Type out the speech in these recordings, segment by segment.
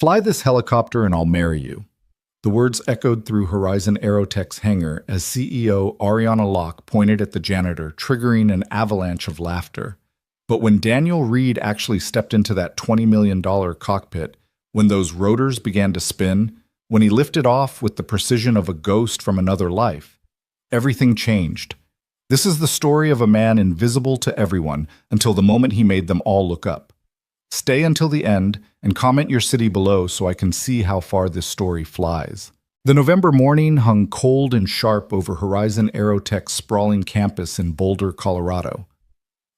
Fly this helicopter and I'll marry you. The words echoed through Horizon Aerotech's hangar as CEO Ariana Locke pointed at the janitor, triggering an avalanche of laughter. But when Daniel Reed actually stepped into that $20 million cockpit, when those rotors began to spin, when he lifted off with the precision of a ghost from another life, everything changed. This is the story of a man invisible to everyone until the moment he made them all look up. Stay until the end and comment your city below so I can see how far this story flies. The November morning hung cold and sharp over Horizon Aerotech's sprawling campus in Boulder, Colorado.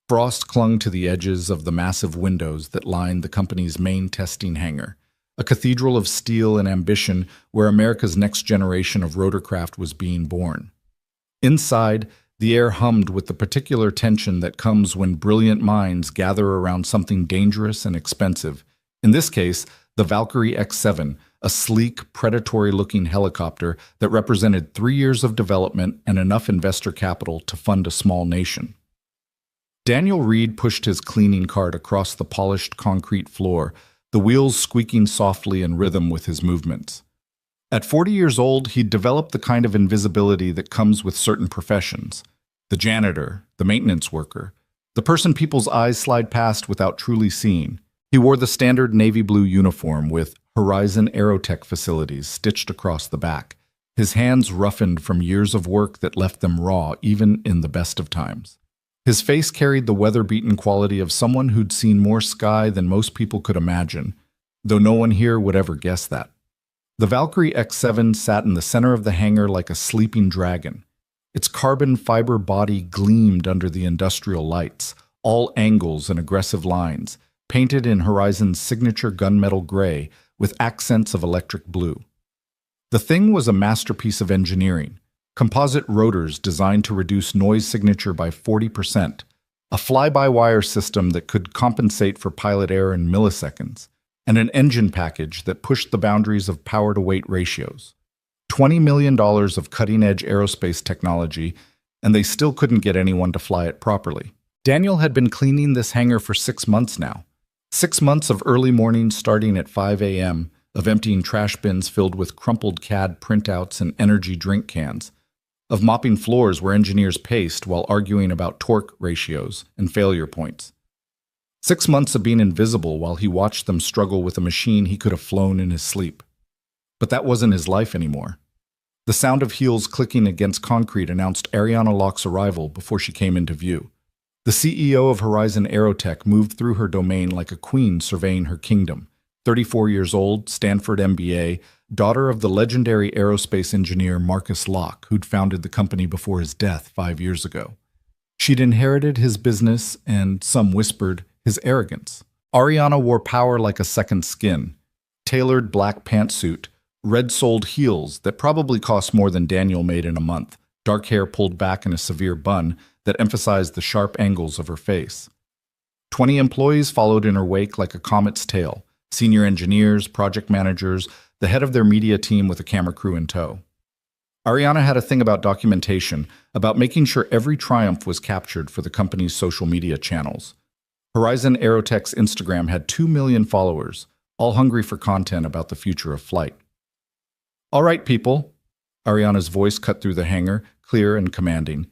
Frost clung to the edges of the massive windows that lined the company's main testing hangar, a cathedral of steel and ambition where America's next generation of rotorcraft was being born. Inside, the air hummed with the particular tension that comes when brilliant minds gather around something dangerous and expensive. In this case, the Valkyrie X-7, a sleek, predatory-looking helicopter that represented 3 years of development and enough investor capital to fund a small nation. Daniel Reed pushed his cleaning cart across the polished concrete floor, the wheels squeaking softly in rhythm with his movements. At 40 years old, he'd developed the kind of invisibility that comes with certain professions. The janitor, the maintenance worker, the person people's eyes slide past without truly seeing. He wore the standard navy blue uniform with Horizon Aerotech facilities stitched across the back, his hands roughened from years of work that left them raw even in the best of times. His face carried the weather-beaten quality of someone who'd seen more sky than most people could imagine, though no one here would ever guess that. The Valkyrie X-7 sat in the center of the hangar like a sleeping dragon. Its carbon fiber body gleamed under the industrial lights, all angles and aggressive lines, painted in Horizon's signature gunmetal gray with accents of electric blue. The thing was a masterpiece of engineering. Composite rotors designed to reduce noise signature by 40%, a fly-by-wire system that could compensate for pilot error in milliseconds, and an engine package that pushed the boundaries of power-to-weight ratios. $20 million of cutting-edge aerospace technology, and they still couldn't get anyone to fly it properly. Daniel had been cleaning this hangar for 6 months now. 6 months of early mornings starting at 5 a.m., of emptying trash bins filled with crumpled CAD printouts and energy drink cans, of mopping floors where engineers paced while arguing about torque ratios and failure points. 6 months of being invisible while he watched them struggle with a machine he could have flown in his sleep. But that wasn't his life anymore. The sound of heels clicking against concrete announced Ariana Locke's arrival before she came into view. The CEO of Horizon Aerotech moved through her domain like a queen surveying her kingdom. 34 years old, Stanford MBA, daughter of the legendary aerospace engineer Marcus Locke, who'd founded the company before his death 5 years ago. She'd inherited his business and, some whispered, his arrogance. Ariana wore power like a second skin. Tailored black pantsuit, red-soled heels that probably cost more than Daniel made in a month, dark hair pulled back in a severe bun that emphasized the sharp angles of her face. 20 employees followed in her wake like a comet's tail, senior engineers, project managers, the head of their media team with a camera crew in tow. Ariana had a thing about documentation, about making sure every triumph was captured for the company's social media channels. Horizon Aerotech's Instagram had 2 million followers, all hungry for content about the future of flight. "All right, people," Ariana's voice cut through the hangar, clear and commanding.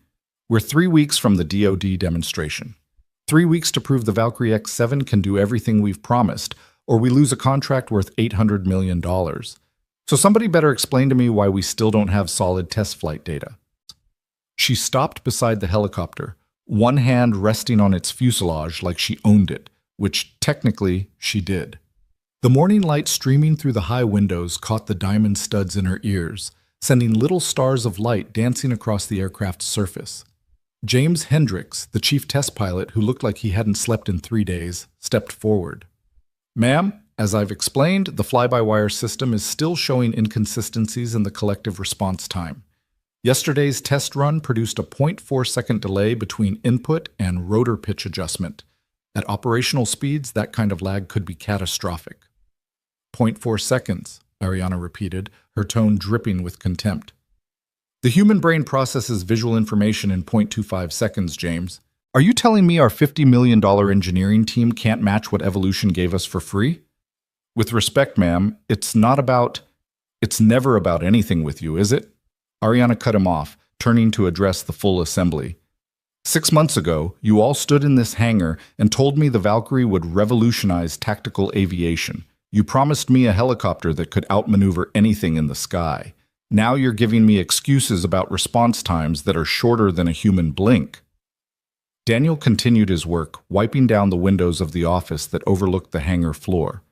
"We're 3 weeks from the DoD demonstration. 3 weeks to prove the Valkyrie X-7 can do everything we've promised, or we lose a contract worth $800 million. So somebody better explain to me why we still don't have solid test flight data." She stopped beside the helicopter, one hand resting on its fuselage like she owned it, which technically she did. The morning light streaming through the high windows caught the diamond studs in her ears, sending little stars of light dancing across the aircraft's surface. James Hendricks, the chief test pilot who looked like he hadn't slept in 3 days, stepped forward. "Ma'am, as I've explained, the fly-by-wire system is still showing inconsistencies in the collective response time. Yesterday's test run produced a 0.4-second delay between input and rotor pitch adjustment. At operational speeds, that kind of lag could be catastrophic." 0.4 seconds, Ariana repeated, her tone dripping with contempt. "The human brain processes visual information in 0.25 seconds, James. Are you telling me our $50 million engineering team can't match what evolution gave us for free?" With respect, ma'am, it's never about anything with you, is it? Ariana cut him off, turning to address the full assembly. 6 months ago, you all stood in this hangar and told me the Valkyrie would revolutionize tactical aviation. You promised me a helicopter that could outmaneuver anything in the sky. Now you're giving me excuses about response times that are shorter than a human blink. Daniel continued his work, wiping down the windows of the office that overlooked the hangar floor.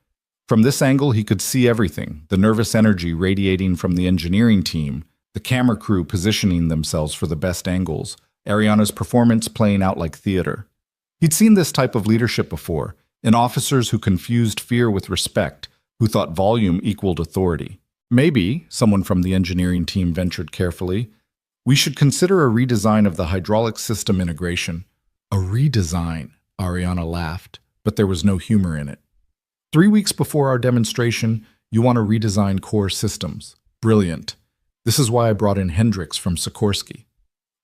From this angle, he could see everything, the nervous energy radiating from the engineering team, the camera crew positioning themselves for the best angles, Ariana's performance playing out like theater. He'd seen this type of leadership before, in officers who confused fear with respect, who thought volume equaled authority. Maybe, someone from the engineering team ventured carefully, we should consider a redesign of the hydraulic system integration. A redesign, Ariana laughed, but there was no humor in it. 3 weeks before our demonstration, you want to redesign core systems. Brilliant. This is why I brought in Hendricks from Sikorsky.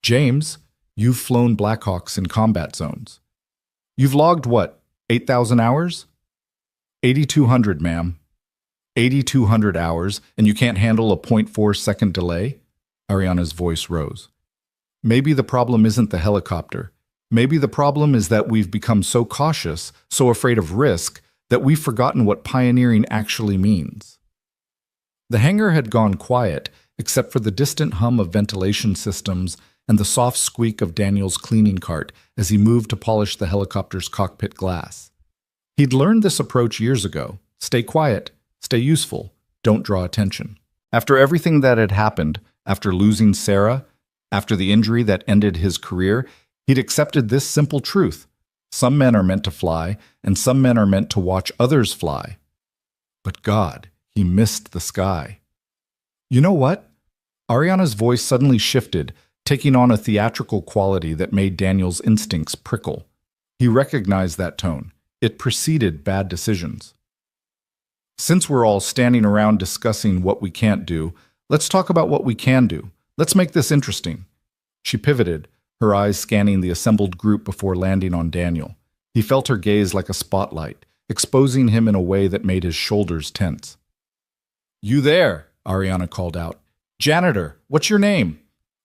James, you've flown Blackhawks in combat zones. You've logged what, 8,000 hours? 8,200, ma'am. 8,200 hours, and you can't handle a 0.4-second delay? Ariana's voice rose. Maybe the problem isn't the helicopter. Maybe the problem is that we've become so cautious, so afraid of risk, that we've forgotten what pioneering actually means. The hangar had gone quiet, except for the distant hum of ventilation systems and the soft squeak of Daniel's cleaning cart as he moved to polish the helicopter's cockpit glass. He'd learned this approach years ago. Stay quiet, stay useful, don't draw attention. After everything that had happened, after losing Sarah, after the injury that ended his career, he'd accepted this simple truth. Some men are meant to fly, and some men are meant to watch others fly. But God, he missed the sky. You know what? Ariana's voice suddenly shifted, taking on a theatrical quality that made Daniel's instincts prickle. He recognized that tone. It preceded bad decisions. Since we're all standing around discussing what we can't do, let's talk about what we can do. Let's make this interesting. She pivoted, her eyes scanning the assembled group before landing on Daniel. He felt her gaze like a spotlight, exposing him in a way that made his shoulders tense. You there, Ariana called out. Janitor, what's your name?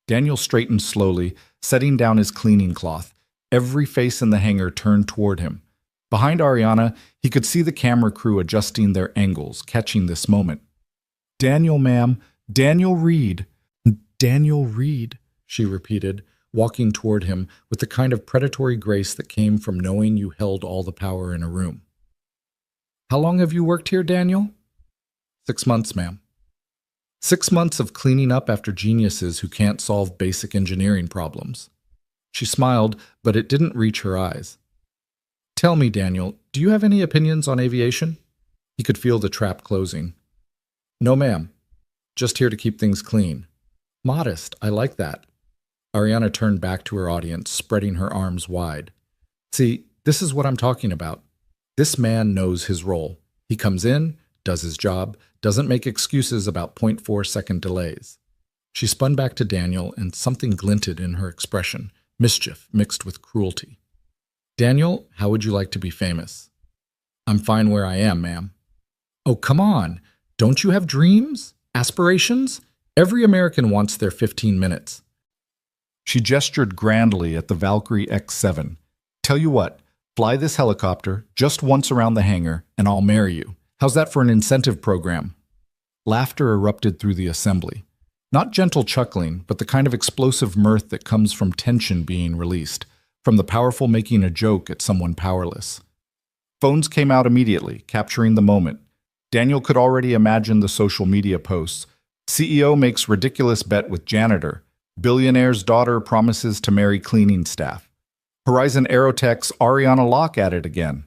Daniel straightened slowly, setting down his cleaning cloth. Every face in the hangar turned toward him. Behind Ariana, he could see the camera crew adjusting their angles, catching this moment. Daniel, ma'am. Daniel Reed. Daniel Reed, she repeated, walking toward him with the kind of predatory grace that came from knowing you held all the power in a room. How long have you worked here, Daniel? 6 months, ma'am. 6 months of cleaning up after geniuses who can't solve basic engineering problems. She smiled, but it didn't reach her eyes. Tell me, Daniel, do you have any opinions on aviation? He could feel the trap closing. No, ma'am. Just here to keep things clean. Modest, I like that. Ariana turned back to her audience, spreading her arms wide. See, this is what I'm talking about. This man knows his role. He comes in, does his job, doesn't make excuses about 0.4-second delays. She spun back to Daniel, and something glinted in her expression, mischief mixed with cruelty. Daniel, how would you like to be famous? I'm fine where I am, ma'am. Oh, come on. Don't you have dreams? Aspirations? Every American wants their 15 minutes. She gestured grandly at the Valkyrie X7. Tell you what, fly this helicopter just once around the hangar, and I'll marry you. How's that for an incentive program? Laughter erupted through the assembly. Not gentle chuckling, but the kind of explosive mirth that comes from tension being released, from the powerful making a joke at someone powerless. Phones came out immediately, capturing the moment. Daniel could already imagine the social media posts. CEO makes ridiculous bet with janitor. Billionaire's daughter promises to marry cleaning staff. Horizon Aerotech's Ariana Locke at it again.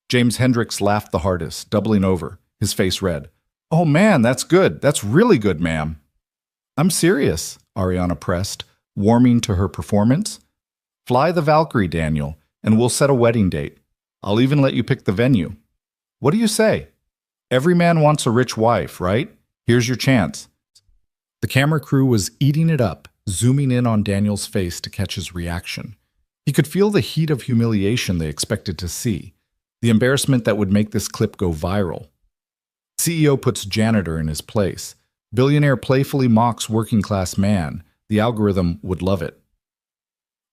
James Hendricks laughed the hardest, doubling over, his face red. Oh man, that's good. That's really good, ma'am. I'm serious, Ariana pressed, warming to her performance. Fly the Valkyrie, Daniel, and we'll set a wedding date. I'll even let you pick the venue. What do you say? Every man wants a rich wife, right? Here's your chance. The camera crew was eating it up, zooming in on Daniel's face to catch his reaction. He could feel the heat of humiliation they expected to see, the embarrassment that would make this clip go viral. CEO puts janitor in his place. Billionaire playfully mocks working class man. The algorithm would love it.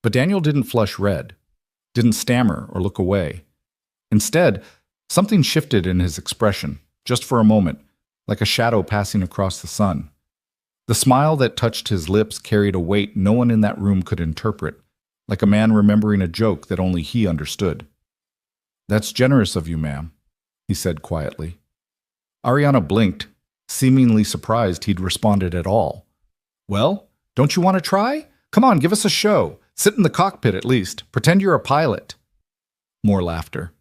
But Daniel didn't flush red, didn't stammer or look away. Instead, something shifted in his expression, just for a moment, like a shadow passing across the sun. The smile that touched his lips carried a weight no one in that room could interpret, like a man remembering a joke that only he understood. "That's generous of you, ma'am," he said quietly. Ariana blinked, seemingly surprised he'd responded at all. "Well, don't you want to try? Come on, give us a show. Sit in the cockpit at least. Pretend you're a pilot." More laughter.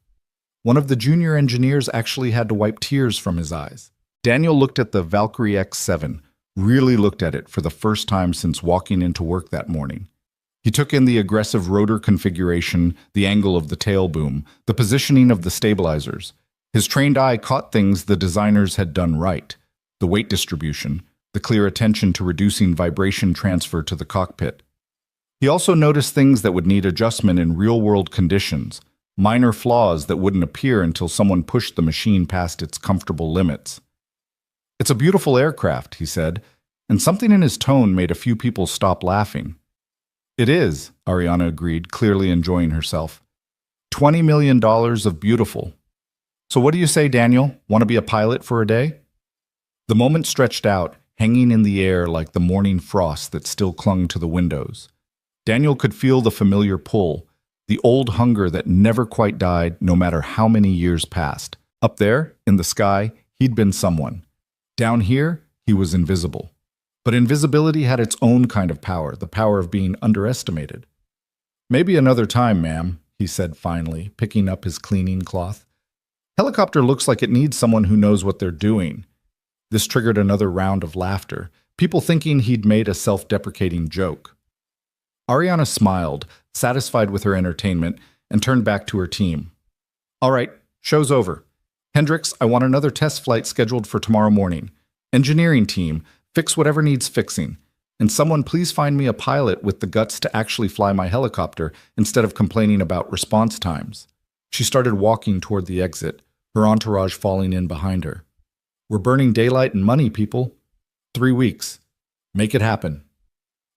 One of the junior engineers actually had to wipe tears from his eyes. Daniel looked at the Valkyrie X7, really looked at it for the first time since walking into work that morning. He took in the aggressive rotor configuration, the angle of the tail boom, the positioning of the stabilizers. His trained eye caught things the designers had done right: the weight distribution, the clear attention to reducing vibration transfer to the cockpit. He also noticed things that would need adjustment in real-world conditions, minor flaws that wouldn't appear until someone pushed the machine past its comfortable limits. "It's a beautiful aircraft," he said, and something in his tone made a few people stop laughing. "It is," Ariana agreed, clearly enjoying herself. $20 million of beautiful. So what do you say, Daniel? Want to be a pilot for a day? The moment stretched out, hanging in the air like the morning frost that still clung to the windows. Daniel could feel the familiar pull, the old hunger that never quite died no matter how many years passed. Up there, in the sky, he'd been someone. Down here, he was invisible. But invisibility had its own kind of power, the power of being underestimated. "Maybe another time, ma'am," he said finally, picking up his cleaning cloth. "Helicopter looks like it needs someone who knows what they're doing." This triggered another round of laughter, people thinking he'd made a self-deprecating joke. Ariana smiled, satisfied with her entertainment, and turned back to her team. "All right, show's over. Hendricks, I want another test flight scheduled for tomorrow morning. Engineering team, fix whatever needs fixing. And someone please find me a pilot with the guts to actually fly my helicopter instead of complaining about response times." She started walking toward the exit, her entourage falling in behind her. "We're burning daylight and money, people. 3 weeks. Make it happen."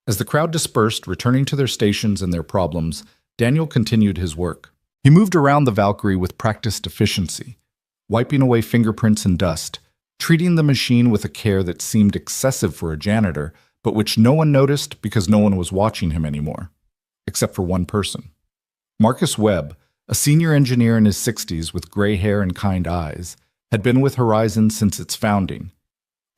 As the crowd dispersed, returning to their stations and their problems, Daniel continued his work. He moved around the Valkyrie with practiced efficiency, wiping away fingerprints and dust, treating the machine with a care that seemed excessive for a janitor, but which no one noticed because no one was watching him anymore, except for one person. Marcus Webb, a senior engineer in his 60s with gray hair and kind eyes, had been with Horizon since its founding.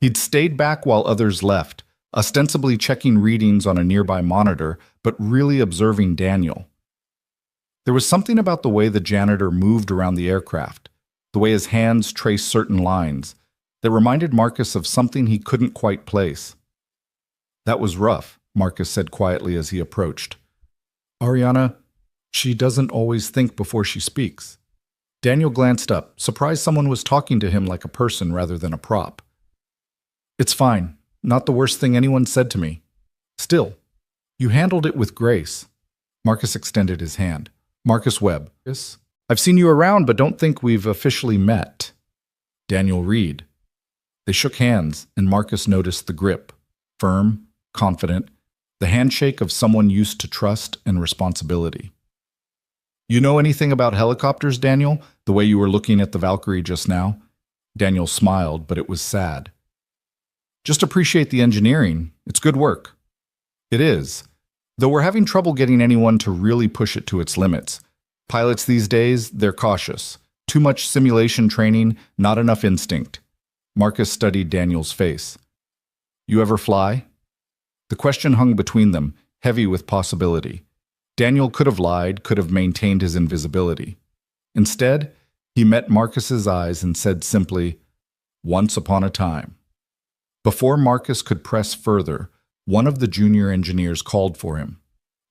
He'd stayed back while others left, ostensibly checking readings on a nearby monitor, but really observing Daniel. There was something about the way the janitor moved around the aircraft, the way his hands traced certain lines, that reminded Marcus of something he couldn't quite place. "That was rough," Marcus said quietly as he approached. "Ariana, she doesn't always think before she speaks." Daniel glanced up, surprised someone was talking to him like a person rather than a prop. "It's fine. Not the worst thing anyone said to me. Still, you handled it with grace." Marcus extended his hand. "Marcus Webb. Yes? I've seen you around, but don't think we've officially met." Daniel Reed. They shook hands, and Marcus noticed the grip. Firm, confident, the handshake of someone used to trust and responsibility. "You know anything about helicopters, Daniel? The way you were looking at the Valkyrie just now?" Daniel smiled, but it was sad. "Just appreciate the engineering. It's good work." "It is. Though we're having trouble getting anyone to really push it to its limits. Pilots these days, they're cautious. Too much simulation training, not enough instinct." Marcus studied Daniel's face. "You ever fly?" The question hung between them, heavy with possibility. Daniel could have lied, could have maintained his invisibility. Instead, he met Marcus's eyes and said simply, "Once upon a time." Before Marcus could press further, one of the junior engineers called for him.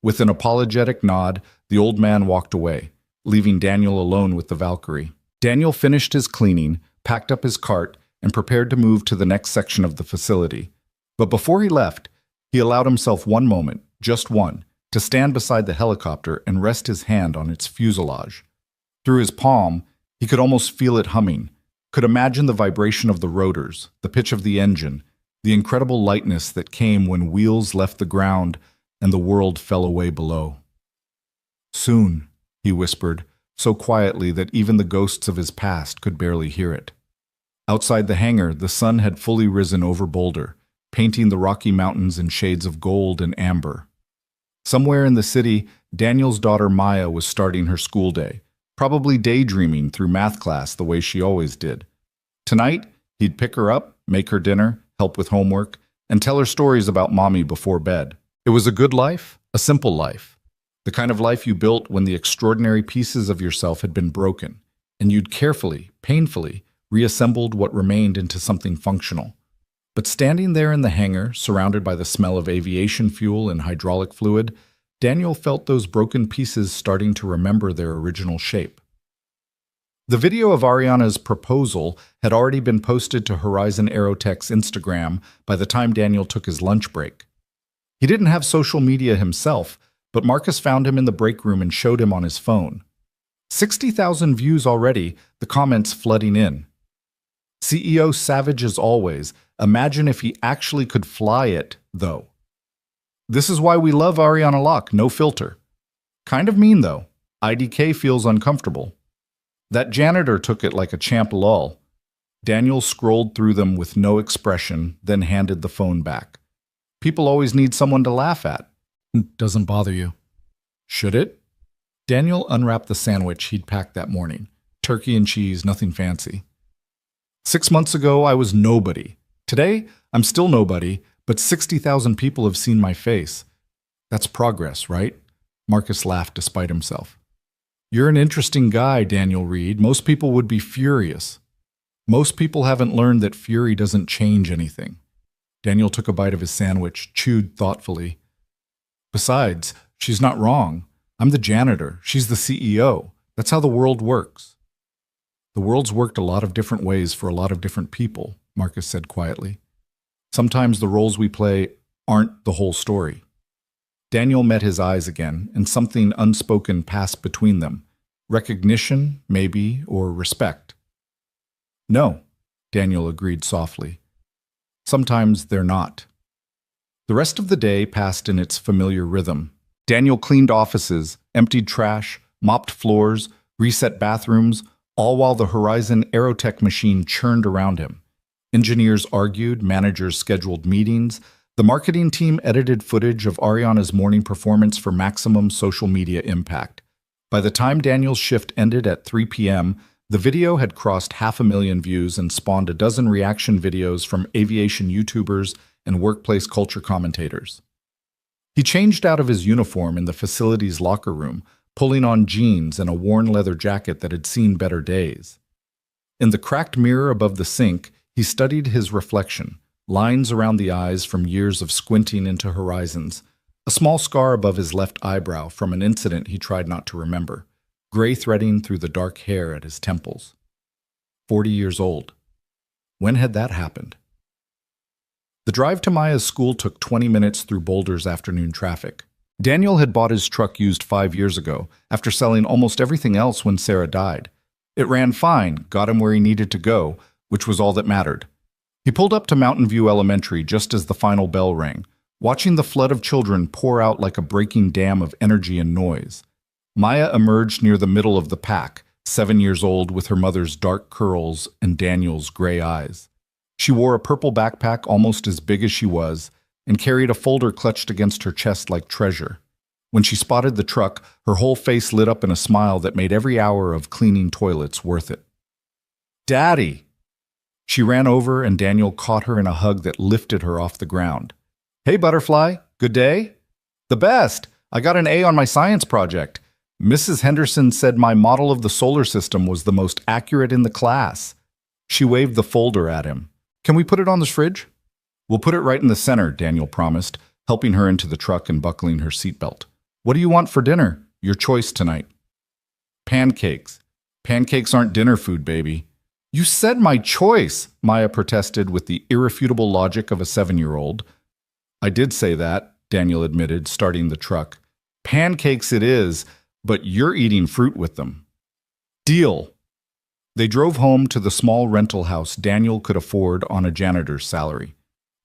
With an apologetic nod, the old man walked away, leaving Daniel alone with the Valkyrie. Daniel finished his cleaning, packed up his cart, and prepared to move to the next section of the facility. But before he left, he allowed himself one moment, just one, to stand beside the helicopter and rest his hand on its fuselage. Through his palm, he could almost feel it humming, could imagine the vibration of the rotors, the pitch of the engine, the incredible lightness that came when wheels left the ground and the world fell away below. "Soon," he whispered, so quietly that even the ghosts of his past could barely hear it. Outside the hangar, the sun had fully risen over Boulder, painting the Rocky Mountains in shades of gold and amber. Somewhere in the city, Daniel's daughter Maya was starting her school day, probably daydreaming through math class the way she always did. Tonight, he'd pick her up, make her dinner, help with homework, and tell her stories about mommy before bed. It was a good life, a simple life. The kind of life you built when the extraordinary pieces of yourself had been broken, and you'd carefully, painfully, reassembled what remained into something functional. But standing there in the hangar, surrounded by the smell of aviation fuel and hydraulic fluid, Daniel felt those broken pieces starting to remember their original shape. The video of Ariana's proposal had already been posted to Horizon Aerotech's Instagram by the time Daniel took his lunch break. He didn't have social media himself, but Marcus found him in the break room and showed him on his phone. 60,000 views already, the comments flooding in. CEO savage as always. Imagine if he actually could fly it, though. This is why we love Ariana Locke, no filter. Kind of mean, though. IDK feels uncomfortable. That janitor took it like a champ lol. Daniel scrolled through them with no expression, then handed the phone back. People always need someone to laugh at. Doesn't bother you. Should it? Daniel unwrapped the sandwich he'd packed that morning. Turkey and cheese, nothing fancy. 6 months ago, I was nobody. Today, I'm still nobody, but 60,000 people have seen my face. That's progress, right? Marcus laughed despite himself. You're an interesting guy, Daniel Reed. Most people would be furious. Most people haven't learned that fury doesn't change anything. Daniel took a bite of his sandwich, chewed thoughtfully. Besides, she's not wrong. I'm the janitor. She's the CEO. That's how the world works. The world's worked a lot of different ways for a lot of different people, Marcus said quietly. Sometimes the roles we play aren't the whole story. Daniel met his eyes again, and something unspoken passed between them. Recognition, maybe, or respect. No, Daniel agreed softly. Sometimes they're not. The rest of the day passed in its familiar rhythm. Daniel cleaned offices, emptied trash, mopped floors, reset bathrooms, all while the Horizon Aerotech machine churned around him. Engineers argued, managers scheduled meetings, the marketing team edited footage of Ariana's morning performance for maximum social media impact. By the time Daniel's shift ended at 3 p.m., the video had crossed 500,000 views and spawned a dozen reaction videos from aviation YouTubers and workplace culture commentators. He changed out of his uniform in the facility's locker room, pulling on jeans and a worn leather jacket that had seen better days. In the cracked mirror above the sink, he studied his reflection, lines around the eyes from years of squinting into horizons, a small scar above his left eyebrow from an incident he tried not to remember, gray threading through the dark hair at his temples. 40 years old. When had that happened? The drive to Maya's school took 20 minutes through Boulder's afternoon traffic. Daniel had bought his truck used 5 years ago, after selling almost everything else when Sarah died. It ran fine, got him where he needed to go, which was all that mattered. He pulled up to Mountain View Elementary just as the final bell rang, watching the flood of children pour out like a breaking dam of energy and noise. Maya emerged near the middle of the pack, 7 years old with her mother's dark curls and Daniel's gray eyes. She wore a purple backpack almost as big as she was, and carried a folder clutched against her chest like treasure. When she spotted the truck, her whole face lit up in a smile that made every hour of cleaning toilets worth it. "Daddy!" She ran over and Daniel caught her in a hug that lifted her off the ground. "Hey, Butterfly, good day?" "The best! I got an A on my science project. Mrs. Henderson said my model of the solar system was the most accurate in the class." She waved the folder at him. "Can we put it on the fridge?" "We'll put it right in the center," Daniel promised, helping her into the truck and buckling her seatbelt. "What do you want for dinner? Your choice tonight." "Pancakes. Pancakes aren't dinner food, baby." "You said my choice," Maya protested with the irrefutable logic of a 7-year-old. "I did say that," Daniel admitted, starting the truck. "Pancakes it is, but you're eating fruit with them." "Deal." They drove home to the small rental house Daniel could afford on a janitor's salary.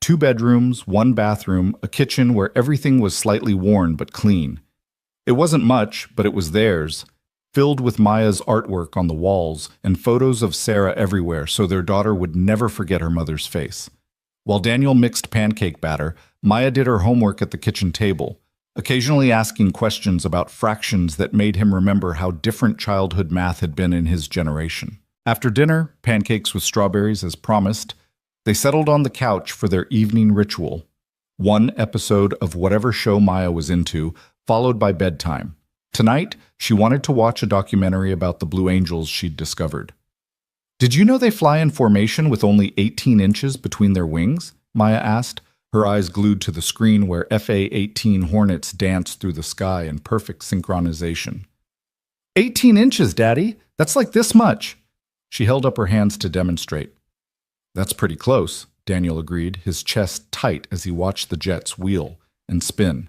2 bedrooms, 1 bathroom, a kitchen where everything was slightly worn but clean. It wasn't much, but it was theirs, filled with Maya's artwork on the walls and photos of Sarah everywhere so their daughter would never forget her mother's face. While Daniel mixed pancake batter, Maya did her homework at the kitchen table, occasionally asking questions about fractions that made him remember how different childhood math had been in his generation. After dinner, pancakes with strawberries as promised, they settled on the couch for their evening ritual. 1 episode of whatever show Maya was into, followed by bedtime. Tonight, she wanted to watch a documentary about the Blue Angels she'd discovered. "Did you know they fly in formation with only 18 inches between their wings?" Maya asked, her eyes glued to the screen where FA-18 Hornets danced through the sky in perfect synchronization. 18 inches, Daddy! That's like this much! She held up her hands to demonstrate. "That's pretty close," Daniel agreed, his chest tight as he watched the jets wheel and spin.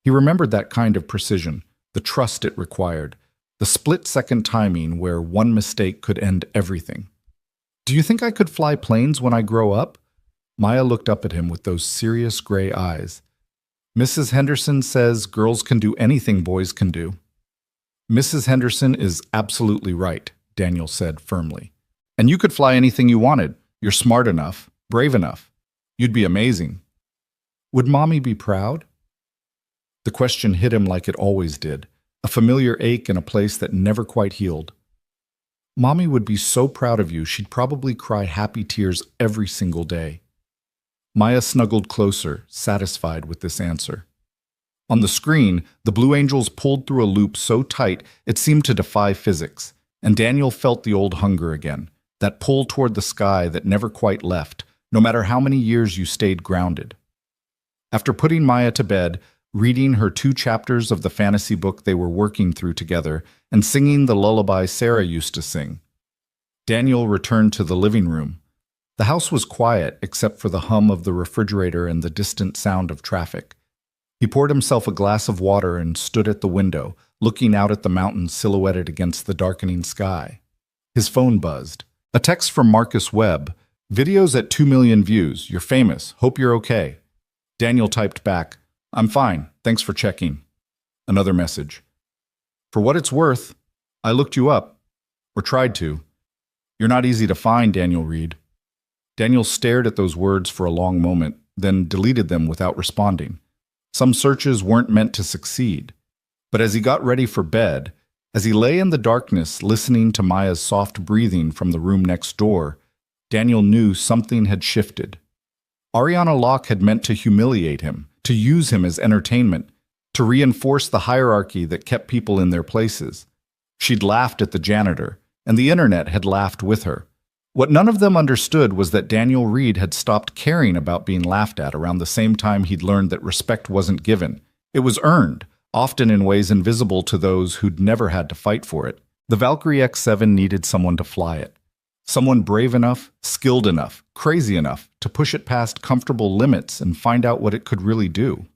He remembered that kind of precision, the trust it required, the split-second timing where one mistake could end everything. "Do you think I could fly planes when I grow up?" Maya looked up at him with those serious gray eyes. "Mrs. Henderson says girls can do anything boys can do." "Mrs. Henderson is absolutely right," Daniel said firmly. "And you could fly anything you wanted. You're smart enough, brave enough. You'd be amazing." "Would Mommy be proud?" The question hit him like it always did, a familiar ache in a place that never quite healed. "Mommy would be so proud of you, she'd probably cry happy tears every single day." Maya snuggled closer, satisfied with this answer. On the screen, the Blue Angels pulled through a loop so tight it seemed to defy physics, and Daniel felt the old hunger again, that pull toward the sky that never quite left, no matter how many years you stayed grounded. After putting Maya to bed, reading her 2 chapters of the fantasy book they were working through together, and singing the lullaby Sarah used to sing, Daniel returned to the living room. The house was quiet except for the hum of the refrigerator and the distant sound of traffic. He poured himself a glass of water and stood at the window, looking out at the mountains silhouetted against the darkening sky. His phone buzzed. A text from Marcus Webb. "Videos at 2 million views. You're famous. Hope you're okay." Daniel typed back, "I'm fine. Thanks for checking." Another message. "For what it's worth, I looked you up. Or tried to. You're not easy to find, Daniel Reed." Daniel stared at those words for a long moment, then deleted them without responding. Some searches weren't meant to succeed. But as he got ready for bed, as he lay in the darkness listening to Maya's soft breathing from the room next door, Daniel knew something had shifted. Ariana Locke had meant to humiliate him, to use him as entertainment, to reinforce the hierarchy that kept people in their places. She'd laughed at the janitor, and the internet had laughed with her. What none of them understood was that Daniel Reed had stopped caring about being laughed at around the same time he'd learned that respect wasn't given. It was earned, often in ways invisible to those who'd never had to fight for it. The Valkyrie X-7 needed someone to fly it. Someone brave enough, skilled enough, crazy enough to push it past comfortable limits and find out what it could really do.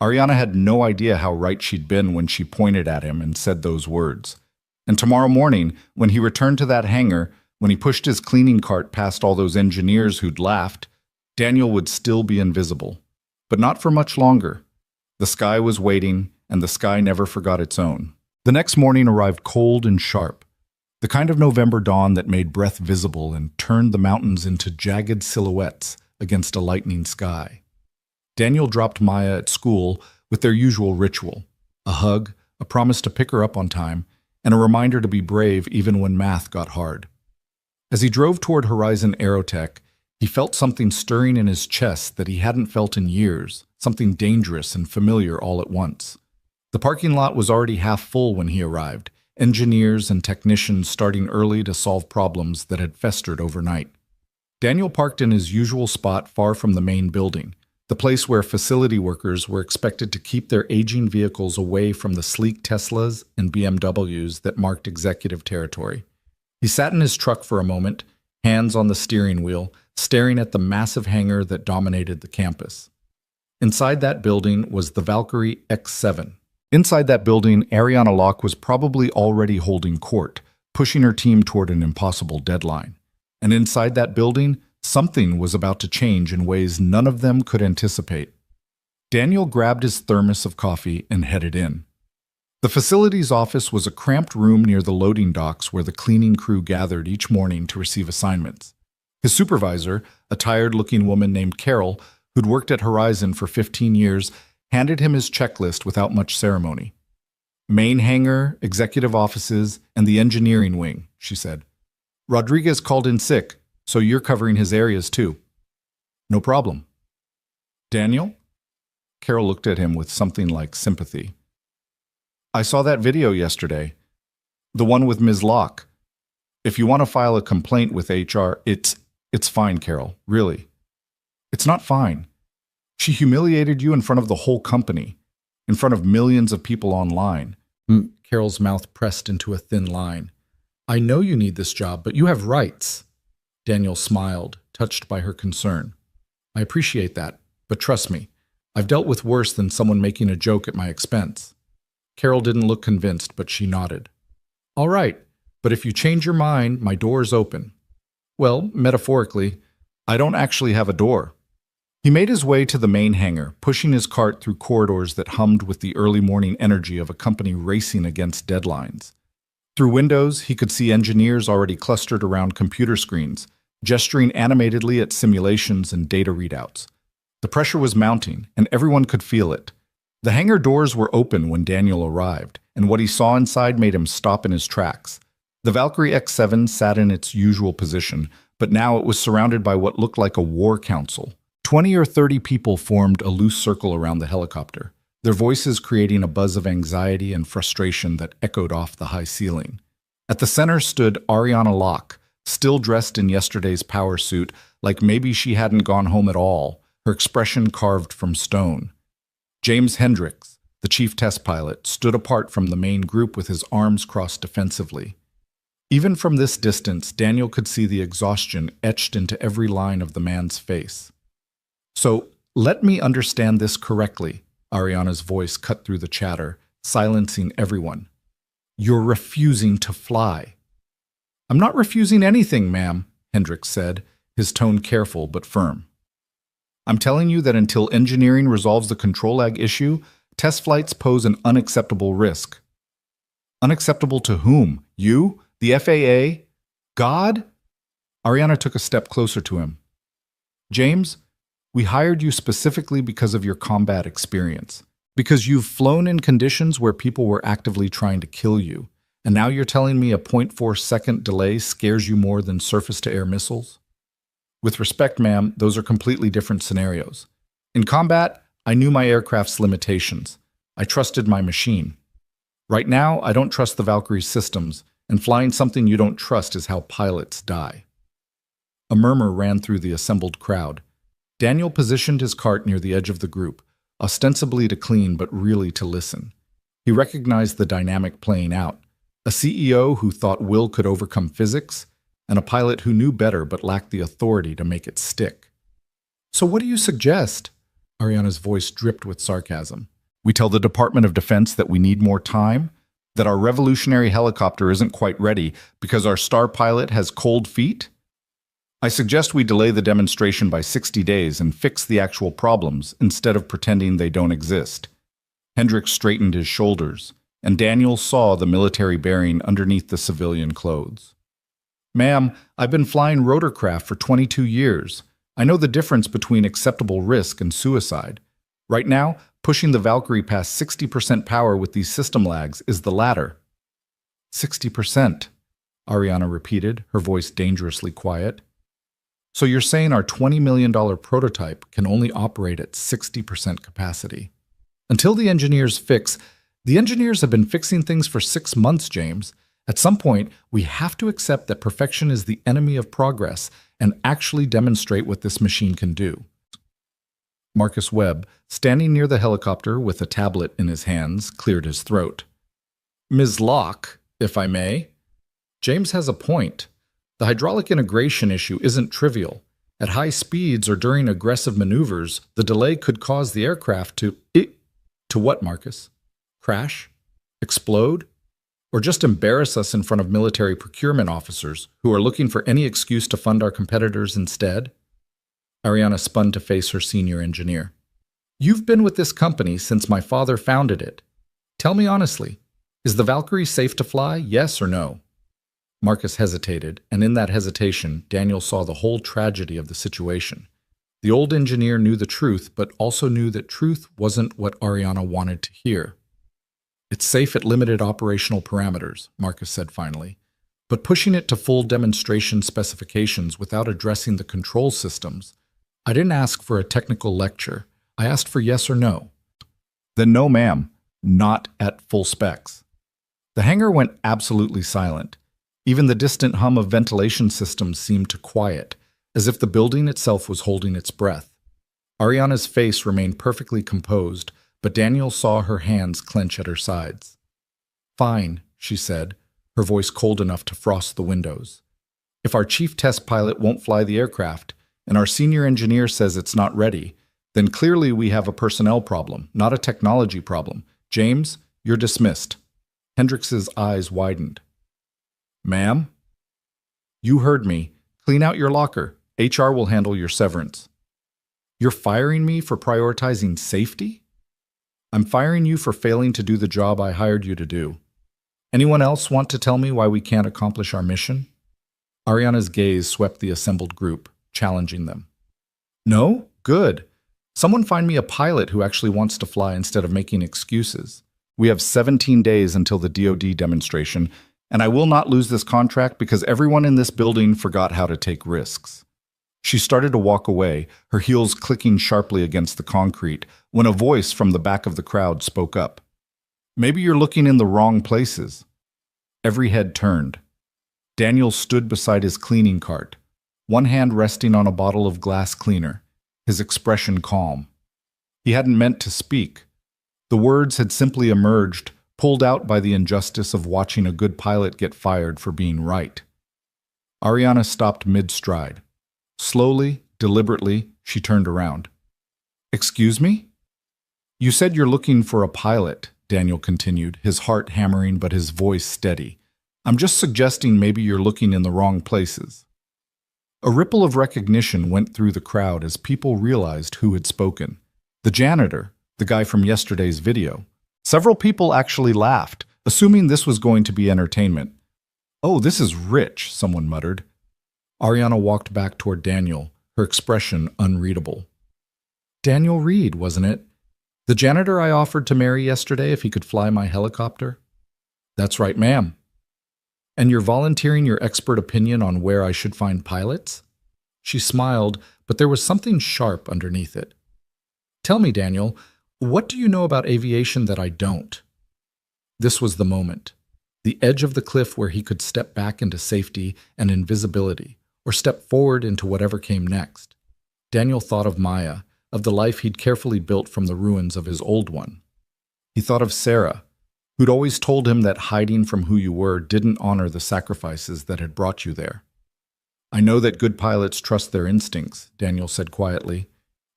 Ariana had no idea how right she'd been when she pointed at him and said those words. And tomorrow morning, when he returned to that hangar, when he pushed his cleaning cart past all those engineers who'd laughed, Daniel would still be invisible. But not for much longer. The sky was waiting, and the sky never forgot its own. The next morning arrived cold and sharp, the kind of November dawn that made breath visible and turned the mountains into jagged silhouettes against a lightning sky. Daniel dropped Maya at school with their usual ritual, a hug, a promise to pick her up on time, and a reminder to be brave even when math got hard. As he drove toward Horizon Aerotech, he felt something stirring in his chest that he hadn't felt in years, something dangerous and familiar all at once. The parking lot was already half full when he arrived, engineers and technicians starting early to solve problems that had festered overnight. Daniel parked in his usual spot far from the main building, the place where facility workers were expected to keep their aging vehicles away from the sleek Teslas and BMWs that marked executive territory. He sat in his truck for a moment, hands on the steering wheel, staring at the massive hangar that dominated the campus. Inside that building was the Valkyrie X-7. Inside that building, Ariana Locke was probably already holding court, pushing her team toward an impossible deadline. And inside that building, something was about to change in ways none of them could anticipate. Daniel grabbed his thermos of coffee and headed in. The facility's office was a cramped room near the loading docks where the cleaning crew gathered each morning to receive assignments. His supervisor, a tired-looking woman named Carol, who'd worked at Horizon for 15 years, handed him his checklist without much ceremony. Main hangar, executive offices, and the engineering wing, she said. Rodriguez called in sick, so you're covering his areas too. No problem. Daniel? Carol looked at him with something like sympathy. I saw that video yesterday. The one with Ms. Locke. If you want to file a complaint with HR, it's fine, Carol, really. It's not fine. She humiliated you in front of the whole company, in front of millions of people online. Carol's mouth pressed into a thin line. I know you need this job, but you have rights. Daniel smiled, touched by her concern. I appreciate that, but trust me, I've dealt with worse than someone making a joke at my expense. Carol didn't look convinced, but she nodded. All right, but if you change your mind, my door's open. Well, metaphorically, I don't actually have a door. He made his way to the main hangar, pushing his cart through corridors that hummed with the early morning energy of a company racing against deadlines. Through windows, he could see engineers already clustered around computer screens, gesturing animatedly at simulations and data readouts. The pressure was mounting, and everyone could feel it. The hangar doors were open when Daniel arrived, and what he saw inside made him stop in his tracks. The Valkyrie X-7 sat in its usual position, but now it was surrounded by what looked like a war council. 20 or 30 people formed a loose circle around the helicopter, their voices creating a buzz of anxiety and frustration that echoed off the high ceiling. At the center stood Ariana Locke, still dressed in yesterday's power suit, like maybe she hadn't gone home at all, her expression carved from stone. James Hendricks, the chief test pilot, stood apart from the main group with his arms crossed defensively. Even from this distance, Daniel could see the exhaustion etched into every line of the man's face. So, let me understand this correctly, Ariana's voice cut through the chatter, silencing everyone. You're refusing to fly. I'm not refusing anything, ma'am, Hendricks said, his tone careful but firm. I'm telling you that until engineering resolves the control lag issue, test flights pose an unacceptable risk. Unacceptable to whom? You? The FAA? God? Ariana took a step closer to him. James, we hired you specifically because of your combat experience, because you've flown in conditions where people were actively trying to kill you, and now you're telling me a 0.4-second delay scares you more than surface-to-air missiles? With respect, ma'am, those are completely different scenarios. In combat, I knew my aircraft's limitations. I trusted my machine. Right now, I don't trust the Valkyrie's systems, and flying something you don't trust is how pilots die. A murmur ran through the assembled crowd. Daniel positioned his cart near the edge of the group, ostensibly to clean but really to listen. He recognized the dynamic playing out, a CEO who thought will could overcome physics, and a pilot who knew better but lacked the authority to make it stick. So what do you suggest? Ariana's voice dripped with sarcasm. We tell the Department of Defense that we need more time, that our revolutionary helicopter isn't quite ready because our star pilot has cold feet? I suggest we delay the demonstration by 60 days and fix the actual problems instead of pretending they don't exist. Hendricks straightened his shoulders, and Daniel saw the military bearing underneath the civilian clothes. Ma'am, I've been flying rotorcraft for 22 years. I know the difference between acceptable risk and suicide. Right now, pushing the Valkyrie past 60% power with these system lags is the latter. 60%, Ariana repeated, her voice dangerously quiet. So you're saying our $20 million prototype can only operate at 60% capacity. Until the engineers have been fixing things for 6 months, James. At some point, we have to accept that perfection is the enemy of progress and actually demonstrate what this machine can do. Marcus Webb, standing near the helicopter with a tablet in his hands, cleared his throat. Ms. Locke, if I may. James has a point. The hydraulic integration issue isn't trivial. At high speeds or during aggressive maneuvers, the delay could cause the aircraft to... To what, Marcus? Crash? Explode? or just embarrass us in front of military procurement officers who are looking for any excuse to fund our competitors instead? Ariana spun to face her senior engineer. You've been with this company since my father founded it. Tell me honestly, is the Valkyrie safe to fly, yes or no? Marcus hesitated, and in that hesitation, Daniel saw the whole tragedy of the situation. The old engineer knew the truth, but also knew that truth wasn't what Ariana wanted to hear. It's safe at limited operational parameters, Marcus said finally, but pushing it to full demonstration specifications without addressing the control systems. I didn't ask for a technical lecture. I asked for yes or no. Then no, ma'am, not at full specs. The hangar went absolutely silent. Even the distant hum of ventilation systems seemed to quiet, as if the building itself was holding its breath. Ariana's face remained perfectly composed, but Daniel saw her hands clench at her sides. Fine, she said, her voice cold enough to frost the windows. If our chief test pilot won't fly the aircraft, and our senior engineer says it's not ready, then clearly we have a personnel problem, not a technology problem. James, you're dismissed. Hendrix's eyes widened. Ma'am? You heard me. Clean out your locker. HR will handle your severance. You're firing me for prioritizing safety? I'm firing you for failing to do the job I hired you to do. Anyone else want to tell me why we can't accomplish our mission? Ariana's gaze swept the assembled group, challenging them. No? Good. Someone find me a pilot who actually wants to fly instead of making excuses. We have 17 days until the DoD demonstration, and I will not lose this contract because everyone in this building forgot how to take risks. She started to walk away, her heels clicking sharply against the concrete, when a voice from the back of the crowd spoke up. Maybe you're looking in the wrong places. Every head turned. Daniel stood beside his cleaning cart, one hand resting on a bottle of glass cleaner, his expression calm. He hadn't meant to speak. The words had simply emerged, pulled out by the injustice of watching a good pilot get fired for being right. Ariana stopped mid-stride. Slowly, deliberately, she turned around. Excuse me? You said you're looking for a pilot, Daniel continued, his heart hammering but his voice steady. I'm just suggesting maybe you're looking in the wrong places. A ripple of recognition went through the crowd as people realized who had spoken. The janitor, the guy from yesterday's video. Several people actually laughed, assuming this was going to be entertainment. Oh, this is rich, someone muttered. Ariana walked back toward Daniel, her expression unreadable. Daniel Reed, wasn't it? The janitor I offered to marry yesterday if he could fly my helicopter? That's right, ma'am. And you're volunteering your expert opinion on where I should find pilots? She smiled, but there was something sharp underneath it. Tell me, Daniel, what do you know about aviation that I don't? This was the moment. The edge of the cliff where he could step back into safety and invisibility, or step forward into whatever came next. Daniel thought of Maya, of the life he'd carefully built from the ruins of his old one. He thought of Sarah, who'd always told him that hiding from who you were didn't honor the sacrifices that had brought you there. I know that good pilots trust their instincts, Daniel said quietly,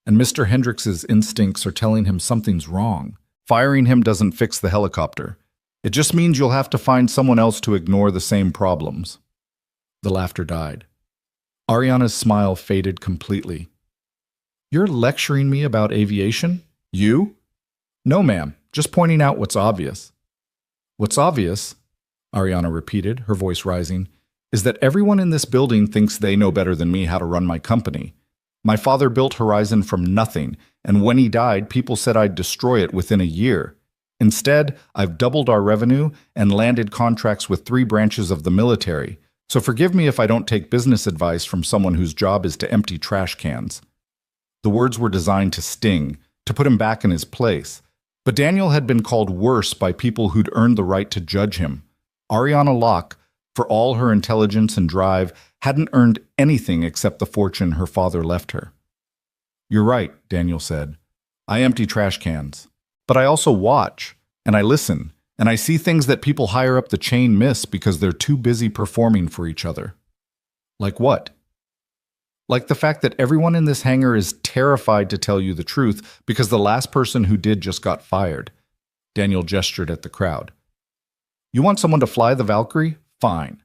and Mr. Hendrix's instincts are telling him something's wrong. Firing him doesn't fix the helicopter. It just means you'll have to find someone else to ignore the same problems. The laughter died. Ariana's smile faded completely. You're lecturing me about aviation? You? No, ma'am. Just pointing out what's obvious. What's obvious, Ariana repeated, her voice rising, is that everyone in this building thinks they know better than me how to run my company. My father built Horizon from nothing, and when he died, people said I'd destroy it within a year. Instead, I've doubled our revenue and landed contracts with 3 branches of the military. So forgive me if I don't take business advice from someone whose job is to empty trash cans. The words were designed to sting, to put him back in his place. But Daniel had been called worse by people who'd earned the right to judge him. Ariana Locke, for all her intelligence and drive, hadn't earned anything except the fortune her father left her. You're right, Daniel said. I empty trash cans. But I also watch, and I listen, and I see things that people higher up the chain miss because they're too busy performing for each other. Like what? Like the fact that everyone in this hangar is terrified to tell you the truth because the last person who did just got fired. Daniel gestured at the crowd. You want someone to fly the Valkyrie? Fine.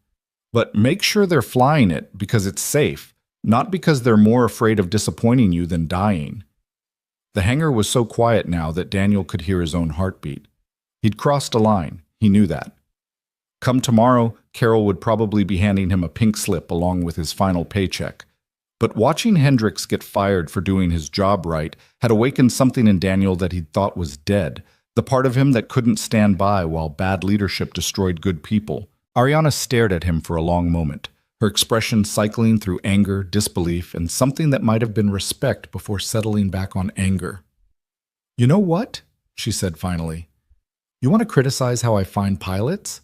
But make sure they're flying it because it's safe, not because they're more afraid of disappointing you than dying. The hangar was so quiet now that Daniel could hear his own heartbeat. He'd crossed a line. He knew that. Come tomorrow, Carol would probably be handing him a pink slip along with his final paycheck. But watching Hendricks get fired for doing his job right had awakened something in Daniel that he'd thought was dead, the part of him that couldn't stand by while bad leadership destroyed good people. Ariana stared at him for a long moment, her expression cycling through anger, disbelief, and something that might have been respect before settling back on anger. "You know what?" she said finally. "You want to criticize how I find pilots?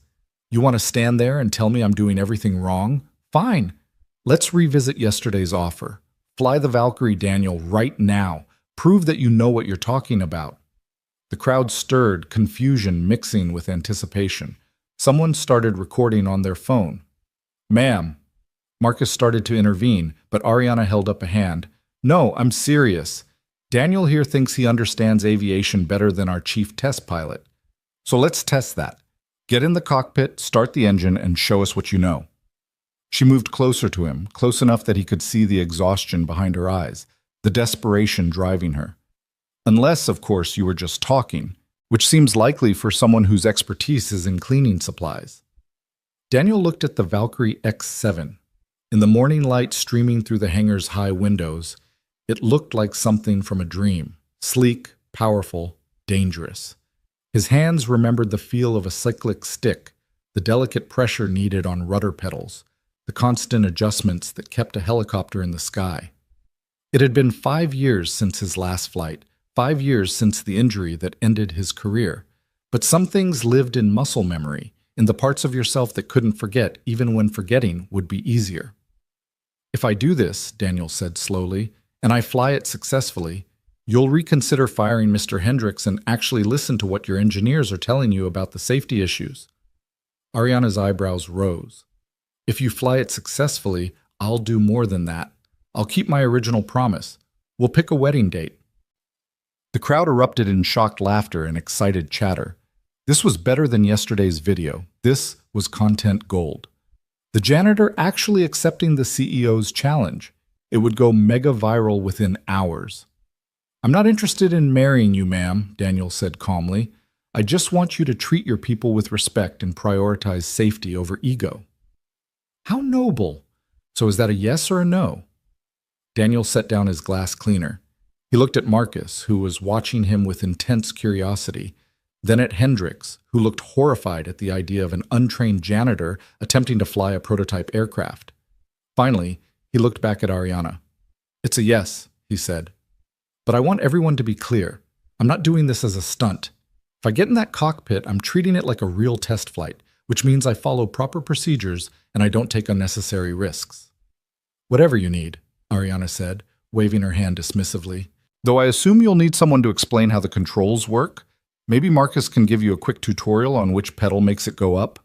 You want to stand there and tell me I'm doing everything wrong? Fine. Let's revisit yesterday's offer. Fly the Valkyrie, Daniel, right now. Prove that you know what you're talking about." The crowd stirred, confusion mixing with anticipation. Someone started recording on their phone. "Ma'am." Marcus started to intervene, but Ariana held up a hand. "No, I'm serious. Daniel here thinks he understands aviation better than our chief test pilot. So let's test that. Get in the cockpit, start the engine, and show us what you know." She moved closer to him, close enough that he could see the exhaustion behind her eyes, the desperation driving her. Unless, of course, you were just talking, which seems likely for someone whose expertise is in cleaning supplies. Daniel looked at the Valkyrie X7. In the morning light streaming through the hangar's high windows, it looked like something from a dream, sleek, powerful, dangerous. His hands remembered the feel of a cyclic stick, the delicate pressure needed on rudder pedals, the constant adjustments that kept a helicopter in the sky. It had been 5 years since his last flight, 5 years since the injury that ended his career. But some things lived in muscle memory, in the parts of yourself that couldn't forget, even when forgetting would be easier. "If I do this," Daniel said slowly, "and I fly it successfully, you'll reconsider firing Mr. Hendricks and actually listen to what your engineers are telling you about the safety issues." Ariana's eyebrows rose. "If you fly it successfully, I'll do more than that. I'll keep my original promise. We'll pick a wedding date." The crowd erupted in shocked laughter and excited chatter. This was better than yesterday's video. This was content gold. The janitor actually accepting the CEO's challenge. It would go mega viral within hours. "I'm not interested in marrying you, ma'am," Daniel said calmly. "I just want you to treat your people with respect and prioritize safety over ego." How noble! So is that a yes or a no? Daniel set down his glass cleaner. He looked at Marcus, who was watching him with intense curiosity, then at Hendricks, who looked horrified at the idea of an untrained janitor attempting to fly a prototype aircraft. Finally, he looked back at Ariana. "It's a yes," he said. "But I want everyone to be clear. I'm not doing this as a stunt. If I get in that cockpit, I'm treating it like a real test flight, which means I follow proper procedures and I don't take unnecessary risks." "Whatever you need," Ariana said, waving her hand dismissively. "Though I assume you'll need someone to explain how the controls work. Maybe Marcus can give you a quick tutorial on which pedal makes it go up."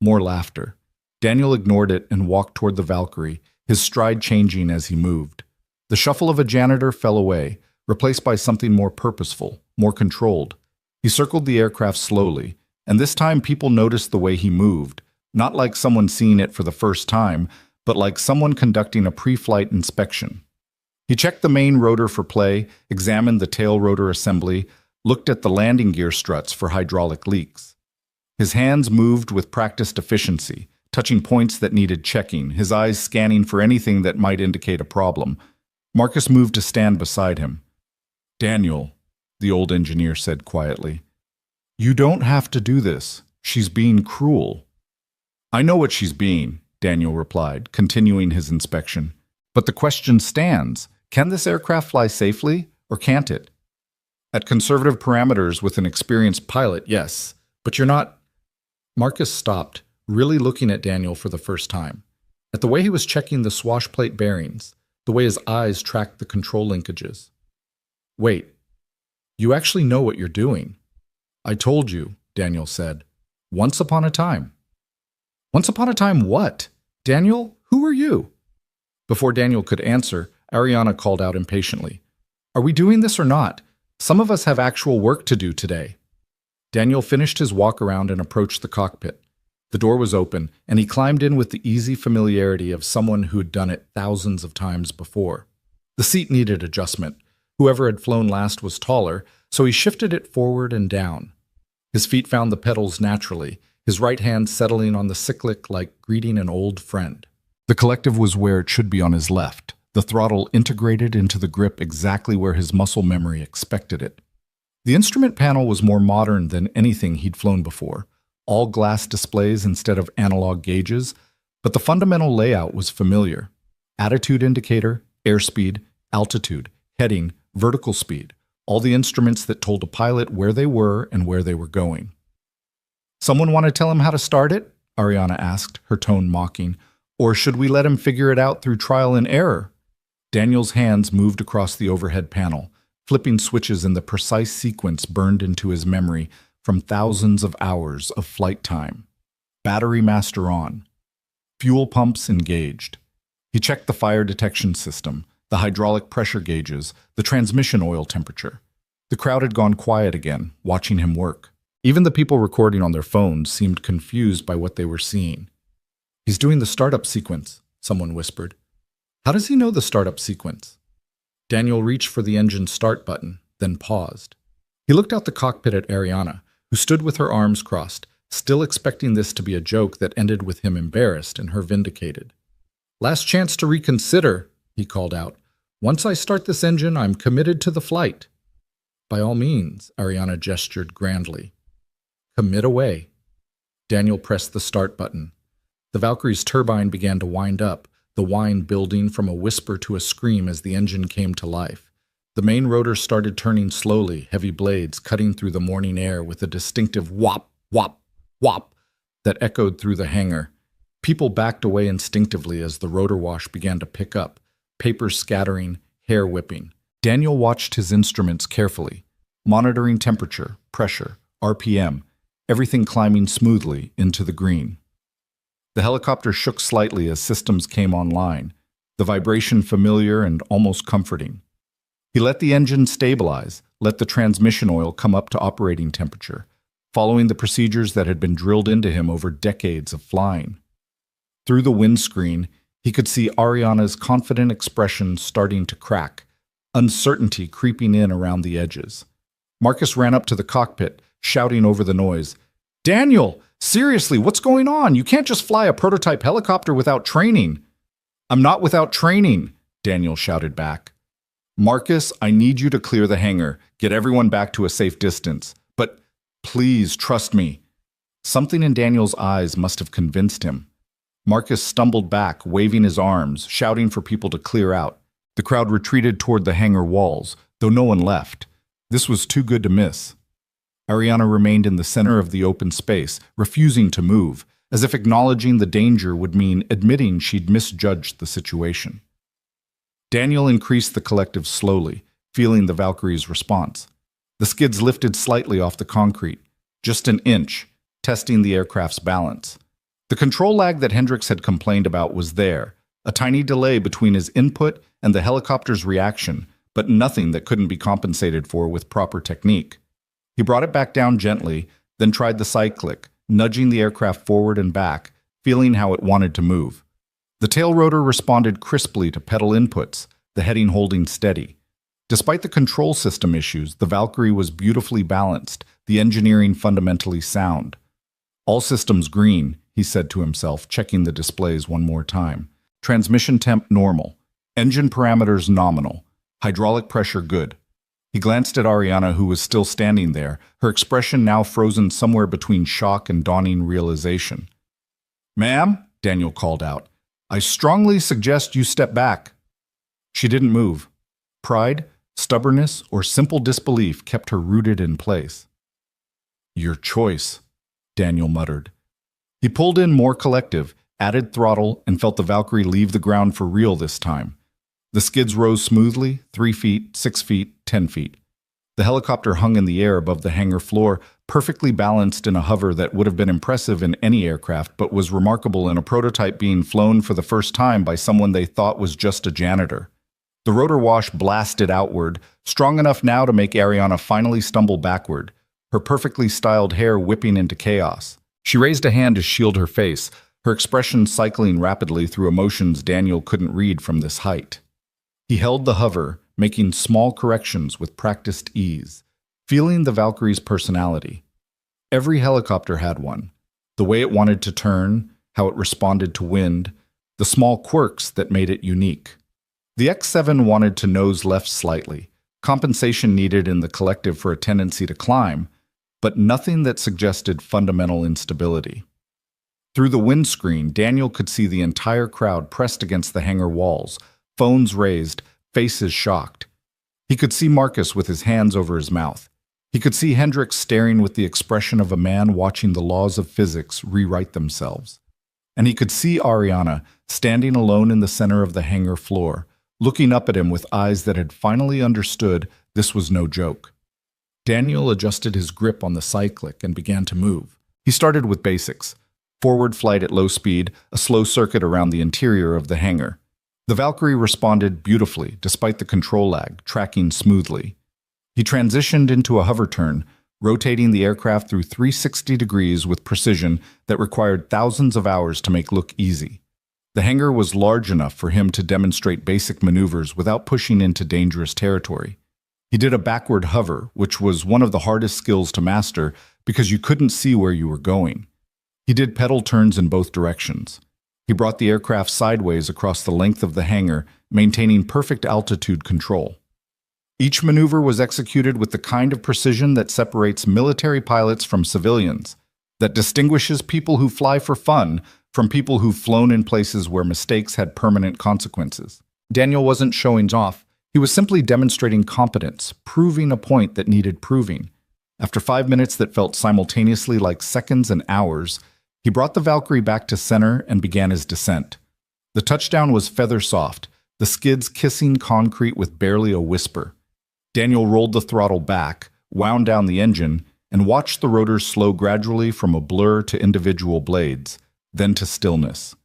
More laughter. Daniel ignored it and walked toward the Valkyrie, his stride changing as he moved. The shuffle of a janitor fell away, replaced by something more purposeful, more controlled. He circled the aircraft slowly, and this time people noticed the way he moved, not like someone seeing it for the first time, but like someone conducting a pre-flight inspection. He checked the main rotor for play, examined the tail rotor assembly, looked at the landing gear struts for hydraulic leaks. His hands moved with practiced efficiency, touching points that needed checking, his eyes scanning for anything that might indicate a problem. Marcus moved to stand beside him. "Daniel," the old engineer said quietly, "you don't have to do this. She's being cruel." "I know what she's being," Daniel replied, continuing his inspection. "But the question stands, can this aircraft fly safely, or can't it? At conservative parameters with an experienced pilot, yes, but you're not—" Marcus stopped, really looking at Daniel for the first time, at the way he was checking the swash plate bearings, the way his eyes tracked the control linkages. "Wait, you actually know what you're doing." "I told you," Daniel said. "Once upon a time." "Once upon a time what? Daniel, who are you?" Before Daniel could answer, Ariana called out impatiently. "Are we doing this or not? Some of us have actual work to do today." Daniel finished his walk around and approached the cockpit. The door was open, and he climbed in with the easy familiarity of someone who had done it thousands of times before. The seat needed adjustment. Whoever had flown last was taller, so he shifted it forward and down. His feet found the pedals naturally, his right hand settling on the cyclic like greeting an old friend. The collective was where it should be on his left, the throttle integrated into the grip exactly where his muscle memory expected it. The instrument panel was more modern than anything he'd flown before, all glass displays instead of analog gauges, but the fundamental layout was familiar. Attitude indicator, airspeed, altitude, heading, vertical speed, all the instruments that told a pilot where they were and where they were going. "Someone want to tell him how to start it?" Ariana asked, her tone mocking. "Or should we let him figure it out through trial and error?" Daniel's hands moved across the overhead panel, flipping switches in the precise sequence burned into his memory from thousands of hours of flight time. Battery master on. Fuel pumps engaged. He checked the fire detection system, the hydraulic pressure gauges, the transmission oil temperature. The crowd had gone quiet again, watching him work. Even the people recording on their phones seemed confused by what they were seeing. "He's doing the startup sequence," someone whispered. "How does he know the startup sequence?" Daniel reached for the engine start button, then paused. He looked out the cockpit at Ariana, who stood with her arms crossed, still expecting this to be a joke that ended with him embarrassed and her vindicated. "Last chance to reconsider," he called out. "Once I start this engine, I'm committed to the flight." "By all means," Ariana gestured grandly. "Commit away." Daniel pressed the start button. The Valkyrie's turbine began to wind up, the whine building from a whisper to a scream as the engine came to life. The main rotor started turning slowly, heavy blades cutting through the morning air with a distinctive whop, whop, whop that echoed through the hangar. People backed away instinctively as the rotor wash began to pick up, papers scattering, hair whipping. Daniel watched his instruments carefully, monitoring temperature, pressure, RPM, everything climbing smoothly into the green. The helicopter shook slightly as systems came online, the vibration familiar and almost comforting. He let the engine stabilize, let the transmission oil come up to operating temperature, following the procedures that had been drilled into him over decades of flying. Through the windscreen, he could see Ariana's confident expression starting to crack, uncertainty creeping in around the edges. Marcus ran up to the cockpit, shouting over the noise, "Daniel, seriously, what's going on? You can't just fly a prototype helicopter without training." "I'm not without training," Daniel shouted back. "Marcus, I need you to clear the hangar, get everyone back to a safe distance. But please trust me." Something in Daniel's eyes must have convinced him. Marcus stumbled back, waving his arms, shouting for people to clear out. The crowd retreated toward the hangar walls, though no one left. This was too good to miss. Ariana remained in the center of the open space, refusing to move, as if acknowledging the danger would mean admitting she'd misjudged the situation. Daniel increased the collective slowly, feeling the Valkyrie's response. The skids lifted slightly off the concrete, just an inch, testing the aircraft's balance. The control lag that Hendricks had complained about was there, a tiny delay between his input and the helicopter's reaction, but nothing that couldn't be compensated for with proper technique. He brought it back down gently, then tried the cyclic, nudging the aircraft forward and back, feeling how it wanted to move. The tail rotor responded crisply to pedal inputs, the heading holding steady. Despite the control system issues, the Valkyrie was beautifully balanced, the engineering fundamentally sound. "All systems green," he said to himself, checking the displays one more time. Transmission temp normal. Engine parameters nominal. Hydraulic pressure good. He glanced at Ariana, who was still standing there, her expression now frozen somewhere between shock and dawning realization. "Ma'am," Daniel called out, "I strongly suggest you step back." She didn't move. Pride, stubbornness, or simple disbelief kept her rooted in place. "Your choice," Daniel muttered. He pulled in more collective, added throttle, and felt the Valkyrie leave the ground for real this time. The skids rose smoothly, 3 feet, 6 feet, 10 feet. The helicopter hung in the air above the hangar floor, perfectly balanced in a hover that would have been impressive in any aircraft, but was remarkable in a prototype being flown for the first time by someone they thought was just a janitor. The rotor wash blasted outward, strong enough now to make Ariana finally stumble backward. her perfectly styled hair whipping into chaos. She raised a hand to shield her face, her expression cycling rapidly through emotions Daniel couldn't read from this height. He held the hover, making small corrections with practiced ease, feeling the Valkyrie's personality. Every helicopter had one. The way it wanted to turn, how it responded to wind, the small quirks that made it unique. The X-7 wanted to nose left slightly, compensation needed in the collective for a tendency to climb, but nothing that suggested fundamental instability. Through the windscreen, Daniel could see the entire crowd pressed against the hangar walls, phones raised, faces shocked. He could see Marcus with his hands over his mouth. He could see Hendricks staring with the expression of a man watching the laws of physics rewrite themselves. And he could see Ariana standing alone in the center of the hangar floor, looking up at him with eyes that had finally understood this was no joke. Daniel adjusted his grip on the cyclic and began to move. He started with basics: forward flight at low speed, a slow circuit around the interior of the hangar. The Valkyrie responded beautifully, despite the control lag, tracking smoothly. He transitioned into a hover turn, rotating the aircraft through 360 degrees with precision that required thousands of hours to make look easy. The hangar was large enough for him to demonstrate basic maneuvers without pushing into dangerous territory. He did a backward hover, which was one of the hardest skills to master because you couldn't see where you were going. He did pedal turns in both directions. He brought the aircraft sideways across the length of the hangar, maintaining perfect altitude control. Each maneuver was executed with the kind of precision that separates military pilots from civilians, that distinguishes people who fly for fun from people who've flown in places where mistakes had permanent consequences. Daniel wasn't showing off. He was simply demonstrating competence, proving a point that needed proving. After 5 minutes that felt simultaneously like seconds and hours, he brought the Valkyrie back to center and began his descent. The touchdown was feather soft, the skids kissing concrete with barely a whisper. Daniel rolled the throttle back, wound down the engine, and watched the rotors slow gradually from a blur to individual blades, then to stillness.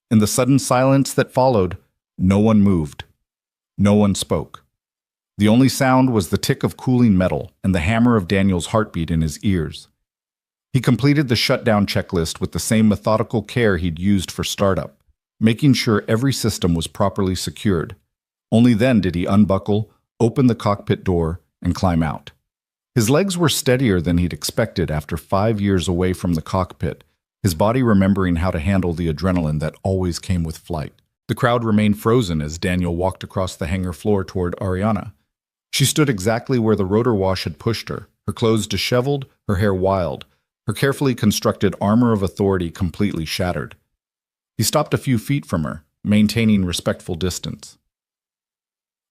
In the sudden silence that followed, no one moved. No one spoke. The only sound was the tick of cooling metal and the hammer of Daniel's heartbeat in his ears. He completed the shutdown checklist with the same methodical care he'd used for startup, making sure every system was properly secured. Only then did he unbuckle, open the cockpit door, and climb out. His legs were steadier than he'd expected after 5 years away from the cockpit, his body remembering how to handle the adrenaline that always came with flight. The crowd remained frozen as Daniel walked across the hangar floor toward Ariana. She stood exactly where the rotor wash had pushed her, her clothes disheveled, her hair wild, her carefully constructed armor of authority completely shattered. He stopped a few feet from her, maintaining respectful distance.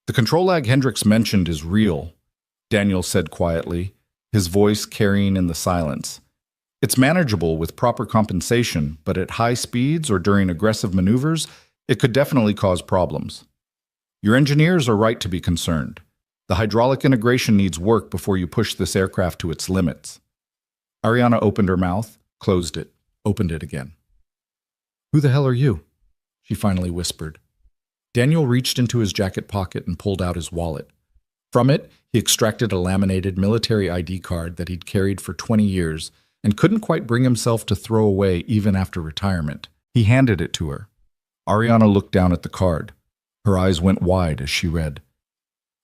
"The control lag Hendricks mentioned is real," Daniel said quietly, his voice carrying in the silence. "It's manageable with proper compensation, but at high speeds or during aggressive maneuvers, it could definitely cause problems. Your engineers are right to be concerned. The hydraulic integration needs work before you push this aircraft to its limits." Ariana opened her mouth, closed it, opened it again. "Who the hell are you?" she finally whispered. Daniel reached into his jacket pocket and pulled out his wallet. From it, he extracted a laminated military ID card that he'd carried for 20 years and couldn't quite bring himself to throw away even after retirement. He handed it to her. Ariana looked down at the card. Her eyes went wide as she read.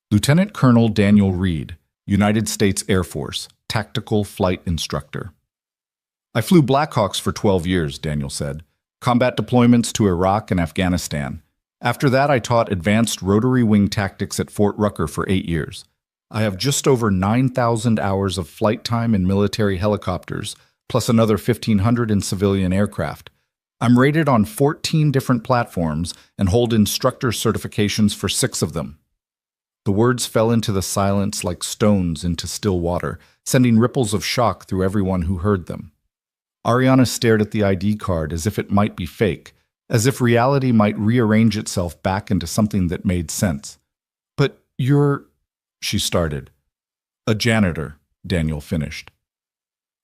"Lieutenant Colonel Daniel Reed, United States Air Force, Tactical Flight Instructor." "I flew Blackhawks for 12 years, Daniel said. "Combat deployments to Iraq and Afghanistan. After that, I taught advanced rotary wing tactics at Fort Rucker for 8 years. I have just over 9,000 hours of flight time in military helicopters, plus another 1,500 in civilian aircraft. I'm rated on 14 different platforms and hold instructor certifications for 6 of them." The words fell into the silence like stones into still water, sending ripples of shock through everyone who heard them. Ariana stared at the ID card as if it might be fake, as if reality might rearrange itself back into something that made sense. "But you're—" she started. "A janitor," Daniel finished.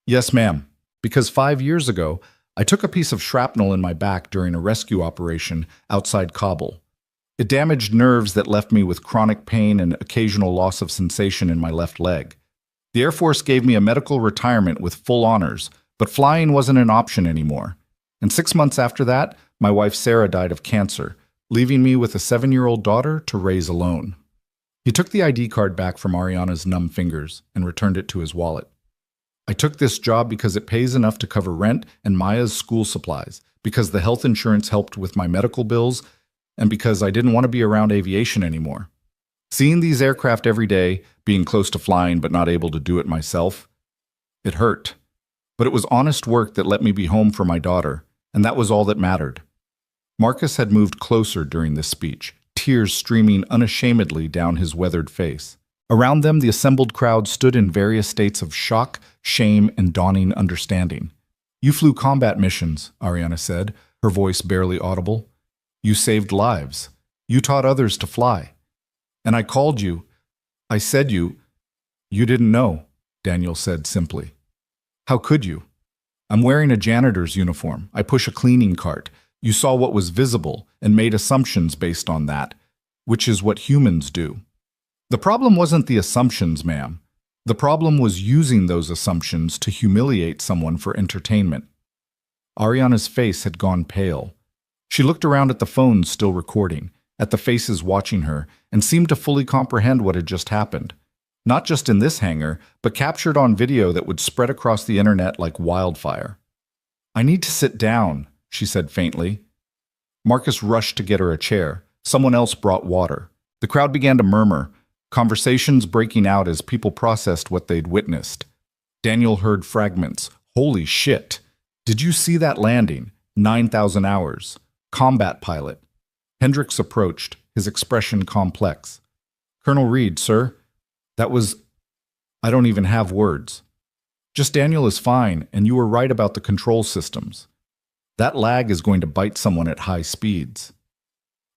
"Yes, ma'am. Because 5 years ago, I took a piece of shrapnel in my back during a rescue operation outside Kabul. It damaged nerves that left me with chronic pain and occasional loss of sensation in my left leg. The Air Force gave me a medical retirement with full honors, but flying wasn't an option anymore. And 6 months after that, my wife Sarah died of cancer, leaving me with a 7-year-old daughter to raise alone. He took the ID card back from Ariana's numb fingers and returned it to his wallet. I took this job because it pays enough to cover rent and Maya's school supplies, because the health insurance helped with my medical bills, and because I didn't want to be around aviation anymore. Seeing these aircraft every day, being close to flying but not able to do it myself, it hurt. But it was honest work that let me be home for my daughter, and that was all that mattered. Marcus had moved closer during this speech, tears streaming unashamedly down his weathered face. Around them, the assembled crowd stood in various states of shock, shame, and dawning understanding. "You flew combat missions," Ariana said, her voice barely audible. "You saved lives. You taught others to fly. And I called you. I said you. You didn't know," Daniel said simply. "How could you? I'm wearing a janitor's uniform. I push a cleaning cart. You saw what was visible and made assumptions based on that, which is what humans do." "The problem wasn't the assumptions, ma'am. The problem was using those assumptions to humiliate someone for entertainment." Ariana's face had gone pale. She looked around at the phones still recording, at the faces watching her, and seemed to fully comprehend what had just happened. Not just in this hangar, but captured on video that would spread across the internet like wildfire. "I need to sit down," she said faintly. Marcus rushed to get her a chair. Someone else brought water. The crowd began to murmur, conversations breaking out as people processed what they'd witnessed. Daniel heard fragments. "Holy shit! Did you see that landing? 9,000 hours. Combat pilot." Hendricks approached, his expression complex. "Colonel Reed, sir. That was... I don't even have words. Just Daniel is fine, and you were right about the control systems. That lag is going to bite someone at high speeds.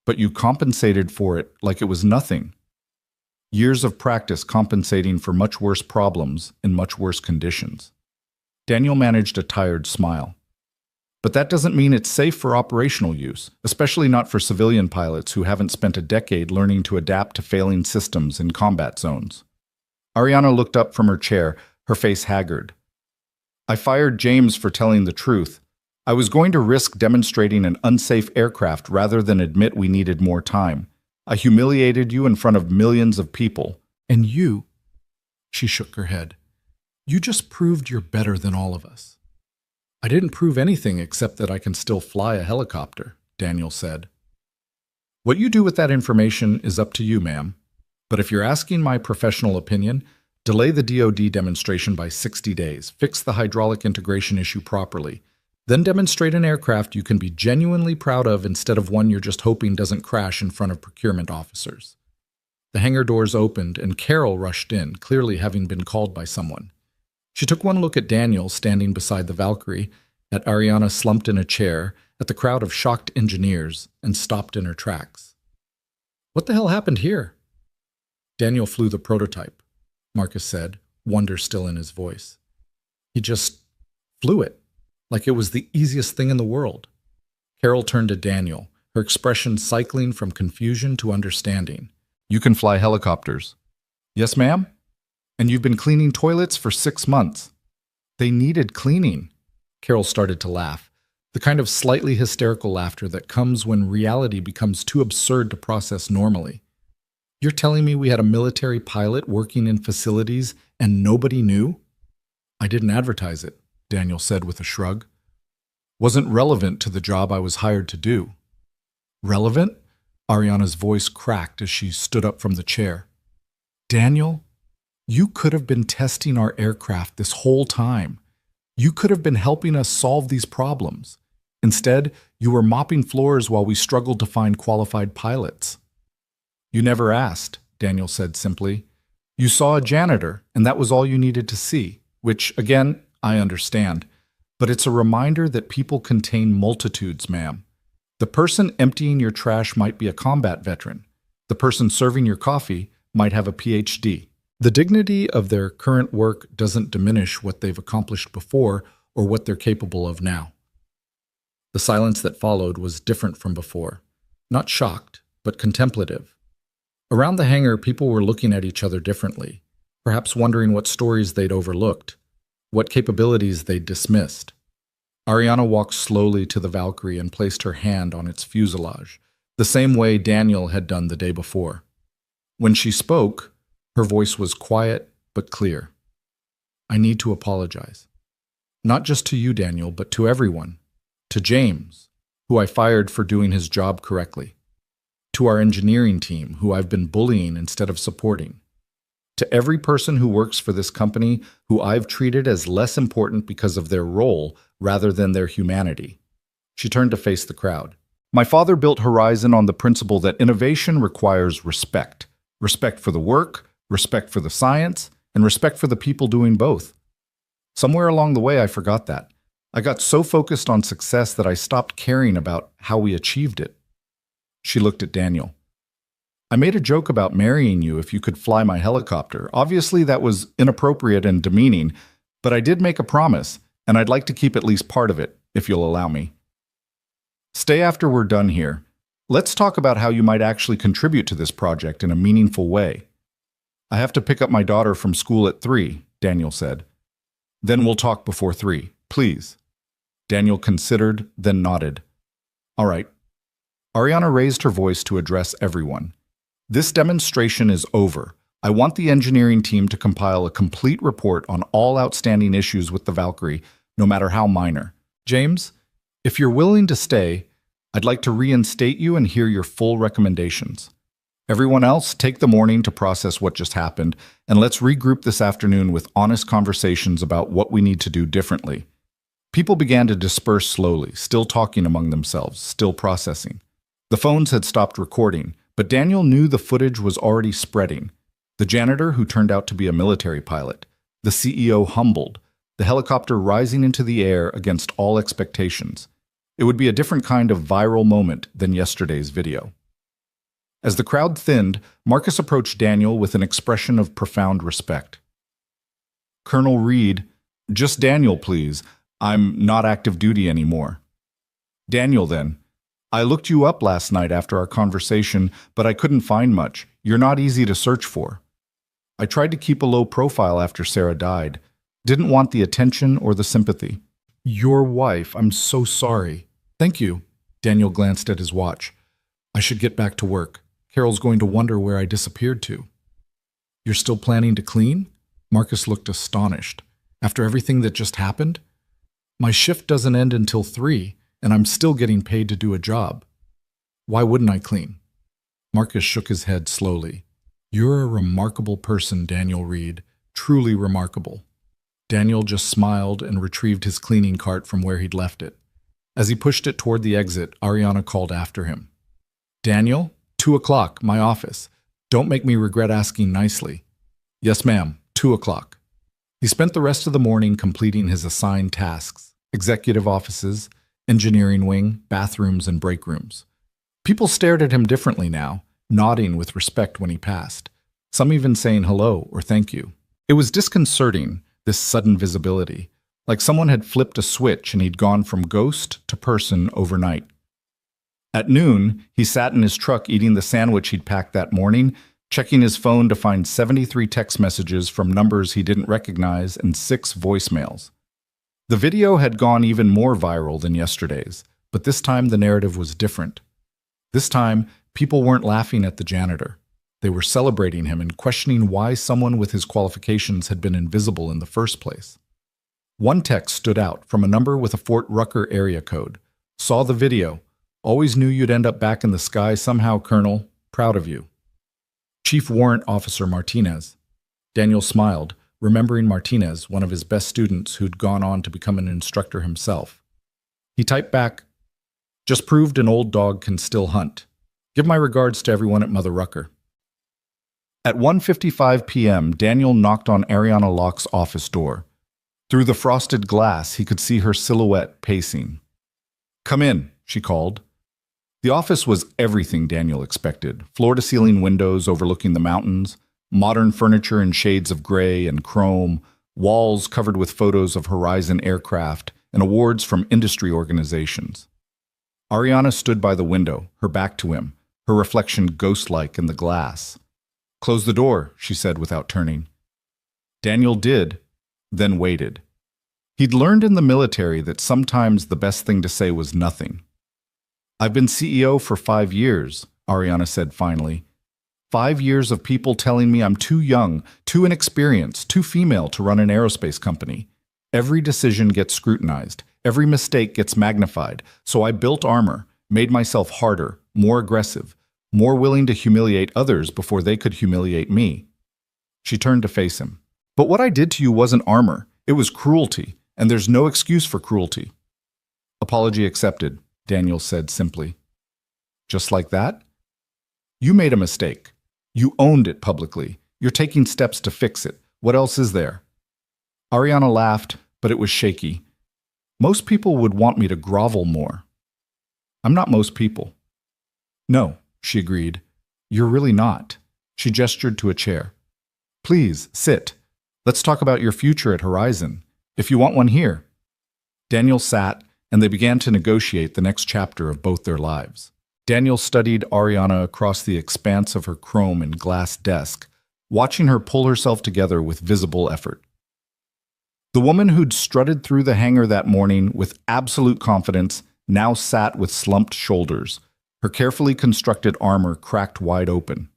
But you compensated for it like it was nothing. Years of practice compensating for much worse problems in much worse conditions." Daniel managed a tired smile. "But that doesn't mean it's safe for operational use, especially not for civilian pilots who haven't spent a decade learning to adapt to failing systems in combat zones." Ariana looked up from her chair, her face haggard. "I fired James for telling the truth. I was going to risk demonstrating an unsafe aircraft rather than admit we needed more time. I humiliated you in front of millions of people. And you," she shook her head, "you just proved you're better than all of us." "I didn't prove anything except that I can still fly a helicopter," Daniel said. "What you do with that information is up to you, ma'am. But if you're asking my professional opinion, delay the DoD demonstration by 60 days, fix the hydraulic integration issue properly, then demonstrate an aircraft you can be genuinely proud of instead of one you're just hoping doesn't crash in front of procurement officers." The hangar doors opened and Carol rushed in, clearly having been called by someone. She took one look at Daniel standing beside the Valkyrie, at Ariana slumped in a chair, at the crowd of shocked engineers, and stopped in her tracks. "What the hell happened here?" "Daniel flew the prototype," Marcus said, wonder still in his voice. "He just flew it, like it was the easiest thing in the world." Carol turned to Daniel, her expression cycling from confusion to understanding. "You can fly helicopters." "Yes, ma'am? And you've been cleaning toilets for 6 months. They needed cleaning." Carol started to laugh, the kind of slightly hysterical laughter that comes when reality becomes too absurd to process normally. "You're telling me we had a military pilot working in facilities and nobody knew?" "I didn't advertise it," Daniel said with a shrug. "Wasn't relevant to the job I was hired to do." "Relevant?" Ariana's voice cracked as she stood up from the chair. "Daniel, you could have been testing our aircraft this whole time. You could have been helping us solve these problems. Instead, you were mopping floors while we struggled to find qualified pilots." "You never asked," Daniel said simply. "You saw a janitor, and that was all you needed to see, which, again, I understand. But it's a reminder that people contain multitudes, ma'am. The person emptying your trash might be a combat veteran. The person serving your coffee might have a PhD. The dignity of their current work doesn't diminish what they've accomplished before or what they're capable of now." The silence that followed was different from before. Not shocked, but contemplative. Around the hangar, people were looking at each other differently. perhaps wondering what stories they'd overlooked, what capabilities they'd dismissed. Ariana walked slowly to the Valkyrie and placed her hand on its fuselage, the same way Daniel had done the day before. When she spoke, her voice was quiet but clear. I need to apologize. Not just to you, Daniel, but to everyone. To James, who I fired for doing his job correctly. To our engineering team, who I've been bullying instead of supporting. To every person who works for this company who I've treated as less important because of their role rather than their humanity. She turned to face the crowd. My father built Horizon on the principle that innovation requires respect. Respect for the work, respect for the science, and respect for the people doing both. Somewhere along the way, I forgot that. I got so focused on success that I stopped caring about how we achieved it. She looked at Daniel. I made a joke about marrying you if you could fly my helicopter. Obviously, that was inappropriate and demeaning, but I did make a promise, and I'd like to keep at least part of it, if you'll allow me. Stay after we're done here. Let's talk about how you might actually contribute to this project in a meaningful way. I have to pick up my daughter from school at 3, Daniel said. Then we'll talk before 3, please. Daniel considered, then nodded. All right. Ariana raised her voice to address everyone. This demonstration is over. I want the engineering team to compile a complete report on all outstanding issues with the Valkyrie, no matter how minor. James, if you're willing to stay, I'd like to reinstate you and hear your full recommendations. Everyone else, take the morning to process what just happened, and let's regroup this afternoon with honest conversations about what we need to do differently. People began to disperse slowly, still talking among themselves, still processing. The phones had stopped recording, but Daniel knew the footage was already spreading. The janitor, who turned out to be a military pilot, the CEO humbled, the helicopter rising into the air against all expectations. It would be a different kind of viral moment than yesterday's video. As the crowd thinned, Marcus approached Daniel with an expression of profound respect. Colonel Reed, just Daniel, please. I'm not active duty anymore. Daniel, then. I looked you up last night after our conversation, but I couldn't find much. You're not easy to search for. I tried to keep a low profile after Sarah died. Didn't want the attention or the sympathy. Your wife, I'm so sorry. Thank you. Daniel glanced at his watch. I should get back to work. Carol's going to wonder where I disappeared to. You're still planning to clean? Marcus looked astonished. After everything that just happened? My shift doesn't end until 3, and I'm still getting paid to do a job. Why wouldn't I clean? Marcus shook his head slowly. You're a remarkable person, Daniel Reed. Truly remarkable. Daniel just smiled and retrieved his cleaning cart from where he'd left it. As he pushed it toward the exit, Ariana called after him. Daniel, 2 o'clock, my office. Don't make me regret asking nicely. Yes, ma'am, 2 o'clock. He spent the rest of the morning completing his assigned tasks, executive offices, engineering wing, bathrooms, and break rooms. People stared at him differently now, nodding with respect when he passed, some even saying hello or thank you. It was disconcerting, this sudden visibility, like someone had flipped a switch and he'd gone from ghost to person overnight. At noon, he sat in his truck eating the sandwich he'd packed that morning, checking his phone to find 73 text messages from numbers he didn't recognize and 6 voicemails. The video had gone even more viral than yesterday's, but this time the narrative was different. This time, people weren't laughing at the janitor. They were celebrating him and questioning why someone with his qualifications had been invisible in the first place. One text stood out from a number with a Fort Rucker area code. Saw the video. Always knew you'd end up back in the sky somehow, Colonel. Proud of you. Chief Warrant Officer Martinez. Daniel smiled, remembering Martinez, one of his best students who'd gone on to become an instructor himself. He typed back, just proved an old dog can still hunt. Give my regards to everyone at Mother Rucker. At 1:55 p.m., Daniel knocked on Ariana Locke's office door. Through the frosted glass, he could see her silhouette pacing. Come in, she called. The office was everything Daniel expected. Floor-to-ceiling windows overlooking the mountains, modern furniture in shades of gray and chrome, walls covered with photos of Horizon aircraft, and awards from industry organizations. Ariana stood by the window, her back to him, her reflection ghost-like in the glass. Close the door, she said without turning. Daniel did, then waited. He'd learned in the military that sometimes the best thing to say was nothing. "I've been CEO for 5 years," Ariana said finally. 5 years of people telling me I'm too young, too inexperienced, too female to run an aerospace company. Every decision gets scrutinized. Every mistake gets magnified. So I built armor, made myself harder, more aggressive, more willing to humiliate others before they could humiliate me. She turned to face him. "But what I did to you wasn't armor. It was cruelty, and there's no excuse for cruelty." "Apology accepted," Daniel said simply. "Just like that?" "You made a mistake. You owned it publicly. You're taking steps to fix it. What else is there?" Ariana laughed, but it was shaky. "Most people would want me to grovel more." "I'm not most people." "No," she agreed. "You're really not." She gestured to a chair. "Please, sit. Let's talk about your future at Horizon. If you want one here." Daniel sat, and they began to negotiate the next chapter of both their lives. Daniel studied Ariana across the expanse of her chrome and glass desk, watching her pull herself together with visible effort. The woman who'd strutted through the hangar that morning with absolute confidence now sat with slumped shoulders, her carefully constructed armor cracked wide open.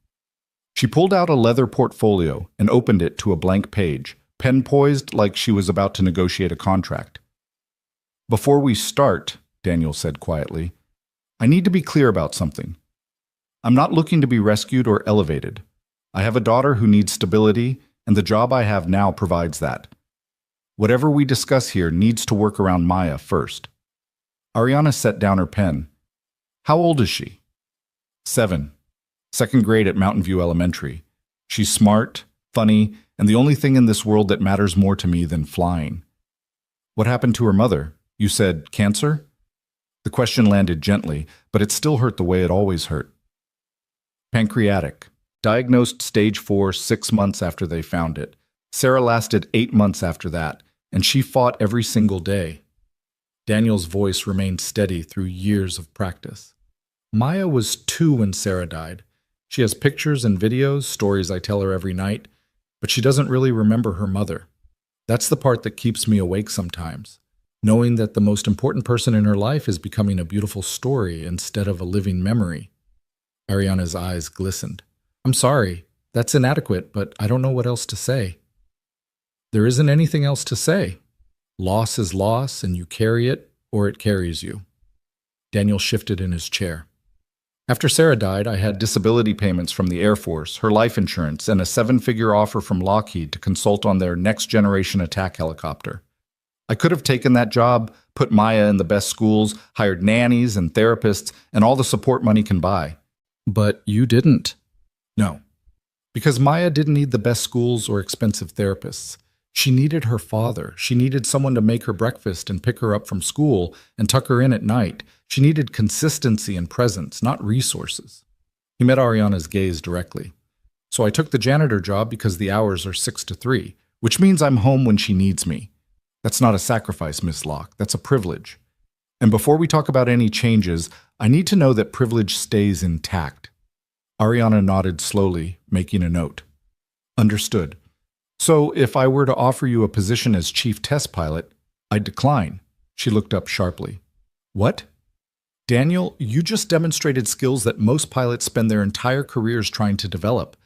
She pulled out a leather portfolio and opened it to a blank page, pen poised like she was about to negotiate a contract. "Before we start," Daniel said quietly, "I need to be clear about something. I'm not looking to be rescued or elevated. I have a daughter who needs stability, and the job I have now provides that. Whatever we discuss here needs to work around Maya first." Ariana set down her pen. "How old is she?" 7. Second grade at Mountain View Elementary. She's smart, funny, and the only thing in this world that matters more to me than flying. "What happened to her mother? You said cancer?" The question landed gently, but it still hurt the way it always hurt. "Pancreatic. Diagnosed stage 4 6 months after they found it. Sarah lasted 8 months after that, and she fought every single day." Daniel's voice remained steady through years of practice. "Maya was 2 when Sarah died. She has pictures and videos, stories I tell her every night, but she doesn't really remember her mother. That's the part that keeps me awake sometimes, knowing that the most important person in her life is becoming a beautiful story instead of a living memory." Ariana's eyes glistened. "I'm sorry, that's inadequate, but I don't know what else to say." "There isn't anything else to say. Loss is loss, and you carry it, or it carries you." Daniel shifted in his chair. "After Sarah died, I had disability payments from the Air Force, her life insurance, and a 7-figure offer from Lockheed to consult on their next-generation attack helicopter. I could have taken that job, put Maya in the best schools, hired nannies and therapists, and all the support money can buy. But you didn't." "No. Because Maya didn't need the best schools or expensive therapists. She needed her father. She needed someone to make her breakfast and pick her up from school and tuck her in at night. She needed consistency and presence, not resources." He met Ariana's gaze directly. "So I took the janitor job because the hours are 6 to 3, which means I'm home when she needs me. That's not a sacrifice, Miss Locke. That's a privilege. And before we talk about any changes, I need to know that privilege stays intact." Ariana nodded slowly, making a note. "Understood. So if I were to offer you a position as chief test pilot, I'd decline." She looked up sharply. "What?" "Daniel, you just demonstrated skills that most pilots spend their entire careers trying to develop.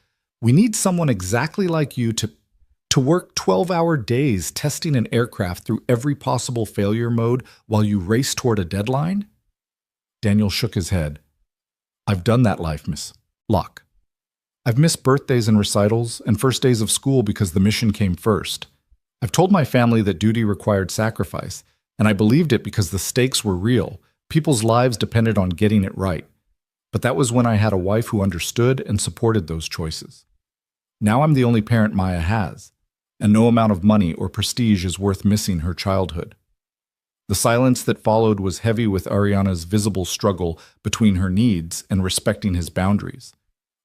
We need someone exactly like you to work 12-hour days testing an aircraft through every possible failure mode while you race toward a deadline?" Daniel shook his head. "I've done that life, Miss Locke. I've missed birthdays and recitals and first days of school because the mission came first. I've told my family that duty required sacrifice, and I believed it because the stakes were real. People's lives depended on getting it right. But that was when I had a wife who understood and supported those choices. Now I'm the only parent Maya has, and no amount of money or prestige is worth missing her childhood." The silence that followed was heavy with Ariana's visible struggle between her needs and respecting his boundaries.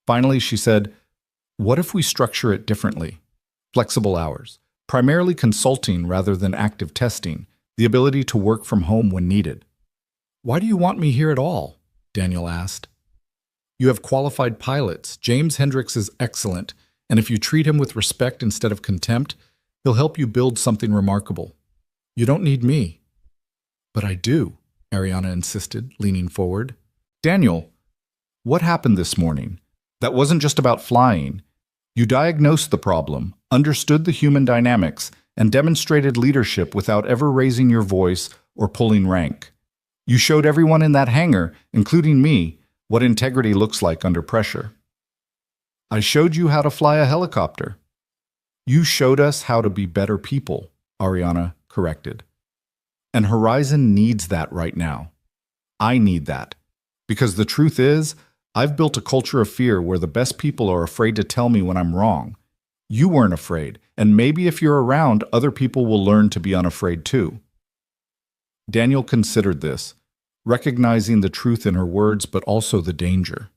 Finally, she said, "What if we structure it differently? Flexible hours, primarily consulting rather than active testing, the ability to work from home when needed." "Why do you want me here at all?" Daniel asked. "You have qualified pilots. James Hendricks is excellent. And if you treat him with respect instead of contempt, he'll help you build something remarkable. You don't need me. But I do, Ariana insisted, leaning forward. Daniel, what happened this morning? That wasn't just about flying. You diagnosed the problem, understood the human dynamics, and demonstrated leadership without ever raising your voice or pulling rank. You showed everyone in that hangar, including me, what integrity looks like under pressure. I showed you how to fly a helicopter. You showed us how to be better people, Ariana corrected. And Horizon needs that right now. I need that. Because the truth is, I've built a culture of fear where the best people are afraid to tell me when I'm wrong. You weren't afraid, and maybe if you're around, other people will learn to be unafraid too. Daniel considered this, recognizing the truth in her words but also the danger.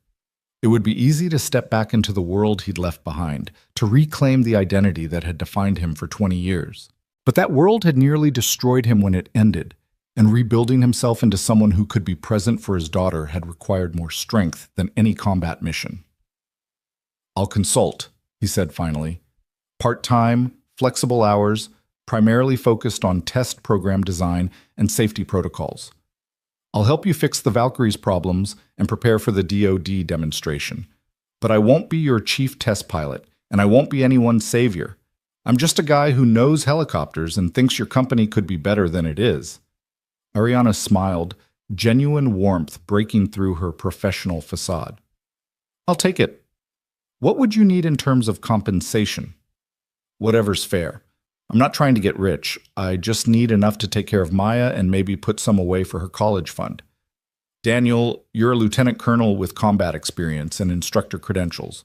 It would be easy to step back into the world he'd left behind, to reclaim the identity that had defined him for 20 years. But that world had nearly destroyed him when it ended, and rebuilding himself into someone who could be present for his daughter had required more strength than any combat mission. I'll consult, he said finally. Part-time, flexible hours, primarily focused on test program design and safety protocols. I'll help you fix the Valkyrie's problems and prepare for the DoD demonstration. But I won't be your chief test pilot, and I won't be anyone's savior. I'm just a guy who knows helicopters and thinks your company could be better than it is. Ariana smiled, genuine warmth breaking through her professional facade. I'll take it. What would you need in terms of compensation? Whatever's fair. I'm not trying to get rich. I just need enough to take care of Maya and maybe put some away for her college fund. Daniel, you're a lieutenant colonel with combat experience and instructor credentials.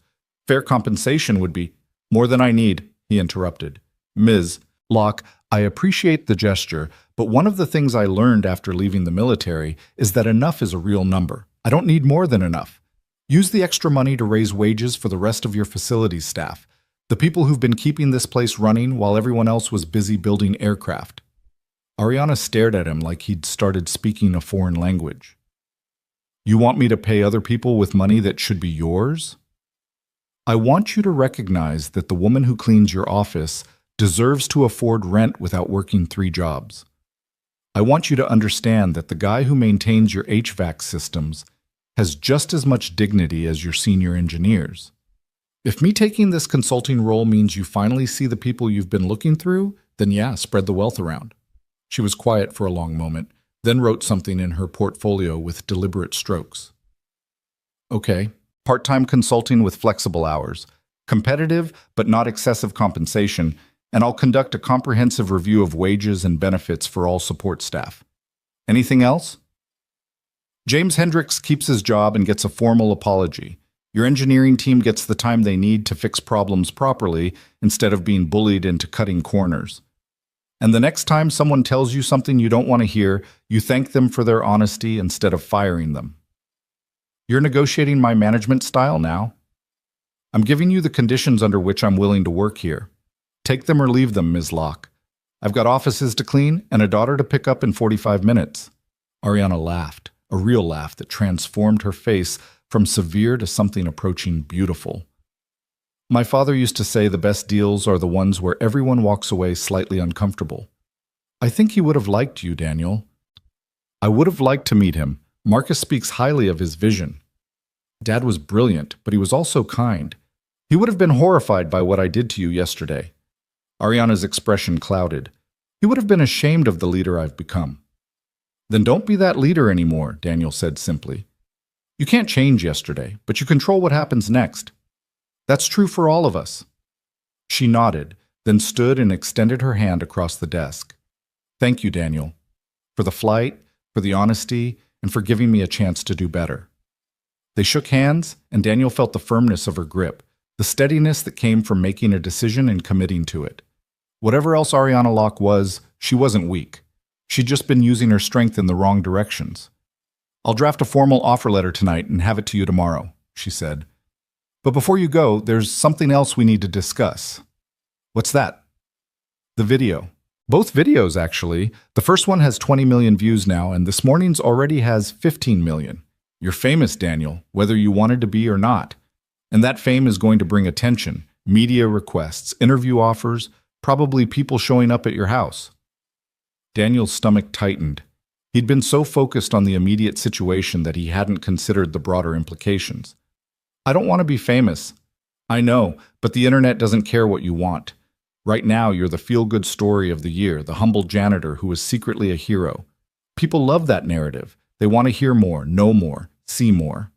Fair compensation would be more than I need, he interrupted. Ms. Locke, I appreciate the gesture, but one of the things I learned after leaving the military is that enough is a real number. I don't need more than enough. Use the extra money to raise wages for the rest of your facilities staff, the people who've been keeping this place running while everyone else was busy building aircraft. Ariana stared at him like he'd started speaking a foreign language. You want me to pay other people with money that should be yours? I want you to recognize that the woman who cleans your office deserves to afford rent without working 3 jobs. I want you to understand that the guy who maintains your HVAC systems has just as much dignity as your senior engineers. If me taking this consulting role means you finally see the people you've been looking through, then yeah, spread the wealth around. She was quiet for a long moment, then wrote something in her portfolio with deliberate strokes. Okay, part-time consulting with flexible hours, competitive but not excessive compensation, and I'll conduct a comprehensive review of wages and benefits for all support staff. Anything else? James Hendricks keeps his job and gets a formal apology. Your engineering team gets the time they need to fix problems properly instead of being bullied into cutting corners. And the next time someone tells you something you don't want to hear, you thank them for their honesty instead of firing them. You're negotiating my management style now? I'm giving you the conditions under which I'm willing to work here. Take them or leave them, Ms. Locke. I've got offices to clean and a daughter to pick up in 45 minutes. Ariana laughed, a real laugh that transformed her face from severe to something approaching beautiful. My father used to say the best deals are the ones where everyone walks away slightly uncomfortable. I think he would have liked you, Daniel. I would have liked to meet him. Marcus speaks highly of his vision. Dad was brilliant, but he was also kind. He would have been horrified by what I did to you yesterday. Ariana's expression clouded. He would have been ashamed of the leader I've become. Then don't be that leader anymore, Daniel said simply. You can't change yesterday, but you control what happens next. That's true for all of us. She nodded, then stood and extended her hand across the desk. Thank you, Daniel, for the flight, for the honesty, and for giving me a chance to do better. They shook hands, and Daniel felt the firmness of her grip, the steadiness that came from making a decision and committing to it. Whatever else Ariana Locke was, she wasn't weak. She'd just been using her strength in the wrong directions. I'll draft a formal offer letter tonight and have it to you tomorrow, she said. But before you go, there's something else we need to discuss. What's that? The video. Both videos, actually. The first one has 20 million views now, and this morning's already has 15 million. You're famous, Daniel, whether you wanted to be or not. And that fame is going to bring attention, Media requests, interview offers, probably people showing up at your house. Daniel's stomach tightened. He'd been so focused on the immediate situation that he hadn't considered the broader implications. I don't want to be famous. I know, but the internet doesn't care what you want. Right now, you're the feel-good story of the year, the humble janitor who is secretly a hero. People love that narrative. They want to hear more, know more, see more.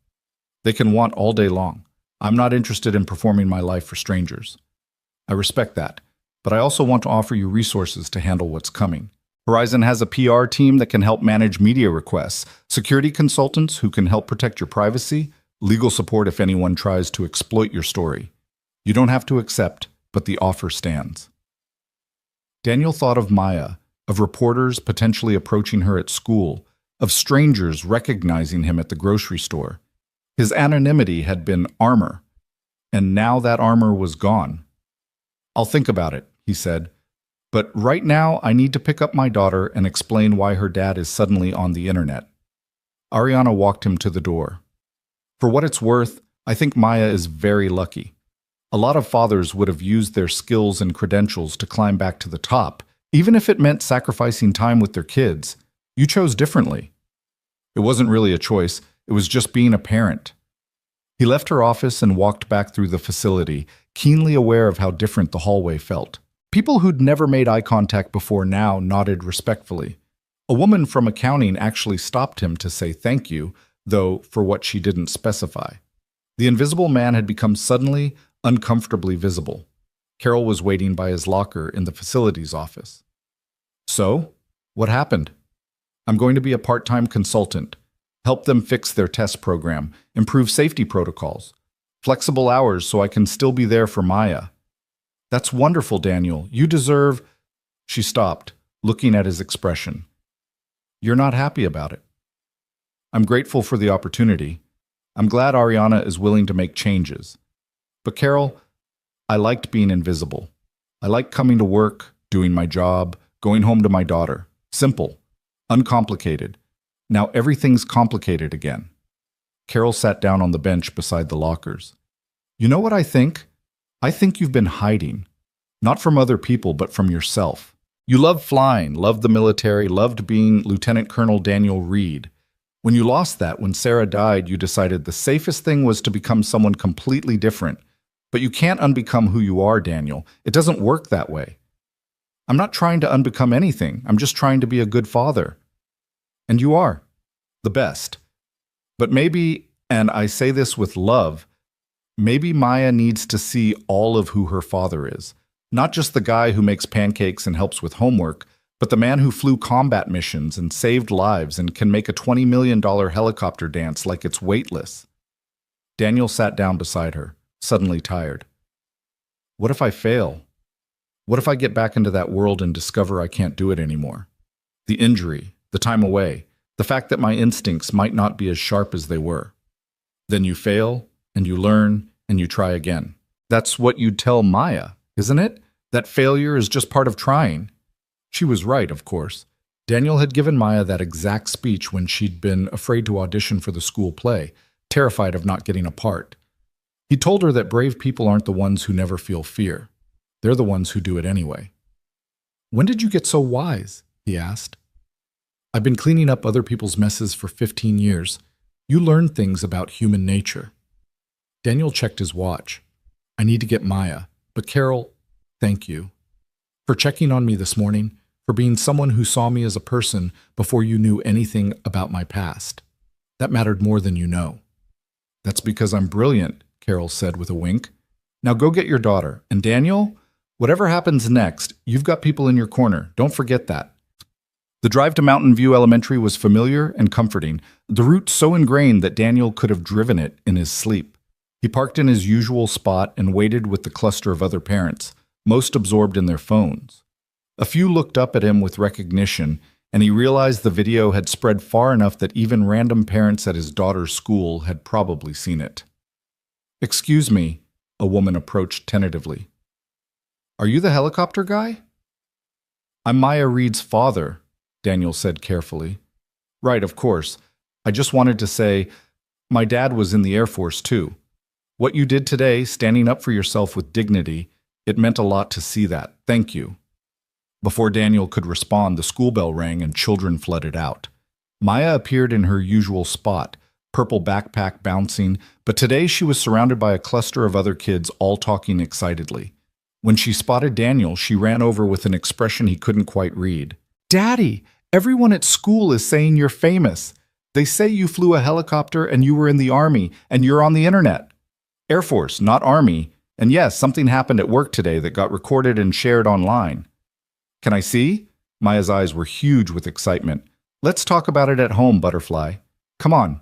They can want all day long. I'm not interested in performing my life for strangers. I respect that, but I also want to offer you resources to handle what's coming. Horizon has a PR team that can help manage media requests, security consultants who can help protect your privacy, legal support if anyone tries to exploit your story. You don't have to accept, but the offer stands. Daniel thought of Maya, of reporters potentially approaching her at school, of strangers recognizing him at the grocery store. His anonymity had been armor, and now that armor was gone. I'll think about it, he said. But right now, I need to pick up my daughter and explain why her dad is suddenly on the internet. Ariana walked him to the door. For what it's worth, I think Maya is very lucky. A lot of fathers would have used their skills and credentials to climb back to the top, even if it meant sacrificing time with their kids. You chose differently. It wasn't really a choice, it was just being a parent. He left her office and walked back through the facility, keenly aware of how different the hallway felt. People who'd never made eye contact before now nodded respectfully. A woman from accounting actually stopped him to say thank you, though for what she didn't specify. The invisible man had become suddenly, uncomfortably visible. Carol was waiting by his locker in the facilities office. So, what happened? I'm going to be a part-time consultant, help them fix their test program, improve safety protocols, flexible hours so I can still be there for Maya. That's wonderful, Daniel. You deserve... She stopped, looking at his expression. You're not happy about it. I'm grateful for the opportunity. I'm glad Ariana is willing to make changes. But Carol, I liked being invisible. I liked coming to work, doing my job, going home to my daughter. Simple, uncomplicated. Now everything's complicated again. Carol sat down on the bench beside the lockers. You know what I think? I think you've been hiding. Not from other people, but from yourself. You loved flying, loved the military, loved being Lieutenant Colonel Daniel Reed. When you lost that, when Sarah died, you decided the safest thing was to become someone completely different. But you can't unbecome who you are, Daniel. It doesn't work that way. I'm not trying to unbecome anything. I'm just trying to be a good father. And you are. The best. But maybe, and I say this with love, maybe Maya needs to see all of who her father is. Not just the guy who makes pancakes and helps with homework, but the man who flew combat missions and saved lives and can make a $20 million helicopter dance like it's weightless. Daniel sat down beside her, suddenly tired. What if I fail? What if I get back into that world and discover I can't do it anymore? The injury, the time away, the fact that my instincts might not be as sharp as they were. Then you fail, and you learn, and you try again. That's what you'd tell Maya, isn't it? That failure is just part of trying. She was right, of course. Daniel had given Maya that exact speech when she'd been afraid to audition for the school play, terrified of not getting a part. He told her that brave people aren't the ones who never feel fear. They're the ones who do it anyway. When did you get so wise? He asked. I've been cleaning up other people's messes for 15 years. You learn things about human nature. Daniel checked his watch. I need to get Maya. But Carol, thank you. For checking on me this morning, for being someone who saw me as a person before you knew anything about my past. That mattered more than you know. That's because I'm brilliant, Carol said with a wink. Now go get your daughter. And Daniel, whatever happens next, you've got people in your corner. Don't forget that. The drive to Mountain View Elementary was familiar and comforting, the route so ingrained that Daniel could have driven it in his sleep. He parked in his usual spot and waited with the cluster of other parents, most absorbed in their phones. A few looked up at him with recognition, and he realized the video had spread far enough that even random parents at his daughter's school had probably seen it. Excuse me, a woman approached tentatively. Are you the helicopter guy? I'm Maya Reed's father, Daniel said carefully. Right, of course. I just wanted to say, my dad was in the Air Force too. What you did today, standing up for yourself with dignity, it meant a lot to see that. Thank you. Before Daniel could respond, the school bell rang and children flooded out. Maya appeared in her usual spot, purple backpack bouncing, but today she was surrounded by a cluster of other kids all talking excitedly. When she spotted Daniel, she ran over with an expression he couldn't quite read. "Daddy, everyone at school is saying you're famous. They say you flew a helicopter and you were in the Army and you're on the internet." Air Force, not Army. And yes, something happened at work today that got recorded and shared online. Can I see? Maya's eyes were huge with excitement. Let's talk about it at home, Butterfly. Come on.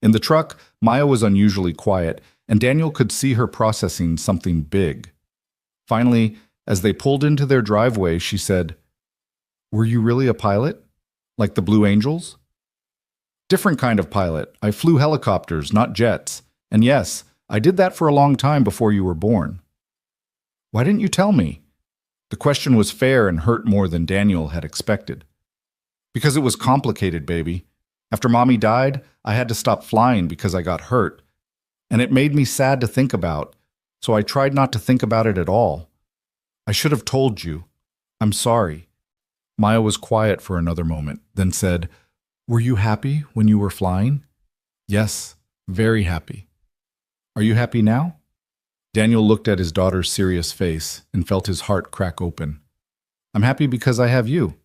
In the truck, Maya was unusually quiet, and Daniel could see her processing something big. Finally, as they pulled into their driveway, she said, "Were you really a pilot? Like the Blue Angels?" "Different kind of pilot. I flew helicopters, not jets. And yes, I did that for a long time before you were born." "Why didn't you tell me?" The question was fair and hurt more than Daniel had expected. "Because it was complicated, baby. After Mommy died, I had to stop flying because I got hurt. And it made me sad to think about, so I tried not to think about it at all. I should have told you. I'm sorry." Maya was quiet for another moment, then said, "Were you happy when you were flying?" "Yes, very happy." "Are you happy now?" Daniel looked at his daughter's serious face and felt his heart crack open. "I'm happy because I have you.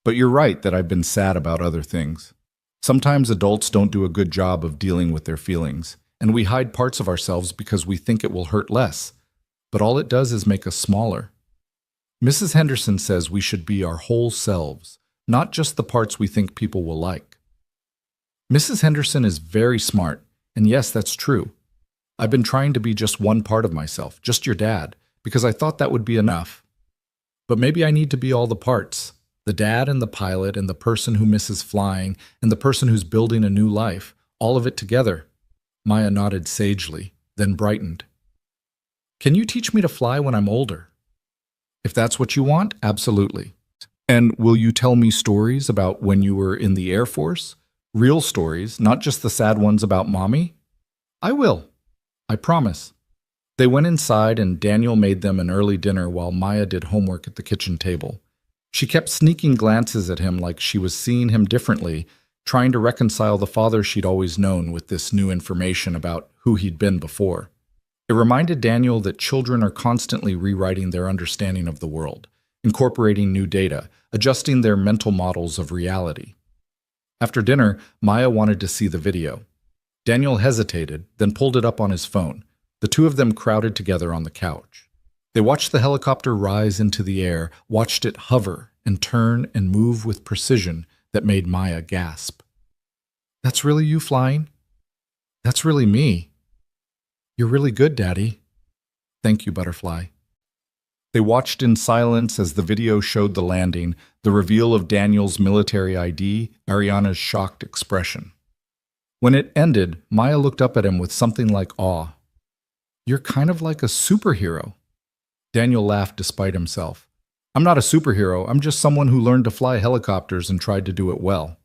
But you're right that I've been sad about other things. Sometimes adults don't do a good job of dealing with their feelings, and we hide parts of ourselves because we think it will hurt less. But all it does is make us smaller. Mrs. Henderson says we should be our whole selves, not just the parts we think people will like." Mrs. Henderson is very smart, and yes, that's true. I've been trying to be just one part of myself, just your dad, because I thought that would be enough. But maybe I need to be all the parts, the dad and the pilot and the person who misses flying and the person who's building a new life, all of it together. Maya nodded sagely, then brightened. "Can you teach me to fly when I'm older?" "If that's what you want, absolutely." "And will you tell me stories about when you were in the Air Force? Real stories, not just the sad ones about Mommy?" "I will. I promise." They went inside and Daniel made them an early dinner while Maya did homework at the kitchen table. She kept sneaking glances at him like she was seeing him differently, trying to reconcile the father she'd always known with this new information about who he'd been before. It reminded Daniel that children are constantly rewriting their understanding of the world, incorporating new data, adjusting their mental models of reality. After dinner, Maya wanted to see the video. Daniel hesitated, then pulled it up on his phone. The two of them crowded together on the couch. They watched the helicopter rise into the air, watched it hover and turn and move with precision that made Maya gasp. "That's really you flying? That's really me. You're really good, Daddy." "Thank you, Butterfly." They watched in silence as the video showed the landing, the reveal of Daniel's military ID, Ariana's shocked expression. When it ended, Maya looked up at him with something like awe. "You're kind of like a superhero." Daniel laughed despite himself. "I'm not a superhero, I'm just someone who learned to fly helicopters and tried to do it well."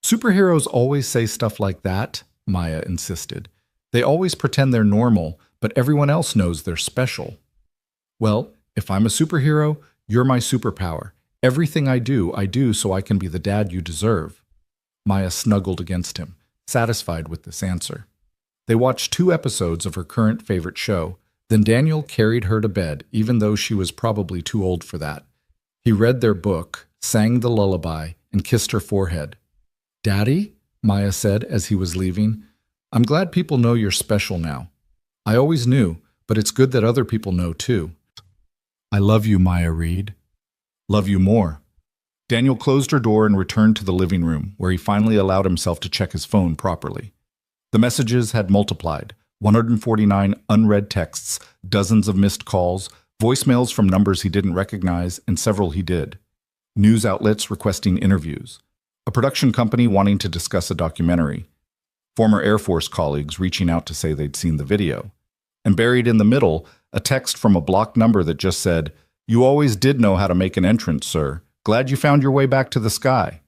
"Superheroes always say stuff like that," Maya insisted. "They always pretend they're normal, but everyone else knows they're special." "Well, if I'm a superhero, you're my superpower. Everything I do so I can be the dad you deserve." Maya snuggled against him, satisfied with this answer. They watched 2 episodes of her current favorite show. Then Daniel carried her to bed, even though she was probably too old for that. He read their book, sang the lullaby, and kissed her forehead. "Daddy," Maya said as he was leaving, "I'm glad people know you're special now. I always knew, but it's good that other people know too." "I love you, Maya Reed." "Love you more." Daniel closed her door and returned to the living room, where he finally allowed himself to check his phone properly. The messages had multiplied. 149 unread texts, dozens of missed calls, voicemails from numbers he didn't recognize, and several he did. News outlets requesting interviews. A production company wanting to discuss a documentary. Former Air Force colleagues reaching out to say they'd seen the video. And buried in the middle, a text from a blocked number that just said, "You always did know how to make an entrance, sir. Glad you found your way back to the sky."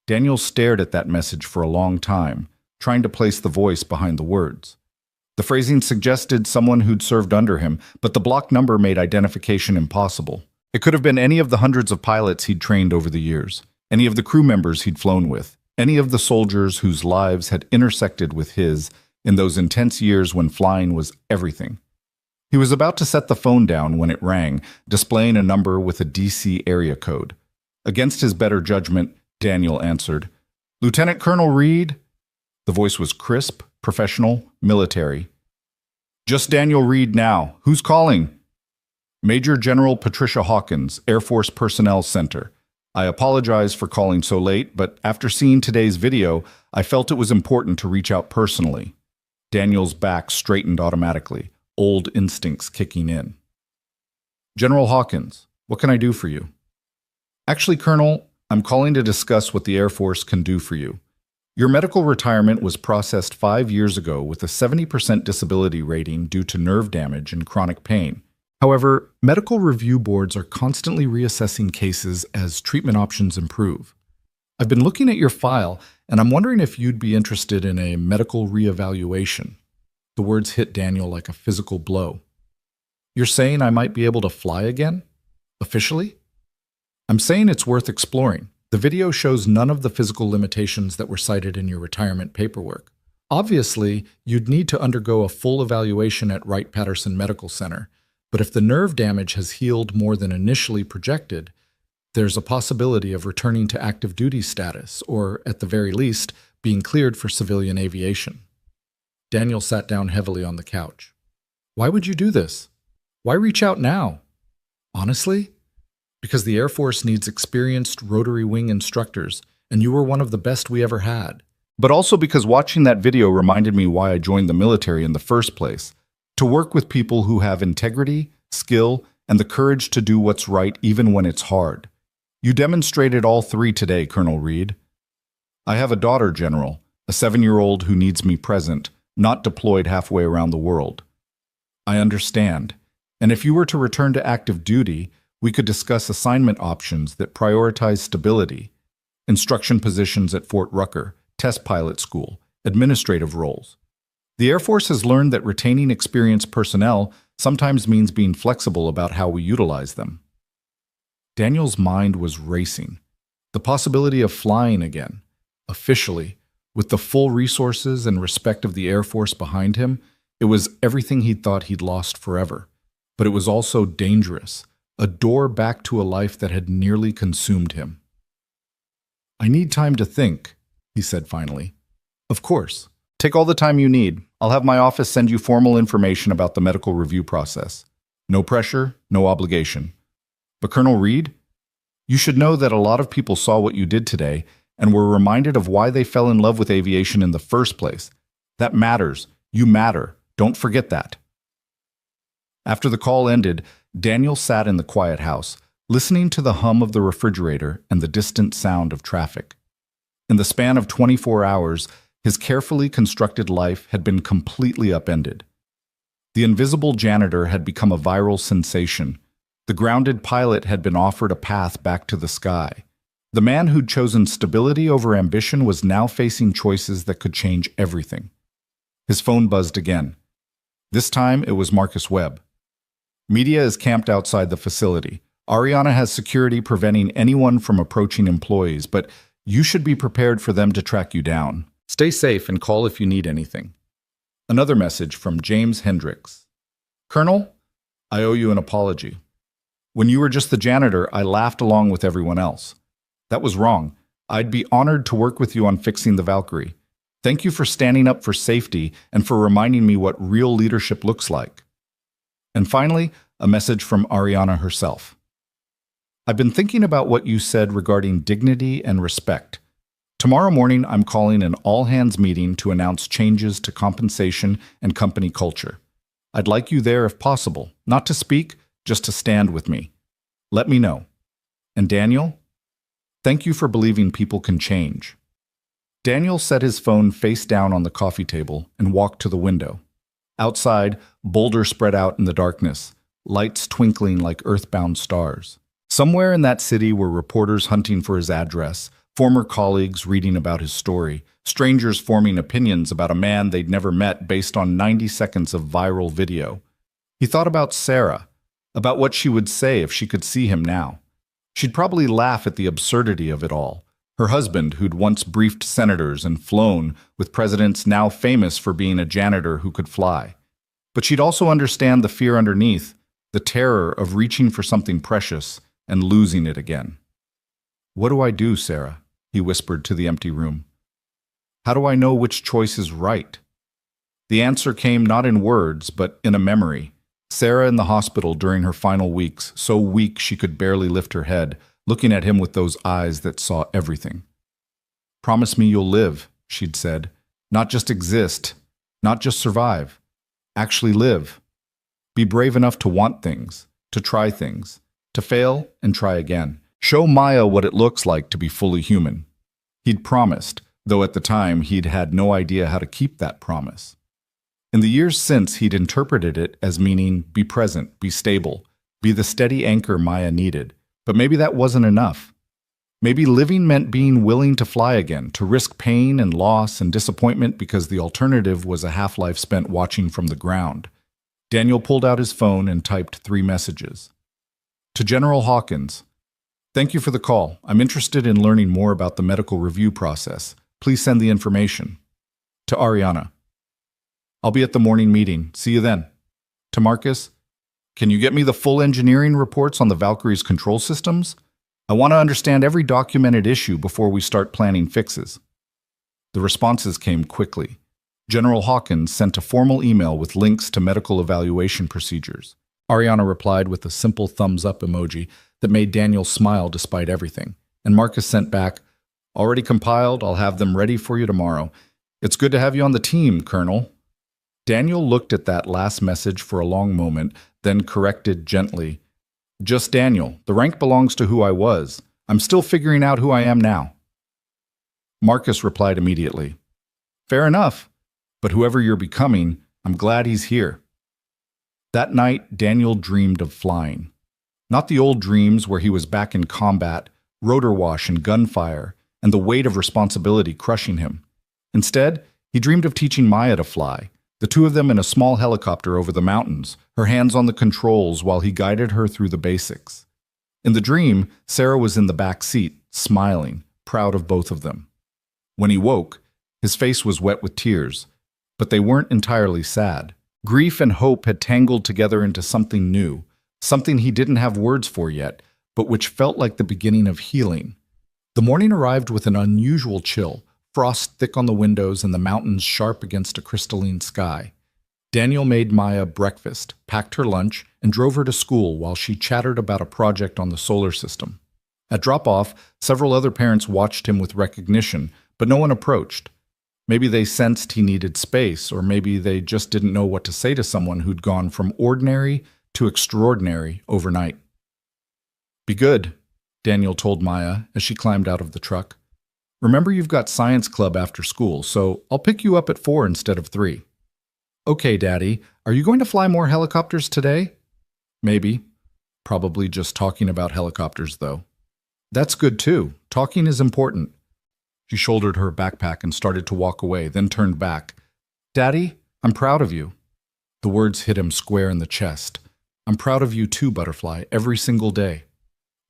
Daniel stared at that message for a long time, trying to place the voice behind the words. The phrasing suggested someone who'd served under him, but the block number made identification impossible. It could have been any of the hundreds of pilots he'd trained over the years, any of the crew members he'd flown with, any of the soldiers whose lives had intersected with his in those intense years when flying was everything. He was about to set the phone down when it rang, displaying a number with a DC area code. Against his better judgment, Daniel answered. "Lieutenant Colonel Reed?" The voice was crisp, professional, military. "Just Daniel Reed now. Who's calling?" "Major General Patricia Hawkins, Air Force Personnel Center. I apologize for calling so late, but after seeing today's video, I felt it was important to reach out personally." Daniel's back straightened automatically, old instincts kicking in. "General Hawkins, what can I do for you?" "Actually, Colonel, I'm calling to discuss what the Air Force can do for you. Your medical retirement was processed 5 years ago with a 70% disability rating due to nerve damage and chronic pain. However, medical review boards are constantly reassessing cases as treatment options improve. I've been looking at your file, and I'm wondering if you'd be interested in a medical reevaluation." The words hit Daniel like a physical blow. "You're saying I might be able to fly again? Officially?" "I'm saying it's worth exploring. The video shows none of the physical limitations that were cited in your retirement paperwork. Obviously, you'd need to undergo a full evaluation at Wright-Patterson Medical Center, but if the nerve damage has healed more than initially projected, there's a possibility of returning to active duty status, or, at the very least, being cleared for civilian aviation." Daniel sat down heavily on the couch. "Why would you do this? Why reach out now?" "Honestly, because the Air Force needs experienced rotary wing instructors, and you were one of the best we ever had. But also because watching that video reminded me why I joined the military in the first place. To work with people who have integrity, skill, and the courage to do what's right even when it's hard. You demonstrated all three today, Colonel Reed." "I have a daughter, General, a 7-year-old who needs me present, not deployed halfway around the world." "I understand. And if you were to return to active duty, we could discuss assignment options that prioritize stability, instruction positions at Fort Rucker, test pilot school, administrative roles. The Air Force has learned that retaining experienced personnel sometimes means being flexible about how we utilize them." Daniel's mind was racing. The possibility of flying again, officially, with the full resources and respect of the Air Force behind him, it was everything he'd thought he'd lost forever. But it was also dangerous, a door back to a life that had nearly consumed him. "I need time to think," he said finally. "Of course. Take all the time you need. I'll have my office send you formal information about the medical review process. No pressure, no obligation. But Colonel Reed, you should know that a lot of people saw what you did today and were reminded of why they fell in love with aviation in the first place. That matters. You matter. Don't forget that." After the call ended, Daniel sat in the quiet house, listening to the hum of the refrigerator and the distant sound of traffic. In the span of 24 hours, his carefully constructed life had been completely upended. The invisible janitor had become a viral sensation. The grounded pilot had been offered a path back to the sky. The man who'd chosen stability over ambition was now facing choices that could change everything. His phone buzzed again. This time it was Marcus Webb. "Media is camped outside the facility. Ariana has security preventing anyone from approaching employees, but you should be prepared for them to track you down. Stay safe and call if you need anything." Another message from James Hendricks. "Colonel, I owe you an apology. When you were just the janitor, I laughed along with everyone else. That was wrong. I'd be honored to work with you on fixing the Valkyrie. Thank you for standing up for safety and for reminding me what real leadership looks like." And finally, a message from Ariana herself. "I've been thinking about what you said regarding dignity and respect. Tomorrow morning, I'm calling an all-hands meeting to announce changes to compensation and company culture. I'd like you there if possible, not to speak, just to stand with me. Let me know. And Daniel, thank you for believing people can change." Daniel set his phone face down on the coffee table and walked to the window. Outside, boulders spread out in the darkness, lights twinkling like earthbound stars. Somewhere in that city were reporters hunting for his address, Former colleagues reading about his story, strangers forming opinions about a man they'd never met based on 90 seconds of viral video. He thought about Sarah, about what she would say if she could see him now. She'd probably laugh at the absurdity of it all. Her husband, who'd once briefed senators and flown with presidents now famous for being a janitor who could fly. But she'd also understand the fear underneath, the terror of reaching for something precious and losing it again. "What do I do, Sarah?" he whispered to the empty room. "How do I know which choice is right?" The answer came not in words, but in a memory. Sarah in the hospital during her final weeks, so weak she could barely lift her head, looking at him with those eyes that saw everything. "Promise me you'll live," she'd said. "Not just exist, not just survive. Actually live. Be brave enough to want things, to try things, to fail and try again. Show Maya what it looks like to be fully human." He'd promised, though at the time he'd had no idea how to keep that promise. In the years since, he'd interpreted it as meaning be present, be stable, be the steady anchor Maya needed. But maybe that wasn't enough. Maybe living meant being willing to fly again, to risk pain and loss and disappointment because the alternative was a half-life spent watching from the ground. Daniel pulled out his phone and typed 3 messages. To General Hawkins, "Thank you for the call. I'm interested in learning more about the medical review process. Please send the information." To Ariana, "I'll be at the morning meeting. See you then." To Marcus, "Can you get me the full engineering reports on the Valkyrie's control systems? I want to understand every documented issue before we start planning fixes." The responses came quickly. General Hawkins sent a formal email with links to medical evaluation procedures. Ariana replied with a simple thumbs-up emoji that made Daniel smile despite everything. And Marcus sent back, "Already compiled. I'll have them ready for you tomorrow. It's good to have you on the team, Colonel." Daniel looked at that last message for a long moment, then corrected gently, "Just Daniel. The rank belongs to who I was. I'm still figuring out who I am now." Marcus replied immediately, "Fair enough, but whoever you're becoming, I'm glad he's here." That night, Daniel dreamed of flying. Not the old dreams where he was back in combat, rotor wash and gunfire, and the weight of responsibility crushing him. Instead, he dreamed of teaching Maya to fly, the two of them in a small helicopter over the mountains, her hands on the controls while he guided her through the basics. In the dream, Sarah was in the back seat, smiling, proud of both of them. When he woke, his face was wet with tears, but they weren't entirely sad. Grief and hope had tangled together into something new, something he didn't have words for yet, but which felt like the beginning of healing. The morning arrived with an unusual chill, frost thick on the windows and the mountains sharp against a crystalline sky. Daniel made Maya breakfast, packed her lunch, and drove her to school while she chattered about a project on the solar system. At drop-off, several other parents watched him with recognition, but no one approached. Maybe they sensed he needed space, or maybe they just didn't know what to say to someone who'd gone from ordinary to extraordinary overnight. "Be good," Daniel told Maya as she climbed out of the truck. "Remember you've got science club after school, so I'll pick you up at 4 instead of 3. "Okay, Daddy, are you going to fly more helicopters today?" "Maybe. Probably just talking about helicopters, though." "That's good, too. Talking is important." She shouldered her backpack and started to walk away, then turned back. "Daddy, I'm proud of you." The words hit him square in the chest. "I'm proud of you too, Butterfly, every single day."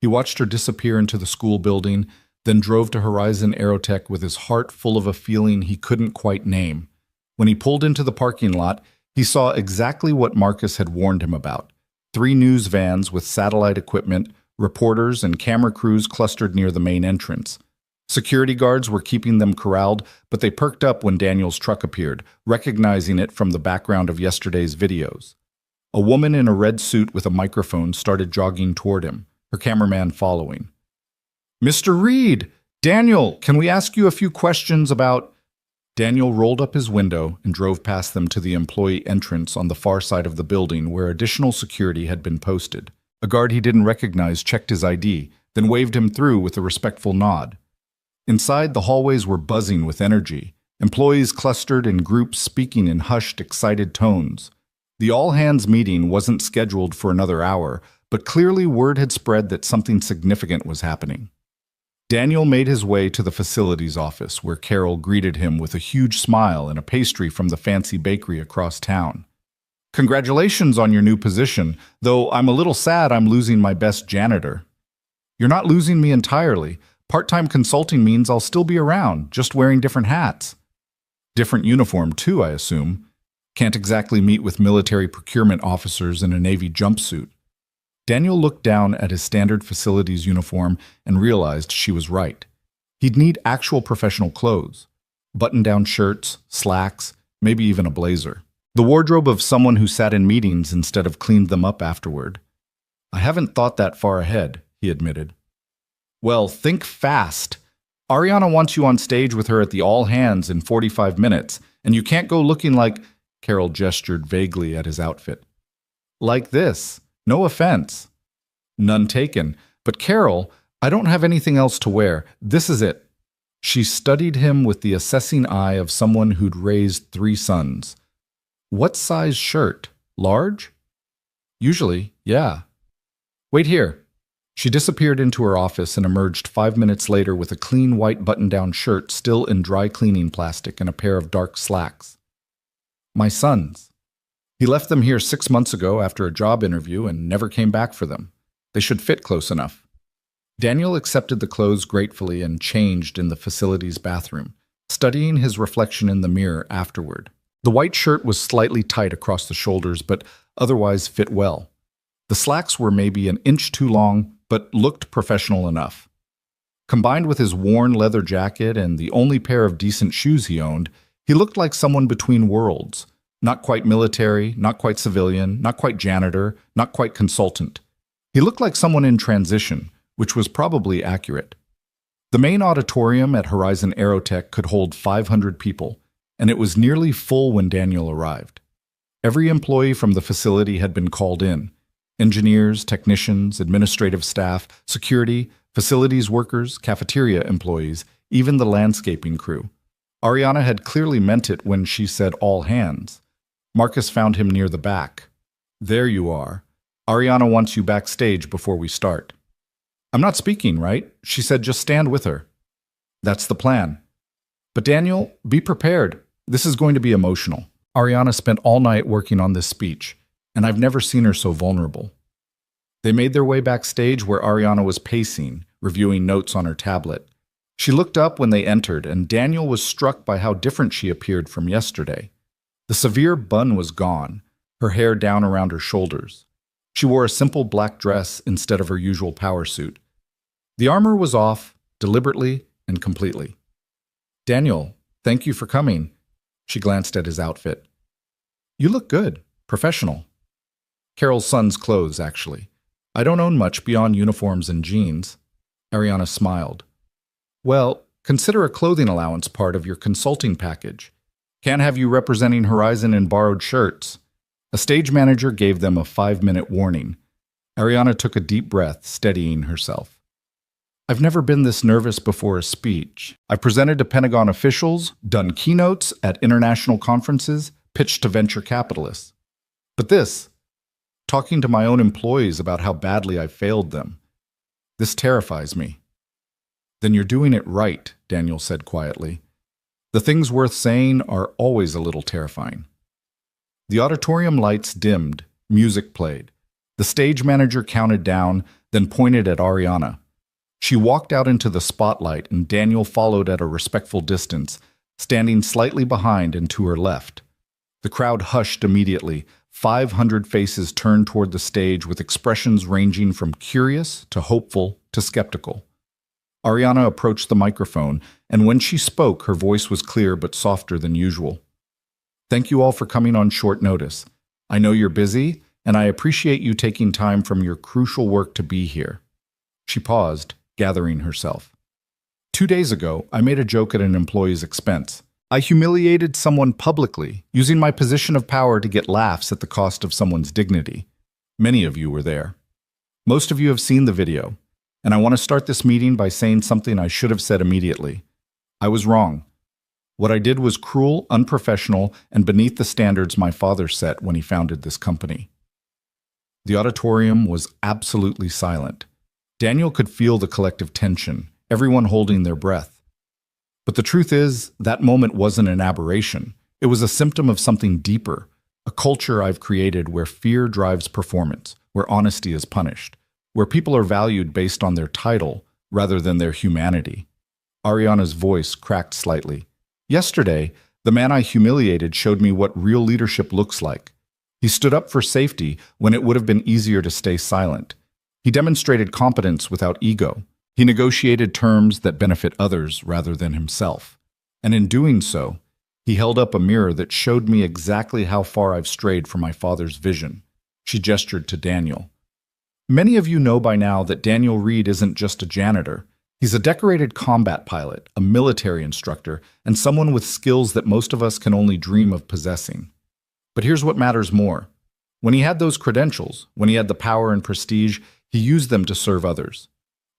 He watched her disappear into the school building, then drove to Horizon Aerotech with his heart full of a feeling he couldn't quite name. When he pulled into the parking lot, he saw exactly what Marcus had warned him about. 3 news vans with satellite equipment, reporters and camera crews clustered near the main entrance. Security guards were keeping them corralled, but they perked up when Daniel's truck appeared, recognizing it from the background of yesterday's videos. A woman in a red suit with a microphone started jogging toward him, her cameraman following. "Mr. Reed! Daniel, can we ask you a few questions about—" Daniel rolled up his window and drove past them to the employee entrance on the far side of the building where additional security had been posted. A guard he didn't recognize checked his ID, then waved him through with a respectful nod. Inside, the hallways were buzzing with energy, employees clustered in groups speaking in hushed, excited tones. The all-hands meeting wasn't scheduled for another hour, but clearly word had spread that something significant was happening. Daniel made his way to the facilities office, where Carol greeted him with a huge smile and a pastry from the fancy bakery across town. "Congratulations on your new position, though I'm a little sad I'm losing my best janitor." "You're not losing me entirely. Part-time consulting means I'll still be around, just wearing different hats." "Different uniform, too, I assume. Can't exactly meet with military procurement officers in a Navy jumpsuit." Daniel looked down at his standard facilities uniform and realized she was right. He'd need actual professional clothes. Button-down shirts, slacks, maybe even a blazer. The wardrobe of someone who sat in meetings instead of cleaned them up afterward. "I haven't thought that far ahead," he admitted. "Well, think fast. Ariana wants you on stage with her at the All Hands in 45 minutes, and you can't go looking like—" Carol gestured vaguely at his outfit. "Like this. No offense." "None taken. But Carol, I don't have anything else to wear. This is it." She studied him with the assessing eye of someone who'd raised 3 sons. "What size shirt? Large?" "Usually, yeah." "Wait here." She disappeared into her office and emerged 5 minutes later with a clean white button-down shirt still in dry cleaning plastic and a pair of dark slacks. "My sons. He left them here 6 months ago after a job interview and never came back for them. They should fit close enough." Daniel accepted the clothes gratefully and changed in the facility's bathroom, studying his reflection in the mirror afterward. The white shirt was slightly tight across the shoulders, but otherwise fit well. The slacks were maybe an inch too long, but looked professional enough. Combined with his worn leather jacket and the only pair of decent shoes he owned, he looked like someone between worlds. Not quite military, not quite civilian, not quite janitor, not quite consultant. He looked like someone in transition, which was probably accurate. The main auditorium at Horizon Aerotech could hold 500 people, and it was nearly full when Daniel arrived. Every employee from the facility had been called in. Engineers, technicians, administrative staff, security, facilities workers, cafeteria employees, even the landscaping crew. Ariana had clearly meant it when she said all hands. Marcus found him near the back. "There you are. Ariana wants you backstage before we start." "I'm not speaking, right?" She said, "Just stand with her." "That's the plan." "But Daniel, be prepared. This is going to be emotional." Ariana spent all night working on this speech, and I've never seen her so vulnerable. They made their way backstage where Ariana was pacing, reviewing notes on her tablet. She looked up when they entered, and Daniel was struck by how different she appeared from yesterday. The severe bun was gone, her hair down around her shoulders. She wore a simple black dress instead of her usual power suit. The armor was off, deliberately and completely. "Daniel, thank you for coming." She glanced at his outfit. "You look good, professional." "Carol's son's clothes, actually. I don't own much beyond uniforms and jeans." Ariana smiled. "Well, consider a clothing allowance part of your consulting package. Can't have you representing Horizon in borrowed shirts." A stage manager gave them a 5-minute warning. Ariana took a deep breath, steadying herself. "I've never been this nervous before a speech. I've presented to Pentagon officials, done keynotes at international conferences, pitched to venture capitalists. But this, talking to my own employees about how badly I failed them, this terrifies me." "Then you're doing it right," Daniel said quietly. "The things worth saying are always a little terrifying." The auditorium lights dimmed, music played. The stage manager counted down, then pointed at Ariana. She walked out into the spotlight, and Daniel followed at a respectful distance, standing slightly behind and to her left. The crowd hushed immediately. 500 faces turned toward the stage with expressions ranging from curious to hopeful to skeptical. Ariana approached the microphone, and when she spoke, her voice was clear but softer than usual. "Thank you all for coming on short notice. I know you're busy, and I appreciate you taking time from your crucial work to be here." She paused, gathering herself. 2 days ago, I made a joke at an employee's expense. I humiliated someone publicly, using my position of power to get laughs at the cost of someone's dignity. Many of you were there. Most of you have seen the video, and I want to start this meeting by saying something I should have said immediately. I was wrong. What I did was cruel, unprofessional, and beneath the standards my father set when he founded this company. The auditorium was absolutely silent. Daniel could feel the collective tension, everyone holding their breath. But the truth is, that moment wasn't an aberration. It was a symptom of something deeper, a culture I've created where fear drives performance, where honesty is punished, where people are valued based on their title rather than their humanity. Ariana's voice cracked slightly. Yesterday, the man I humiliated showed me what real leadership looks like. He stood up for safety when it would have been easier to stay silent. He demonstrated competence without ego. He negotiated terms that benefit others rather than himself. And in doing so, he held up a mirror that showed me exactly how far I've strayed from my father's vision. She gestured to Daniel. Many of you know by now that Daniel Reed isn't just a janitor. He's a decorated combat pilot, a military instructor, and someone with skills that most of us can only dream of possessing. But here's what matters more. When he had those credentials, when he had the power and prestige, he used them to serve others.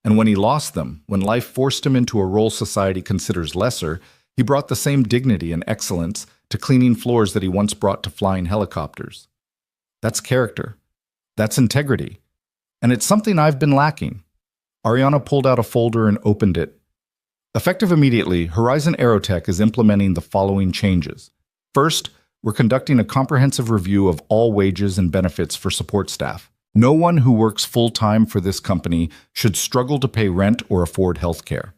And when he lost them, when life forced him into a role society considers lesser, he brought the same dignity and excellence to cleaning floors that he once brought to flying helicopters. That's character. That's integrity. And it's something I've been lacking. Ariana pulled out a folder and opened it. Effective immediately, Horizon Aerotech is implementing the following changes. First, we're conducting a comprehensive review of all wages and benefits for support staff. No one who works full-time for this company should struggle to pay rent or afford health care.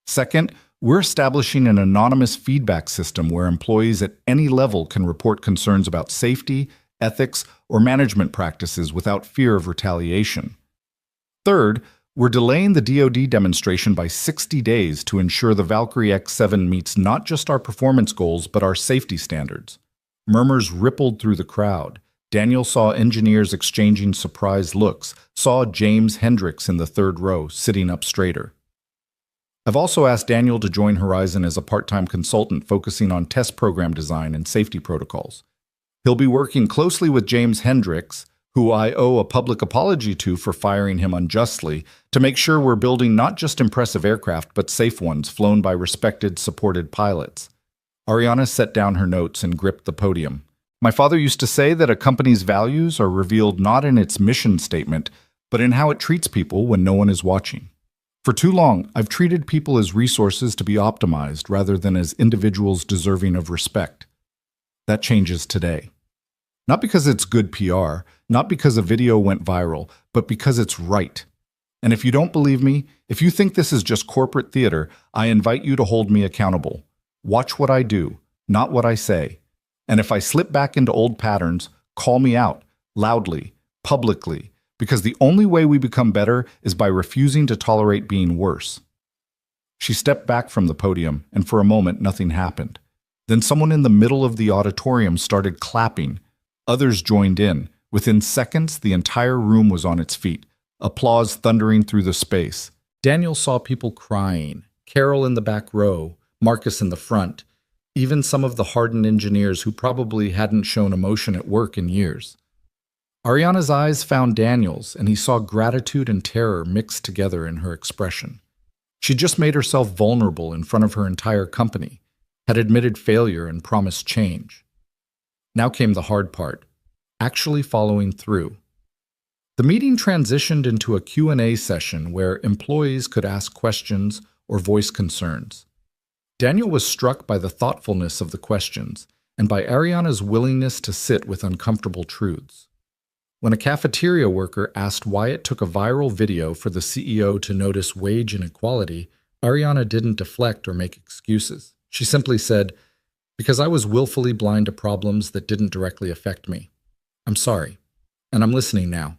Second, we're establishing an anonymous feedback system where employees at any level can report concerns about safety, ethics, or management practices without fear of retaliation. Third, we're delaying the DoD demonstration by 60 days to ensure the Valkyrie X7 meets not just our performance goals, but our safety standards. Murmurs rippled through the crowd. Daniel saw engineers exchanging surprised looks, saw James Hendricks in the third row, sitting up straighter. I've also asked Daniel to join Horizon as a part-time consultant focusing on test program design and safety protocols. He'll be working closely with James Hendricks, who I owe a public apology to for firing him unjustly, to make sure we're building not just impressive aircraft, but safe ones flown by respected, supported pilots. Ariana set down her notes and gripped the podium. My father used to say that a company's values are revealed not in its mission statement, but in how it treats people when no one is watching. For too long, I've treated people as resources to be optimized rather than as individuals deserving of respect. That changes today. Not because it's good PR, not because a video went viral, but because it's right. And if you don't believe me, if you think this is just corporate theater, I invite you to hold me accountable. Watch what I do, not what I say. And if I slip back into old patterns, call me out, loudly, publicly, because the only way we become better is by refusing to tolerate being worse. She stepped back from the podium, and for a moment nothing happened. Then someone in the middle of the auditorium started clapping. Others joined in. Within seconds, the entire room was on its feet, applause thundering through the space. Daniel saw people crying, Carol in the back row, Marcus in the front, even some of the hardened engineers who probably hadn't shown emotion at work in years. Ariana's eyes found Daniel's, and he saw gratitude and terror mixed together in her expression. She just made herself vulnerable in front of her entire company, had admitted failure and promised change. Now came the hard part, actually following through. The meeting transitioned into a Q&A session where employees could ask questions or voice concerns. Daniel was struck by the thoughtfulness of the questions and by Ariana's willingness to sit with uncomfortable truths. When a cafeteria worker asked why it took a viral video for the CEO to notice wage inequality, Ariana didn't deflect or make excuses. She simply said, "Because I was willfully blind to problems that didn't directly affect me. I'm sorry, and I'm listening now."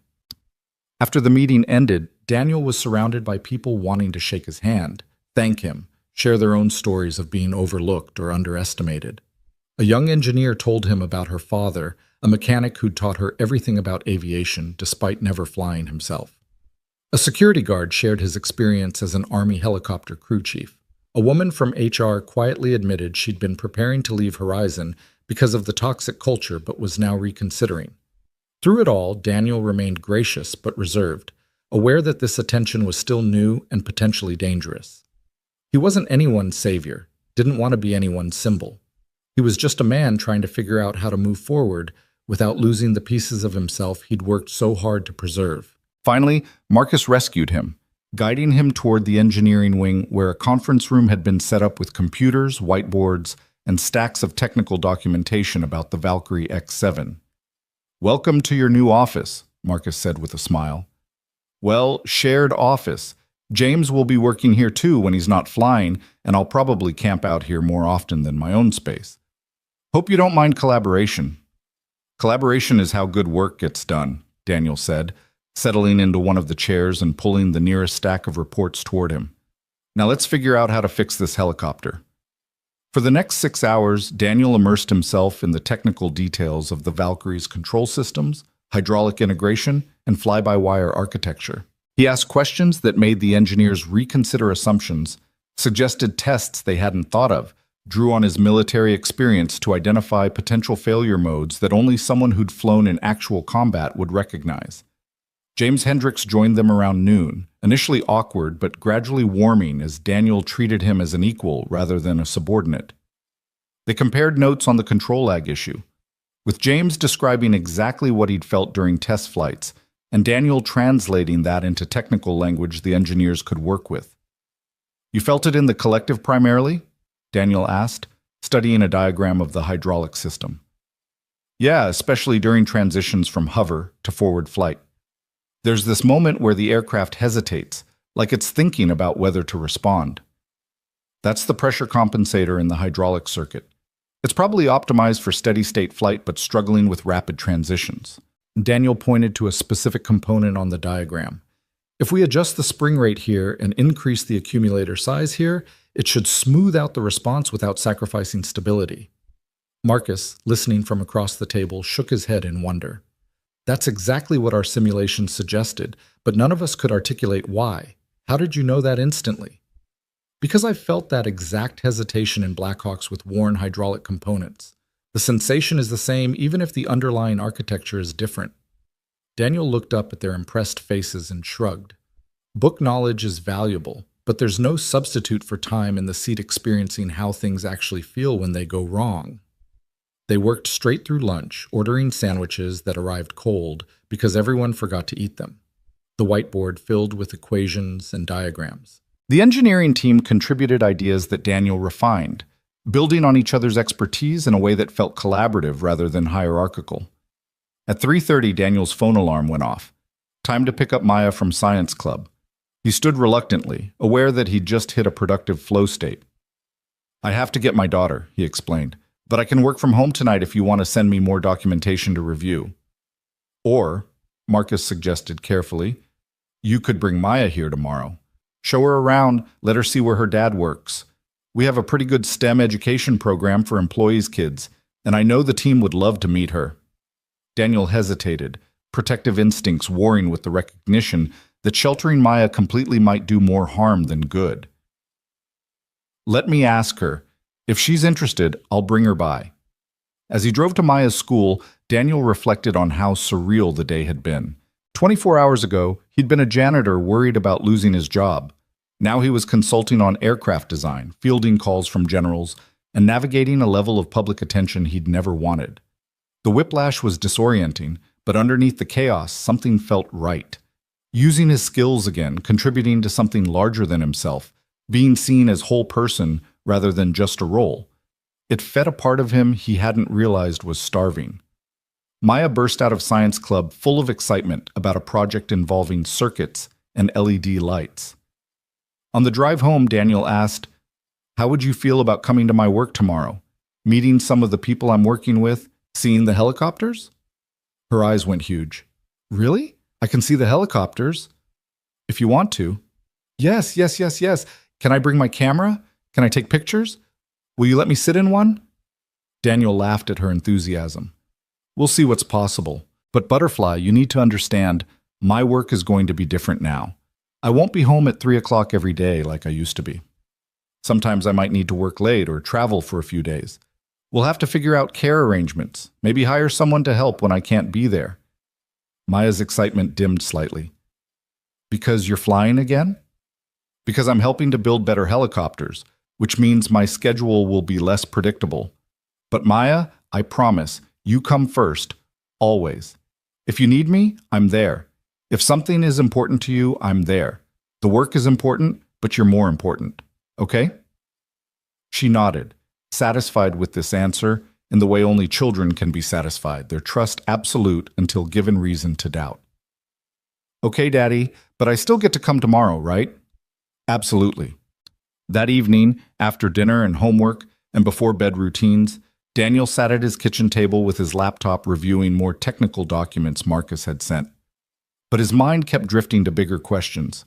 After the meeting ended, Daniel was surrounded by people wanting to shake his hand, thank him, share their own stories of being overlooked or underestimated. A young engineer told him about her father, a mechanic who'd taught her everything about aviation despite never flying himself. A security guard shared his experience as an Army helicopter crew chief. A woman from HR quietly admitted she'd been preparing to leave Horizon because of the toxic culture but was now reconsidering. Through it all, Daniel remained gracious but reserved, aware that this attention was still new and potentially dangerous. He wasn't anyone's savior, didn't want to be anyone's symbol. He was just a man trying to figure out how to move forward without losing the pieces of himself he'd worked so hard to preserve. Finally, Marcus rescued him. guiding him toward the engineering wing where a conference room had been set up with computers, whiteboards, and stacks of technical documentation about the Valkyrie X7. "Welcome to your new office," Marcus said with a smile. "Well, shared office. James will be working here too when he's not flying, and I'll probably camp out here more often than my own space. Hope you don't mind collaboration." "Collaboration is how good work gets done," Daniel said, settling into one of the chairs and pulling the nearest stack of reports toward him. "Now let's figure out how to fix this helicopter." For the next 6 hours, Daniel immersed himself in the technical details of the Valkyrie's control systems, hydraulic integration, and fly-by-wire architecture. He asked questions that made the engineers reconsider assumptions, suggested tests they hadn't thought of, drew on his military experience to identify potential failure modes that only someone who'd flown in actual combat would recognize. James Hendricks joined them around noon, initially awkward but gradually warming as Daniel treated him as an equal rather than a subordinate. They compared notes on the control lag issue, with James describing exactly what he'd felt during test flights, and Daniel translating that into technical language the engineers could work with. "You felt it in the collective primarily?" Daniel asked, studying a diagram of the hydraulic system. "Yeah, especially during transitions from hover to forward flight. There's this moment where the aircraft hesitates, like it's thinking about whether to respond. That's the pressure compensator in the hydraulic circuit. It's probably optimized for steady-state flight but struggling with rapid transitions." Daniel pointed to a specific component on the diagram. "If we adjust the spring rate here and increase the accumulator size here, it should smooth out the response without sacrificing stability." Marcus, listening from across the table, shook his head in wonder. "That's exactly what our simulations suggested, but none of us could articulate why. How did you know that instantly?" "Because I felt that exact hesitation in Blackhawks with worn hydraulic components. The sensation is the same even if the underlying architecture is different." Daniel looked up at their impressed faces and shrugged. "Book knowledge is valuable, but there's no substitute for time in the seat experiencing how things actually feel when they go wrong." They worked straight through lunch, ordering sandwiches that arrived cold because everyone forgot to eat them. The whiteboard filled with equations and diagrams. The engineering team contributed ideas that Daniel refined, building on each other's expertise in a way that felt collaborative rather than hierarchical. At 3:30, Daniel's phone alarm went off. Time to pick up Maya from science club. He stood reluctantly, aware that he'd just hit a productive flow state. "I have to get my daughter," he explained, "but I can work from home tonight if you want to send me more documentation to review." "Or," Marcus suggested carefully, "you could bring Maya here tomorrow. Show her around, let her see where her dad works. We have a pretty good STEM education program for employees' kids, and I know the team would love to meet her." Daniel hesitated, protective instincts warring with the recognition that sheltering Maya completely might do more harm than good. "Let me ask her. If she's interested, I'll bring her by." As he drove to Maya's school, Daniel reflected on how surreal the day had been. 24 hours ago, he'd been a janitor worried about losing his job. Now he was consulting on aircraft design, fielding calls from generals, and navigating a level of public attention he'd never wanted. The whiplash was disorienting, but underneath the chaos, something felt right. Using his skills again, contributing to something larger than himself, being seen as whole person rather than just a role. It fed a part of him he hadn't realized was starving. Maya burst out of science club full of excitement about a project involving circuits and LED lights. On the drive home, Daniel asked, "How would you feel about coming to my work tomorrow? Meeting some of the people I'm working with, seeing the helicopters?" Her eyes went huge. "Really? I can see the helicopters." "If you want to." Yes. Can I bring my camera? Can I take pictures? Will you let me sit in one?" Daniel laughed at her enthusiasm. "We'll see what's possible. But Butterfly, you need to understand, my work is going to be different now. I won't be home at 3 o'clock every day like I used to be. Sometimes I might need to work late or travel for a few days. We'll have to figure out care arrangements, maybe hire someone to help when I can't be there." Maya's excitement dimmed slightly. "Because you're flying again?" "Because I'm helping to build better helicopters, which means my schedule will be less predictable. But Maya, I promise, you come first, always. If you need me, I'm there. If something is important to you, I'm there. The work is important, but you're more important. Okay? She nodded, satisfied with this answer in the way only children can be satisfied, their trust absolute until given reason to doubt. Okay, Daddy, but I still get to come tomorrow, right? Absolutely. That evening, after dinner and homework, and before bed routines, Daniel sat at his kitchen table with his laptop reviewing more technical documents Marcus had sent. But his mind kept drifting to bigger questions.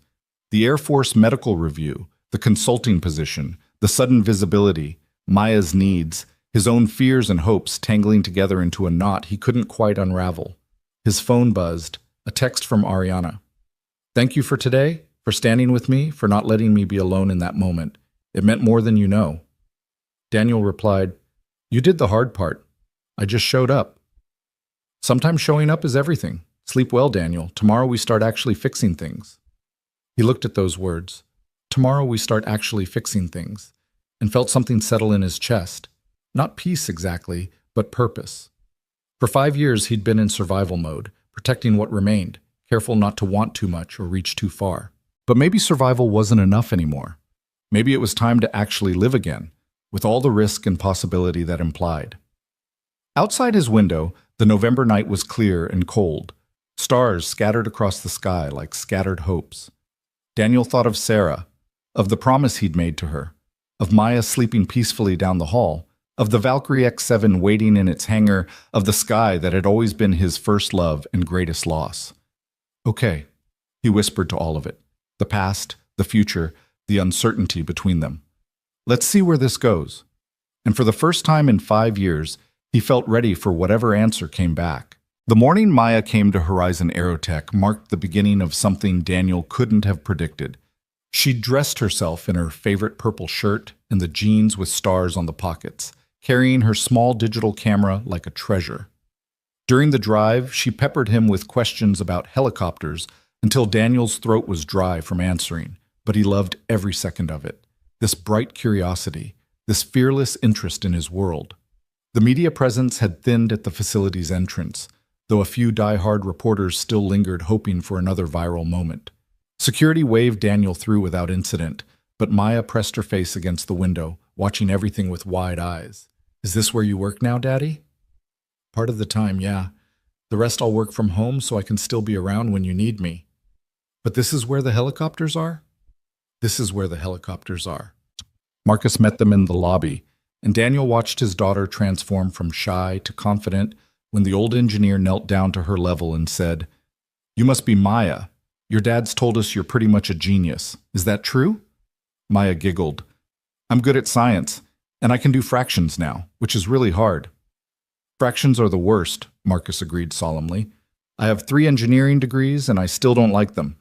The Air Force medical review, the consulting position, the sudden visibility, Maya's needs, his own fears and hopes tangling together into a knot he couldn't quite unravel. His phone buzzed, a text from Ariana. Thank you for today, for standing with me, for not letting me be alone in that moment. It meant more than you know. Daniel replied, You did the hard part. I just showed up. Sometimes showing up is everything. Sleep well, Daniel. Tomorrow we start actually fixing things. He looked at those words. Tomorrow we start actually fixing things, and felt something settle in his chest. Not peace exactly, but purpose. For 5 years he'd been in survival mode, protecting what remained, careful not to want too much or reach too far. But maybe survival wasn't enough anymore. Maybe it was time to actually live again, with all the risk and possibility that implied. Outside his window, the November night was clear and cold. Stars scattered across the sky like scattered hopes. Daniel thought of Sarah, of the promise he'd made to her, of Maya sleeping peacefully down the hall, of the Valkyrie X7 waiting in its hangar, of the sky that had always been his first love and greatest loss. Okay, he whispered to all of it, the past, the future, the uncertainty between them. Let's see where this goes. And for the first time in 5 years, he felt ready for whatever answer came back. The morning Maya came to Horizon Aerotech marked the beginning of something Daniel couldn't have predicted. She dressed herself in her favorite purple shirt and the jeans with stars on the pockets, carrying her small digital camera like a treasure. During the drive, she peppered him with questions about helicopters until Daniel's throat was dry from answering, but he loved every second of it. This bright curiosity, this fearless interest in his world. The media presence had thinned at the facility's entrance, though a few die-hard reporters still lingered hoping for another viral moment. Security waved Daniel through without incident, but Maya pressed her face against the window, watching everything with wide eyes. Is this where you work now, Daddy? Part of the time, yeah. The rest I'll work from home so I can still be around when you need me. But this is where the helicopters are? This is where the helicopters are. Marcus met them in the lobby, and Daniel watched his daughter transform from shy to confident when the old engineer knelt down to her level and said, You must be Maya. Your dad's told us you're pretty much a genius. Is that true? Maya giggled. I'm good at science, and I can do fractions now, which is really hard. Fractions are the worst, Marcus agreed solemnly. I have 3 engineering degrees, and I still don't like them.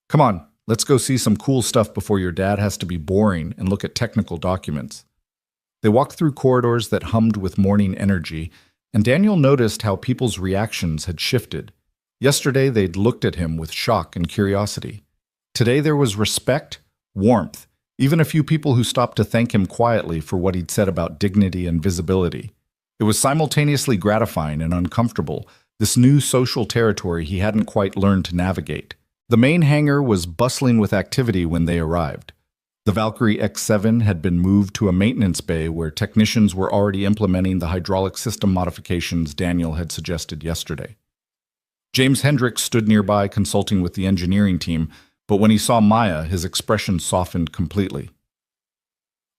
Come on, let's go see some cool stuff before your dad has to be boring and look at technical documents. They walked through corridors that hummed with morning energy, and Daniel noticed how people's reactions had shifted. Yesterday, they'd looked at him with shock and curiosity. Today, there was respect, warmth, even a few people who stopped to thank him quietly for what he'd said about dignity and visibility. It was simultaneously gratifying and uncomfortable, this new social territory he hadn't quite learned to navigate. The main hangar was bustling with activity when they arrived. The Valkyrie X7 had been moved to a maintenance bay where technicians were already implementing the hydraulic system modifications Daniel had suggested yesterday. James Hendricks stood nearby consulting with the engineering team, but when he saw Maya, his expression softened completely.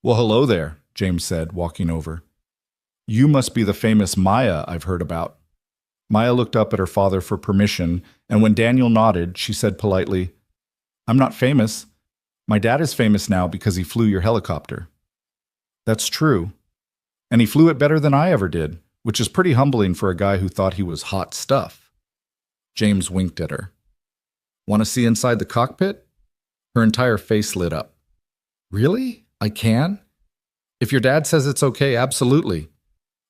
Well, hello there, James said, walking over. You must be the famous Maya I've heard about. Maya looked up at her father for permission, and when Daniel nodded, she said politely, I'm not famous. My dad is famous now because he flew your helicopter. That's true. And he flew it better than I ever did, which is pretty humbling for a guy who thought he was hot stuff. James winked at her. Want to see inside the cockpit? Her entire face lit up. Really? I can? If your dad says it's okay, absolutely.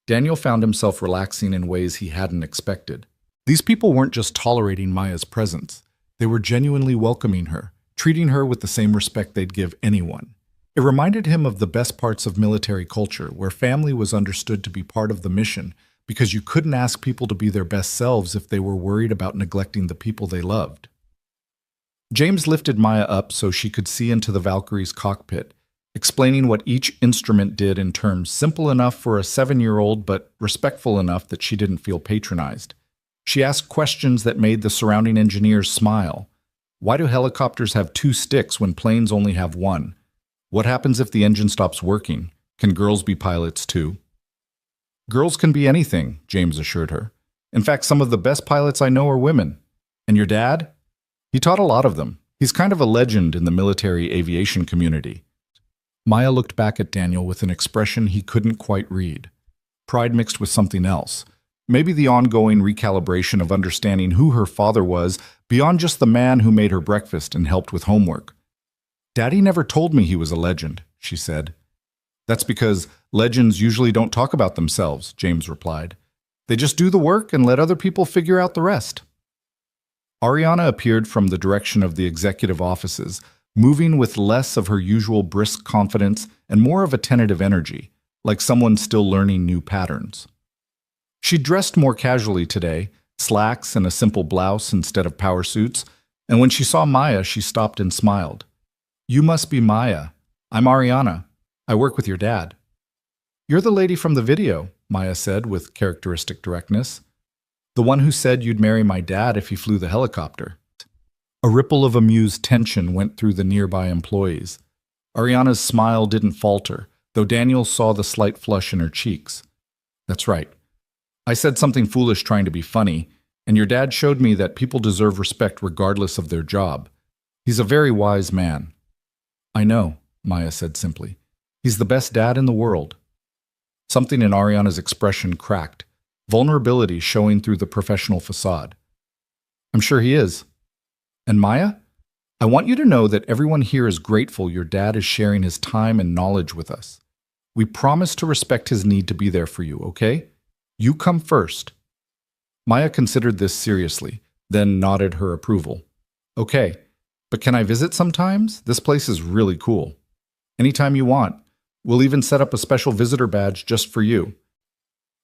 Daniel found himself relaxing in ways he hadn't expected. These people weren't just tolerating Maya's presence. They were genuinely welcoming her, treating her with the same respect they'd give anyone. It reminded him of the best parts of military culture, where family was understood to be part of the mission, because you couldn't ask people to be their best selves if they were worried about neglecting the people they loved. James lifted Maya up so she could see into the Valkyrie's cockpit, explaining what each instrument did in terms simple enough for a 7-year-old but respectful enough that she didn't feel patronized. She asked questions that made the surrounding engineers smile. Why do helicopters have 2 sticks when planes only have 1? What happens if the engine stops working? Can girls be pilots too? Girls can be anything, James assured her. In fact, some of the best pilots I know are women. And your dad? He taught a lot of them. He's kind of a legend in the military aviation community. Maya looked back at Daniel with an expression he couldn't quite read. Pride mixed with something else. Maybe the ongoing recalibration of understanding who her father was beyond just the man who made her breakfast and helped with homework. Daddy never told me he was a legend, she said. That's because legends usually don't talk about themselves, James replied. They just do the work and let other people figure out the rest. Ariana appeared from the direction of the executive offices, moving with less of her usual brisk confidence and more of a tentative energy, like someone still learning new patterns. She dressed more casually today, slacks and a simple blouse instead of power suits, and when she saw Maya, she stopped and smiled. You must be Maya. I'm Ariana. I work with your dad. You're the lady from the video, Maya said with characteristic directness. The one who said you'd marry my dad if he flew the helicopter. A ripple of amused tension went through the nearby employees. Ariana's smile didn't falter, though Daniel saw the slight flush in her cheeks. That's right. I said something foolish trying to be funny, and your dad showed me that people deserve respect regardless of their job. He's a very wise man. I know, Maya said simply. He's the best dad in the world. Something in Ariana's expression cracked, vulnerability showing through the professional facade. I'm sure he is. And Maya, I want you to know that everyone here is grateful your dad is sharing his time and knowledge with us. We promise to respect his need to be there for you, okay? You come first. Maya considered this seriously, then nodded her approval. Okay, but can I visit sometimes? This place is really cool. Anytime you want. We'll even set up a special visitor badge just for you.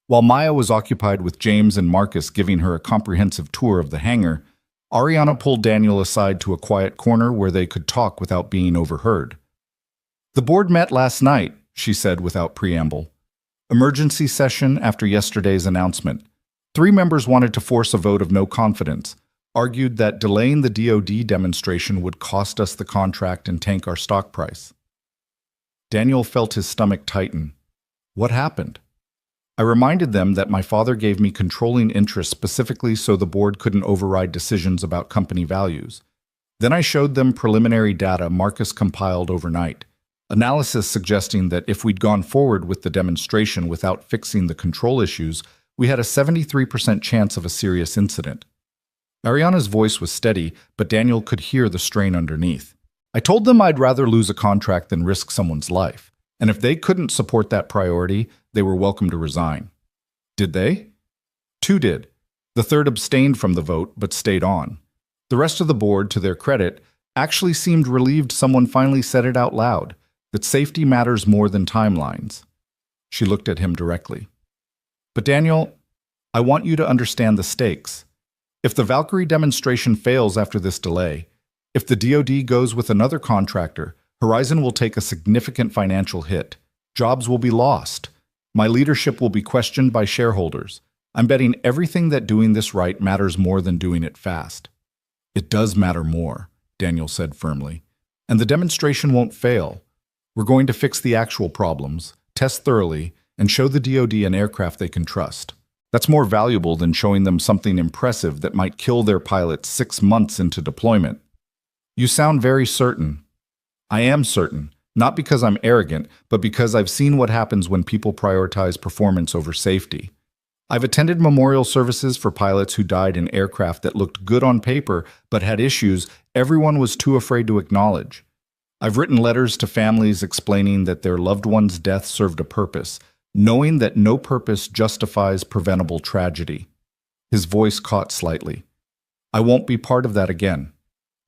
While Maya was occupied with James and Marcus giving her a comprehensive tour of the hangar, Ariana pulled Daniel aside to a quiet corner where they could talk without being overheard. The board met last night, she said without preamble. Emergency session after yesterday's announcement. 3 members wanted to force a vote of no confidence, argued that delaying the DoD demonstration would cost us the contract and tank our stock price. Daniel felt his stomach tighten. What happened? I reminded them that my father gave me controlling interest specifically so the board couldn't override decisions about company values. Then I showed them preliminary data Marcus compiled overnight, analysis suggesting that if we'd gone forward with the demonstration without fixing the control issues, we had a 73% chance of a serious incident. Ariana's voice was steady, but Daniel could hear the strain underneath. I told them I'd rather lose a contract than risk someone's life, and if they couldn't support that priority, they were welcome to resign. Did they? 2 did. The 3rd abstained from the vote, but stayed on. The rest of the board, to their credit, actually seemed relieved someone finally said it out loud, that safety matters more than timelines. She looked at him directly. But Daniel, I want you to understand the stakes. If the Valkyrie demonstration fails after this delay, if the DoD goes with another contractor, Horizon will take a significant financial hit. Jobs will be lost. My leadership will be questioned by shareholders. I'm betting everything that doing this right matters more than doing it fast. It does matter more, Daniel said firmly. And the demonstration won't fail. We're going to fix the actual problems, test thoroughly, and show the DoD an aircraft they can trust. That's more valuable than showing them something impressive that might kill their pilots 6 months into deployment. You sound very certain. I am certain, not because I'm arrogant, but because I've seen what happens when people prioritize performance over safety. I've attended memorial services for pilots who died in aircraft that looked good on paper but had issues everyone was too afraid to acknowledge. I've written letters to families explaining that their loved one's death served a purpose, knowing that no purpose justifies preventable tragedy. His voice caught slightly. I won't be part of that again.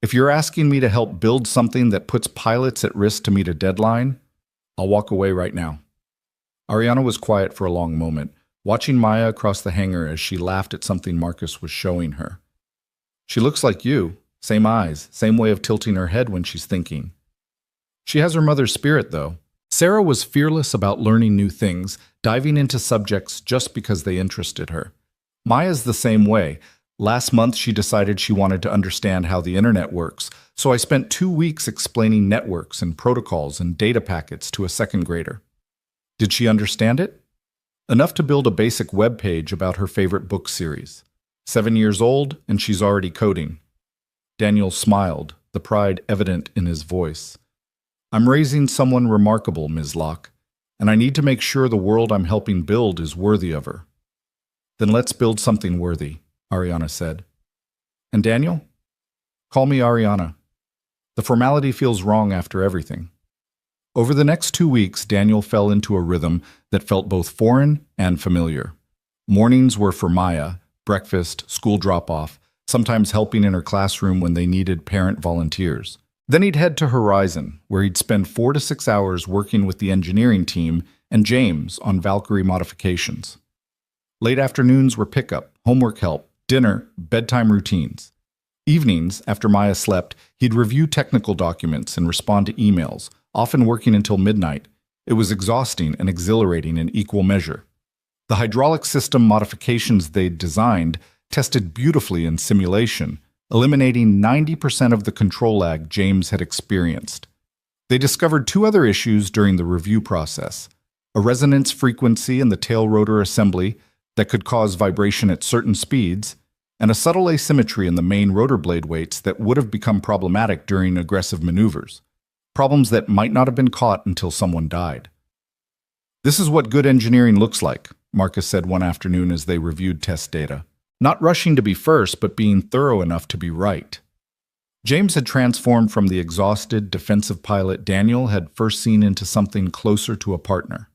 If you're asking me to help build something that puts pilots at risk to meet a deadline, I'll walk away right now. Ariana was quiet for a long moment, watching Maya across the hangar as she laughed at something Marcus was showing her. She looks like you, Same eyes, same way of tilting her head when she's thinking. She has her mother's spirit, though. Sarah was fearless about learning new things, diving into subjects just because they interested her. Maya's the same way. Last month, she decided she wanted to understand how the internet works, so I spent 2 weeks explaining networks and protocols and data packets to a second grader. Did she understand it? Enough to build a basic web page about her favorite book series. 7 years old, and she's already coding. Daniel smiled, the pride evident in his voice. I'm raising someone remarkable, Ms. Locke, and I need to make sure the world I'm helping build is worthy of her. Then let's build something worthy, Ariana said. And Daniel? Call me Ariana. The formality feels wrong after everything. Over the next 2 weeks, Daniel fell into a rhythm that felt both foreign and familiar. Mornings were for Maya, breakfast, school drop-off, sometimes helping in her classroom when they needed parent volunteers. Then he'd head to Horizon, where he'd spend 4 to 6 hours working with the engineering team and James on Valkyrie modifications. Late afternoons were pickup, homework help, dinner, bedtime routines. Evenings, after Maya slept, he'd review technical documents and respond to emails, often working until midnight. It was exhausting and exhilarating in equal measure. The hydraulic system modifications they'd designed tested beautifully in simulation, eliminating 90% of the control lag James had experienced. They discovered 2 other issues during the review process: a resonance frequency in the tail rotor assembly that could cause vibration at certain speeds, and a subtle asymmetry in the main rotor blade weights that would have become problematic during aggressive maneuvers. Problems that might not have been caught until someone died. This is what good engineering looks like, Marcus said one afternoon as they reviewed test data. Not rushing to be first, but being thorough enough to be right. James had transformed from the exhausted, defensive pilot Daniel had first seen into something closer to a partner.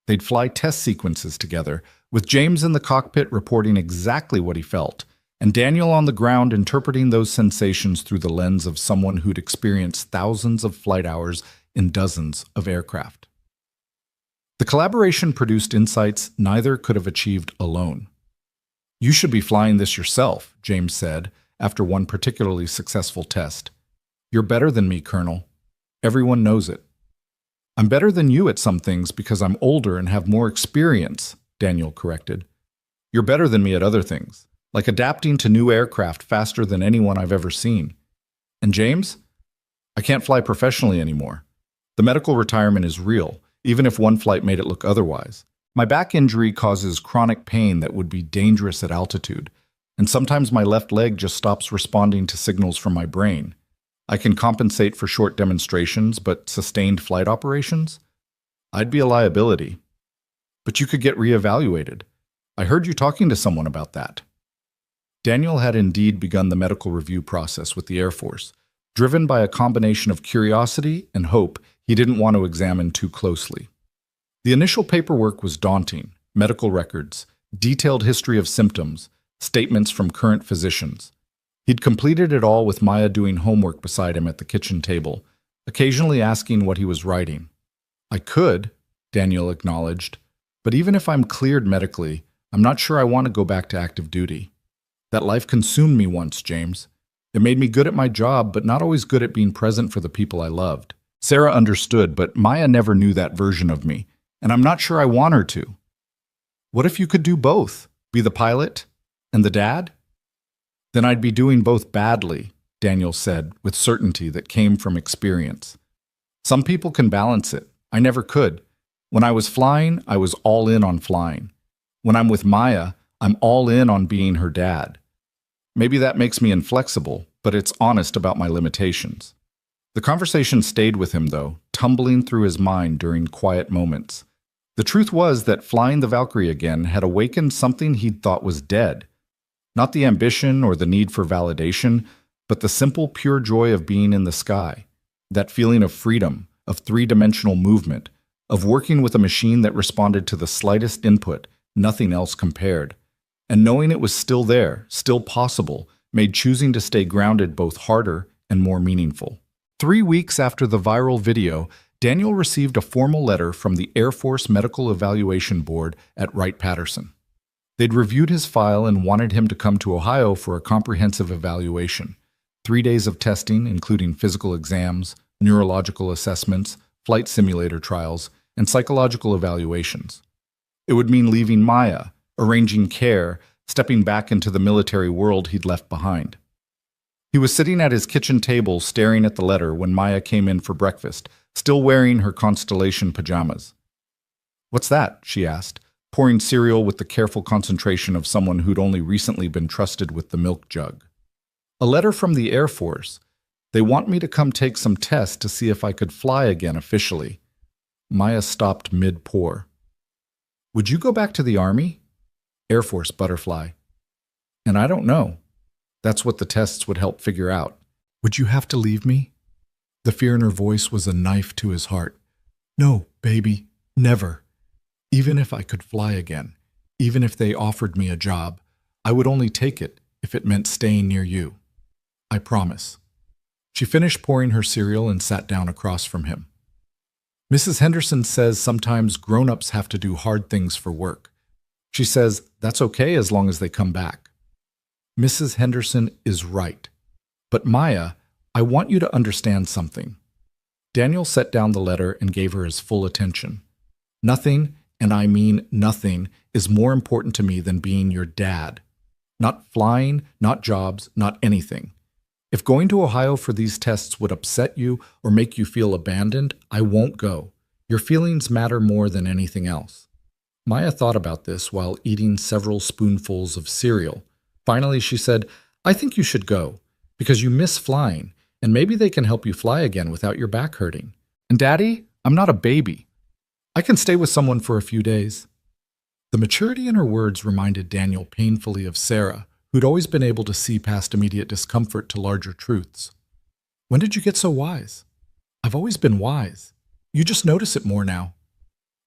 They'd fly test sequences together, with James in the cockpit reporting exactly what he felt, and Daniel on the ground interpreting those sensations through the lens of someone who'd experienced thousands of flight hours in dozens of aircraft. The collaboration produced insights neither could have achieved alone. You should be flying this yourself, James said, after one particularly successful test. You're better than me, Colonel. Everyone knows it. I'm better than you at some things because I'm older and have more experience, Daniel corrected. You're better than me at other things, like adapting to new aircraft faster than anyone I've ever seen. And James? I can't fly professionally anymore. The medical retirement is real, even if one flight made it look otherwise. My back injury causes chronic pain that would be dangerous at altitude, and sometimes my left leg just stops responding to signals from my brain. I can compensate for short demonstrations, but sustained flight operations? I'd be a liability. But you could get reevaluated. I heard you talking to someone about that. Daniel had indeed begun the medical review process with the Air Force, driven by a combination of curiosity and hope he didn't want to examine too closely. The initial paperwork was daunting: medical records, detailed history of symptoms, statements from current physicians. He'd completed it all with Maya doing homework beside him at the kitchen table, occasionally asking what he was writing. I could, Daniel acknowledged, but even if I'm cleared medically, I'm not sure I want to go back to active duty. That life consumed me once, James. It made me good at my job, but not always good at being present for the people I loved. Sarah understood, but Maya never knew that version of me, and I'm not sure I want her to. What if you could do both? Be the pilot and the dad? Then I'd be doing both badly, Daniel said, with certainty that came from experience. Some people can balance it. I never could. When I was flying, I was all in on flying. When I'm with Maya, I'm all in on being her dad. Maybe that makes me inflexible, but it's honest about my limitations. The conversation stayed with him, though, tumbling through his mind during quiet moments. The truth was that flying the Valkyrie again had awakened something he'd thought was dead. Not the ambition or the need for validation, but the simple, pure joy of being in the sky. That feeling of freedom, of three-dimensional movement, of working with a machine that responded to the slightest input, nothing else compared. And knowing it was still there, still possible, made choosing to stay grounded both harder and more meaningful. 3 weeks after the viral video, Daniel received a formal letter from the Air Force Medical Evaluation Board at Wright-Patterson. They'd reviewed his file and wanted him to come to Ohio for a comprehensive evaluation. 3 days of testing, including physical exams, neurological assessments, flight simulator trials, and psychological evaluations. It would mean leaving Maya, arranging care, stepping back into the military world he'd left behind. He was sitting at his kitchen table staring at the letter when Maya came in for breakfast, still wearing her Constellation pajamas. "What's that?" she asked, pouring cereal with the careful concentration of someone who'd only recently been trusted with the milk jug. "A letter from the Air Force. They want me to come take some tests to see if I could fly again officially." Maya stopped mid-pour. "Would you go back to the Army?" "Air Force butterfly." "And I don't know. That's what the tests would help figure out." "Would you have to leave me?" The fear in her voice was a knife to his heart. "No, baby, never. Even if I could fly again, even if they offered me a job, I would only take it if it meant staying near you. I promise." She finished pouring her cereal and sat down across from him. "Mrs. Henderson says sometimes grown-ups have to do hard things for work. She says that's okay as long as they come back." Mrs. Henderson is right. "But Maya, I want you to understand something." Daniel set down the letter and gave her his full attention. "Nothing, and I mean nothing, is more important to me than being your dad. Not flying, not jobs, not anything. If going to Ohio for these tests would upset you or make you feel abandoned, I won't go. Your feelings matter more than anything else." Maya thought about this while eating several spoonfuls of cereal. Finally, she said, "I think you should go, because you miss flying, and maybe they can help you fly again without your back hurting. And Daddy, I'm not a baby. I can stay with someone for a few days." The maturity in her words reminded Daniel painfully of Sarah, who'd always been able to see past immediate discomfort to larger truths. "When did you get so wise?" "I've always been wise. You just notice it more now."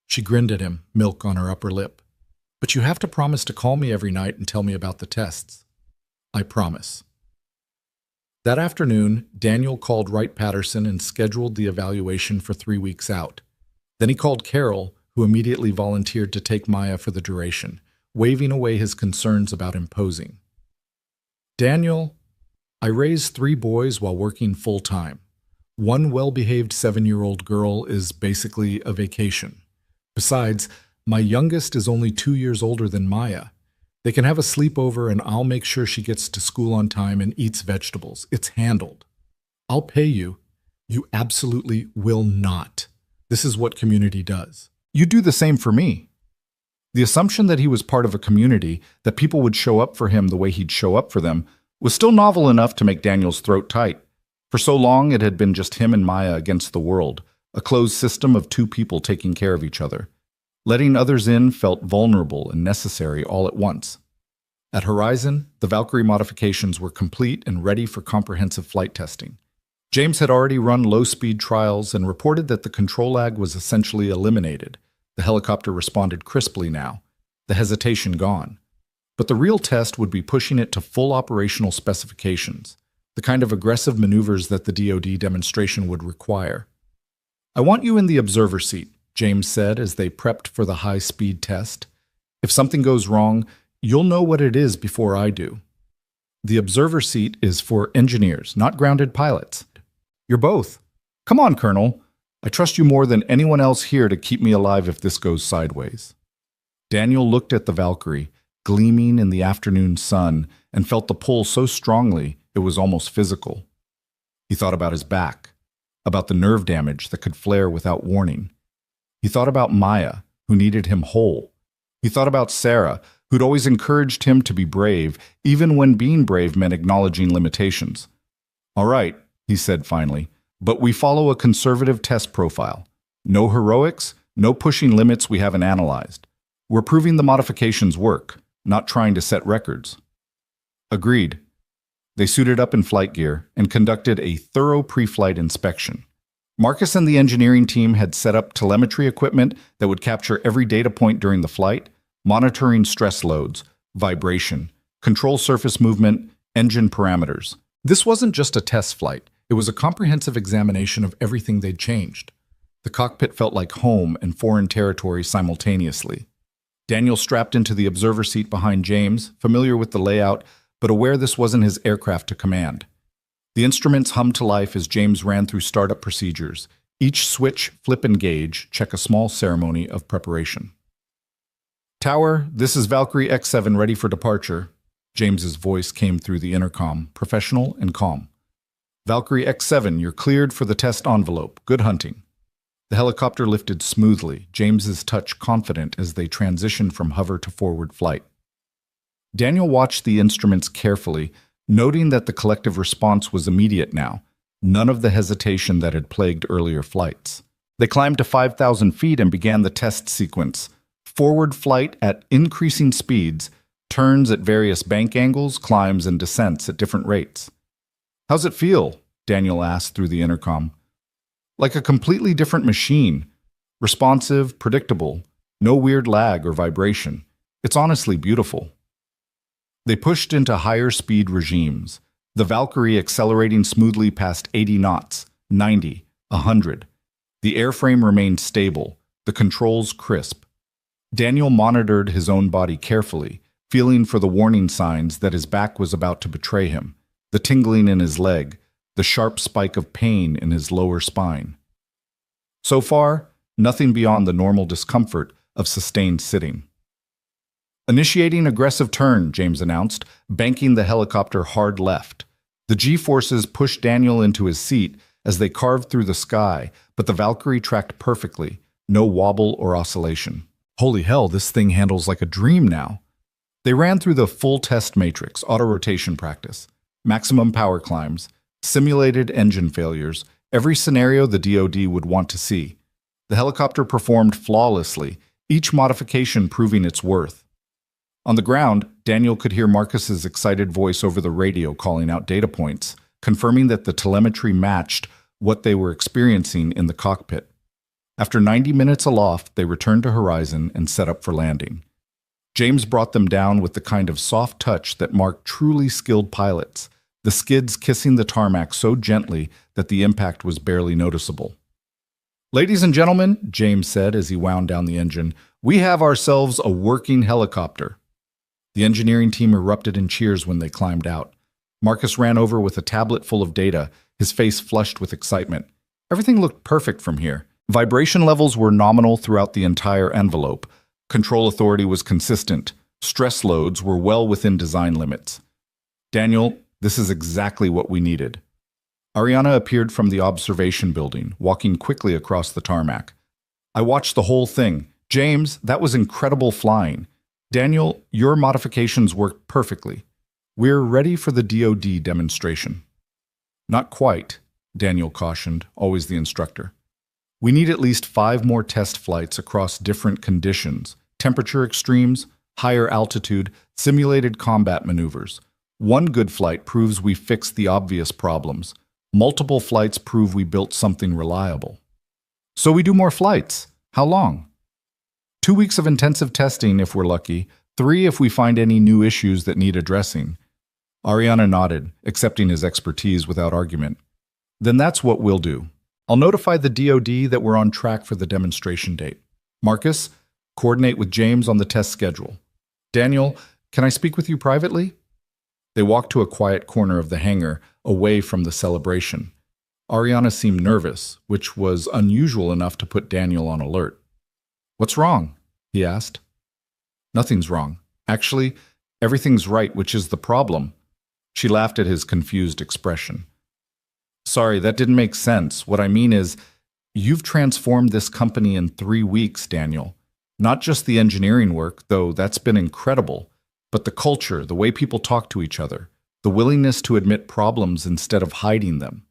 She grinned at him, milk on her upper lip. "But you have to promise to call me every night and tell me about the tests." "I promise." That afternoon, Daniel called Wright-Patterson and scheduled the evaluation for 3 weeks out. Then he called Carol, who immediately volunteered to take Maya for the duration, waving away his concerns about imposing. "Daniel, I raised 3 boys while working full-time. One well-behaved 7-year-old girl is basically a vacation. Besides, my youngest is only 2 years older than Maya. They can have a sleepover and I'll make sure she gets to school on time and eats vegetables. It's handled. I'll pay you." "You absolutely will not. This is what community does." "You do the same for me." The assumption that he was part of a community, that people would show up for him the way he'd show up for them, was still novel enough to make Daniel's throat tight. For so long it had been just him and Maya against the world, a closed system of 2 people taking care of each other. Letting others in felt vulnerable and necessary all at once. At Horizon, the Valkyrie modifications were complete and ready for comprehensive flight testing. James had already run low-speed trials and reported that the control lag was essentially eliminated. The helicopter responded crisply now, the hesitation gone. But the real test would be pushing it to full operational specifications, the kind of aggressive maneuvers that the DoD demonstration would require. "I want you in the observer seat," James said as they prepped for the high-speed test. "If something goes wrong, you'll know what it is before I do." The observer seat is for engineers, not grounded pilots. "You're both. Come on, Colonel. I trust you more than anyone else here to keep me alive if this goes sideways." Daniel looked at the Valkyrie, gleaming in the afternoon sun, and felt the pull so strongly it was almost physical. He thought about his back, about the nerve damage that could flare without warning. He thought about Maya, who needed him whole. He thought about Sarah, who'd always encouraged him to be brave, even when being brave meant acknowledging limitations. "All right," he said finally, "but we follow a conservative test profile. No heroics, no pushing limits we haven't analyzed. We're proving the modifications work, not trying to set records." Agreed. They suited up in flight gear and conducted a thorough pre-flight inspection. Marcus and the engineering team had set up telemetry equipment that would capture every data point during the flight, monitoring stress loads, vibration, control surface movement, engine parameters. This wasn't just a test flight. It was a comprehensive examination of everything they'd changed. The cockpit felt like home and foreign territory simultaneously. Daniel strapped into the observer seat behind James, familiar with the layout, but aware this wasn't his aircraft to command. The instruments hummed to life as James ran through startup procedures. Each switch, flip, engage, check a small ceremony of preparation. Tower, this is Valkyrie X7 ready for departure. James's voice came through the intercom, professional and calm. Valkyrie X7, you're cleared for the test envelope. Good hunting. The helicopter lifted smoothly, James's touch confident as they transitioned from hover to forward flight. Daniel watched the instruments carefully, noting that the collective response was immediate now, none of the hesitation that had plagued earlier flights. They climbed to 5,000 feet and began the test sequence. Forward flight at increasing speeds, turns at various bank angles, climbs and descents at different rates. How's it feel? Daniel asked through the intercom. Like a completely different machine. Responsive, predictable, no weird lag or vibration. It's honestly beautiful. They pushed into higher speed regimes, the Valkyrie accelerating smoothly past 80 knots, 90, 100. The airframe remained stable, the controls crisp. Daniel monitored his own body carefully, feeling for the warning signs that his back was about to betray him, the tingling in his leg, the sharp spike of pain in his lower spine. So far, nothing beyond the normal discomfort of sustained sitting. Initiating aggressive turn, James announced, banking the helicopter hard left. The G-forces pushed Daniel into his seat as they carved through the sky, but the Valkyrie tracked perfectly, no wobble or oscillation. Holy hell, this thing handles like a dream now. They ran through the full test matrix, auto-rotation practice, maximum power climbs, simulated engine failures, every scenario the DoD would want to see. The helicopter performed flawlessly, each modification proving its worth. On the ground, Daniel could hear Marcus's excited voice over the radio calling out data points, confirming that the telemetry matched what they were experiencing in the cockpit. After 90 minutes aloft, they returned to Horizon and set up for landing. James brought them down with the kind of soft touch that marked truly skilled pilots, the skids kissing the tarmac so gently that the impact was barely noticeable. Ladies and gentlemen, James said as he wound down the engine, we have ourselves a working helicopter. The engineering team erupted in cheers when they climbed out. Marcus ran over with a tablet full of data, his face flushed with excitement. Everything looked perfect from here. Vibration levels were nominal throughout the entire envelope. Control authority was consistent. Stress loads were well within design limits. Daniel, this is exactly what we needed. Ariana appeared from the observation building, walking quickly across the tarmac. I watched the whole thing. James, that was incredible flying. Daniel, your modifications worked perfectly. We're ready for the DoD demonstration. Not quite, Daniel cautioned, always the instructor. We need at least 5 more test flights across different conditions, temperature extremes, higher altitude, simulated combat maneuvers. One good flight proves we fixed the obvious problems. Multiple flights prove we built something reliable. So we do more flights. How long? 2 weeks of intensive testing if we're lucky, 3 if we find any new issues that need addressing. Ariana nodded, accepting his expertise without argument. Then that's what we'll do. I'll notify the DoD that we're on track for the demonstration date. Marcus, coordinate with James on the test schedule. Daniel, can I speak with you privately? They walked to a quiet corner of the hangar, away from the celebration. Ariana seemed nervous, which was unusual enough to put Daniel on alert. What's wrong? He asked. Nothing's wrong. Actually, everything's right, which is the problem. She laughed at his confused expression. Sorry, that didn't make sense. What I mean is, you've transformed this company in 3 weeks, Daniel. Not just the engineering work, though that's been incredible, but the culture, the way people talk to each other, the willingness to admit problems instead of hiding them.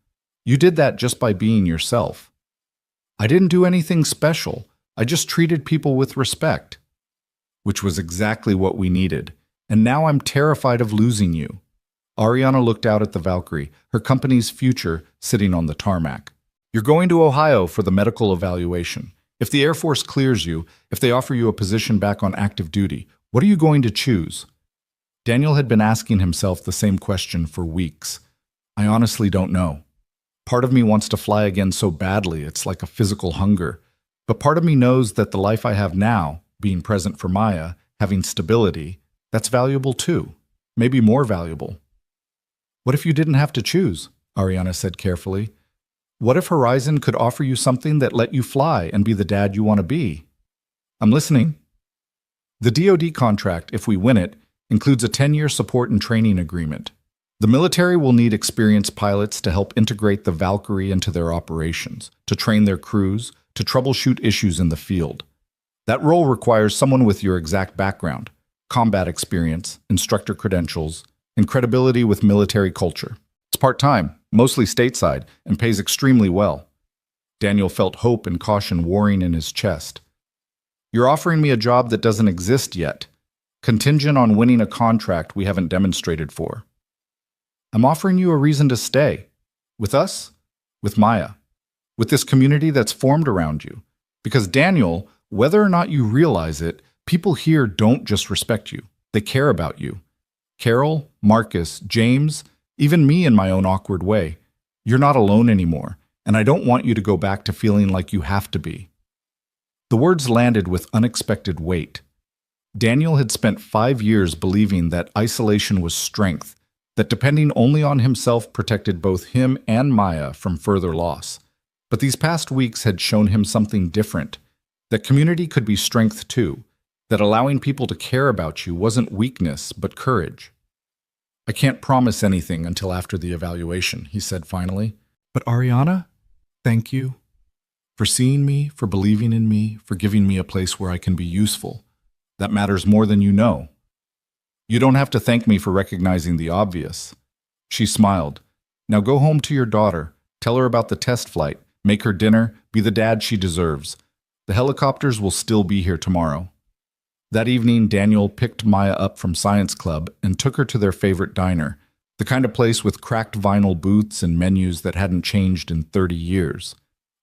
You did that just by being yourself. I didn't do anything special. I just treated people with respect. Which was exactly what we needed. And now I'm terrified of losing you. Ariana looked out at the Valkyrie, her company's future sitting on the tarmac. You're going to Ohio for the medical evaluation. If the Air Force clears you, if they offer you a position back on active duty, what are you going to choose? Daniel had been asking himself the same question for weeks. I honestly don't know. Part of me wants to fly again so badly, it's like a physical hunger. But part of me knows that the life I have now, being present for Maya, having stability, that's valuable too. Maybe more valuable. What if you didn't have to choose? Ariana said carefully. What if Horizon could offer you something that let you fly and be the dad you want to be? I'm listening. The DoD contract, if we win it, includes a 10-year support and training agreement. The military will need experienced pilots to help integrate the Valkyrie into their operations, to train their crews, to troubleshoot issues in the field. That role requires someone with your exact background, combat experience, instructor credentials, and credibility with military culture. It's part-time, mostly stateside, and pays extremely well. Daniel felt hope and caution warring in his chest. You're offering me a job that doesn't exist yet, contingent on winning a contract we haven't demonstrated for. I'm offering you a reason to stay. With us, with Maya, with this community that's formed around you. Because Daniel, whether or not you realize it, people here don't just respect you. They care about you. Carol, Marcus, James, even me in my own awkward way. You're not alone anymore, and I don't want you to go back to feeling like you have to be. The words landed with unexpected weight. Daniel had spent 5 years believing that isolation was strength, that depending only on himself protected both him and Maya from further loss. But these past weeks had shown him something different, that community could be strength too, that allowing people to care about you wasn't weakness but courage. I can't promise anything until after the evaluation, he said finally. But Ariana, thank you for seeing me, for believing in me, for giving me a place where I can be useful. That matters more than you know. You don't have to thank me for recognizing the obvious. She smiled. Now go home to your daughter. Tell her about the test flight. Make her dinner. Be the dad she deserves. The helicopters will still be here tomorrow. That evening, Daniel picked Maya up from science club and took her to their favorite diner, the kind of place with cracked vinyl booths and menus that hadn't changed in 30 years.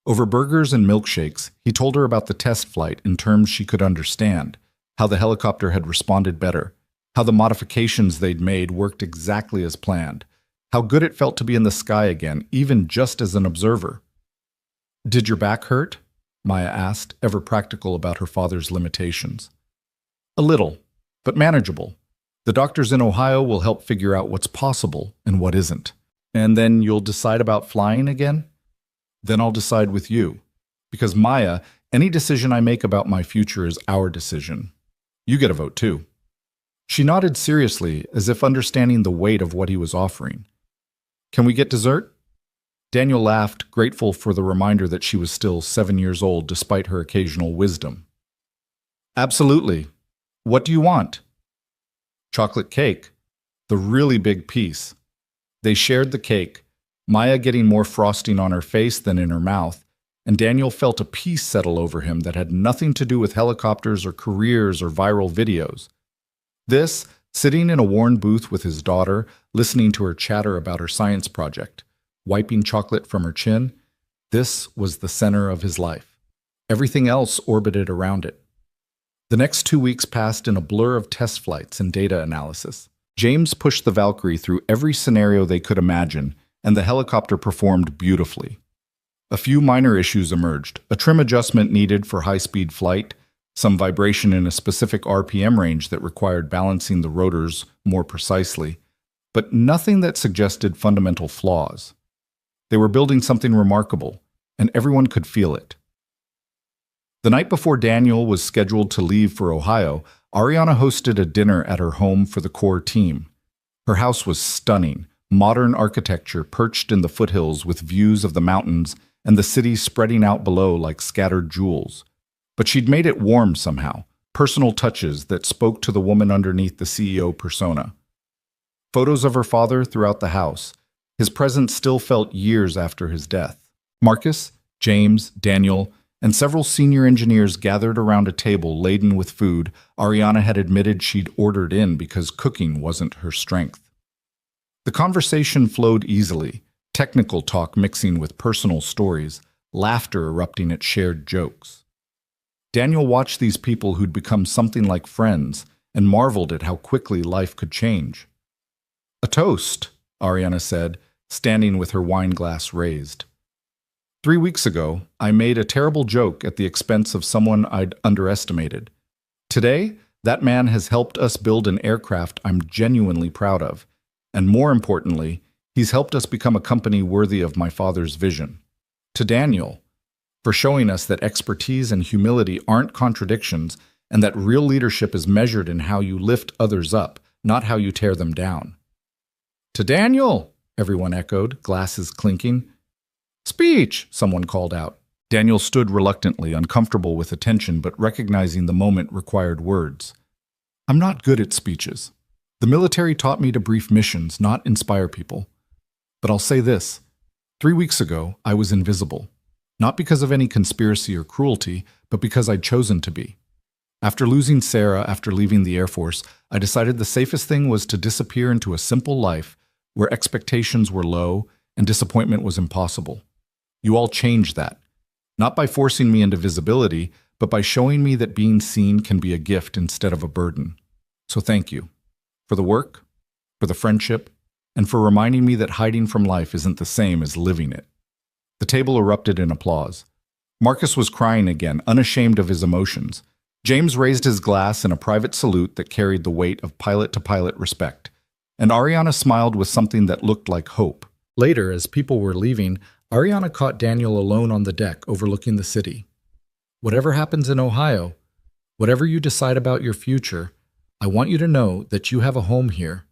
Over burgers and milkshakes, he told her about the test flight in terms she could understand, how the helicopter had responded better, how the modifications they'd made worked exactly as planned, how good it felt to be in the sky again, even just as an observer. Did your back hurt? Maya asked, ever practical about her father's limitations. A little, but manageable. The doctors in Ohio will help figure out what's possible and what isn't. And then you'll decide about flying again? Then I'll decide with you. Because Maya, any decision I make about my future is our decision. You get a vote too. She nodded seriously, as if understanding the weight of what he was offering. Can we get dessert? Daniel laughed, grateful for the reminder that she was still 7 years old despite her occasional wisdom. Absolutely. What do you want? Chocolate cake. The really big piece. They shared the cake, Maya getting more frosting on her face than in her mouth, and Daniel felt a peace settle over him that had nothing to do with helicopters or careers or viral videos. This, sitting in a worn booth with his daughter, listening to her chatter about her science project, wiping chocolate from her chin, this was the center of his life. Everything else orbited around it. The next 2 weeks passed in a blur of test flights and data analysis. James pushed the Valkyrie through every scenario they could imagine, and the helicopter performed beautifully. A few minor issues emerged, a trim adjustment needed for high-speed flight, some vibration in a specific RPM range that required balancing the rotors more precisely, but nothing that suggested fundamental flaws. They were building something remarkable, and everyone could feel it. The night before Daniel was scheduled to leave for Ohio, Ariana hosted a dinner at her home for the core team. Her house was stunning, modern architecture perched in the foothills with views of the mountains and the city spreading out below like scattered jewels. But she'd made it warm somehow, personal touches that spoke to the woman underneath the CEO persona. Photos of her father throughout the house. His presence still felt years after his death. Marcus, James, Daniel, and several senior engineers gathered around a table laden with food Ariana had admitted she'd ordered in because cooking wasn't her strength. The conversation flowed easily, technical talk mixing with personal stories, laughter erupting at shared jokes. Daniel watched these people who'd become something like friends and marveled at how quickly life could change. "A toast," Ariana said, standing with her wine glass raised. 3 weeks ago, I made a terrible joke at the expense of someone I'd underestimated. Today, that man has helped us build an aircraft I'm genuinely proud of, and more importantly, He's helped us become a company worthy of my father's vision. To Daniel, for showing us that expertise and humility aren't contradictions and that real leadership is measured in how you lift others up, not how you tear them down. To Daniel, everyone echoed, glasses clinking. Speech, someone called out. Daniel stood reluctantly, uncomfortable with attention, but recognizing the moment required words. I'm not good at speeches. The military taught me to brief missions, not inspire people. But I'll say this. 3 weeks ago, I was invisible. Not because of any conspiracy or cruelty, but because I'd chosen to be. After losing Sarah after leaving the Air Force, I decided the safest thing was to disappear into a simple life where expectations were low and disappointment was impossible. You all changed that. Not by forcing me into visibility, but by showing me that being seen can be a gift instead of a burden. So thank you. For the work, for the friendship, and for reminding me that hiding from life isn't the same as living it. The table erupted in applause. Marcus was crying again, unashamed of his emotions. James raised his glass in a private salute that carried the weight of pilot-to-pilot respect. And Ariana smiled with something that looked like hope. Later, as people were leaving, Ariana caught Daniel alone on the deck overlooking the city. Whatever happens in Ohio, whatever you decide about your future, I want you to know that you have a home here.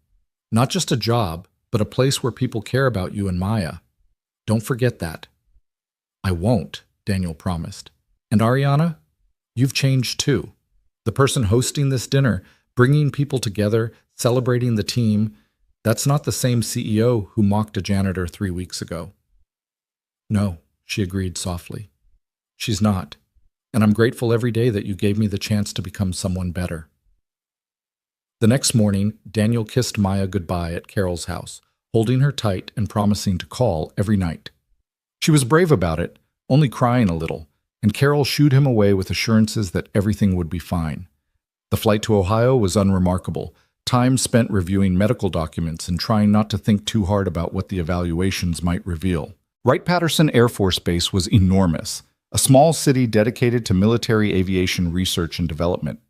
Not just a job, but a place where people care about you and Maya. Don't forget that. I won't, Daniel promised. And Ariana, you've changed too. The person hosting this dinner, bringing people together, celebrating the team, that's not the same CEO who mocked a janitor 3 weeks ago. No, she agreed softly. She's not. And I'm grateful every day that you gave me the chance to become someone better. The next morning, Daniel kissed Maya goodbye at Carol's house, holding her tight and promising to call every night. She was brave about it, only crying a little, and Carol shooed him away with assurances that everything would be fine. The flight to Ohio was unremarkable, time spent reviewing medical documents and trying not to think too hard about what the evaluations might reveal. Wright-Patterson Air Force Base was enormous, a small city dedicated to military aviation research and development.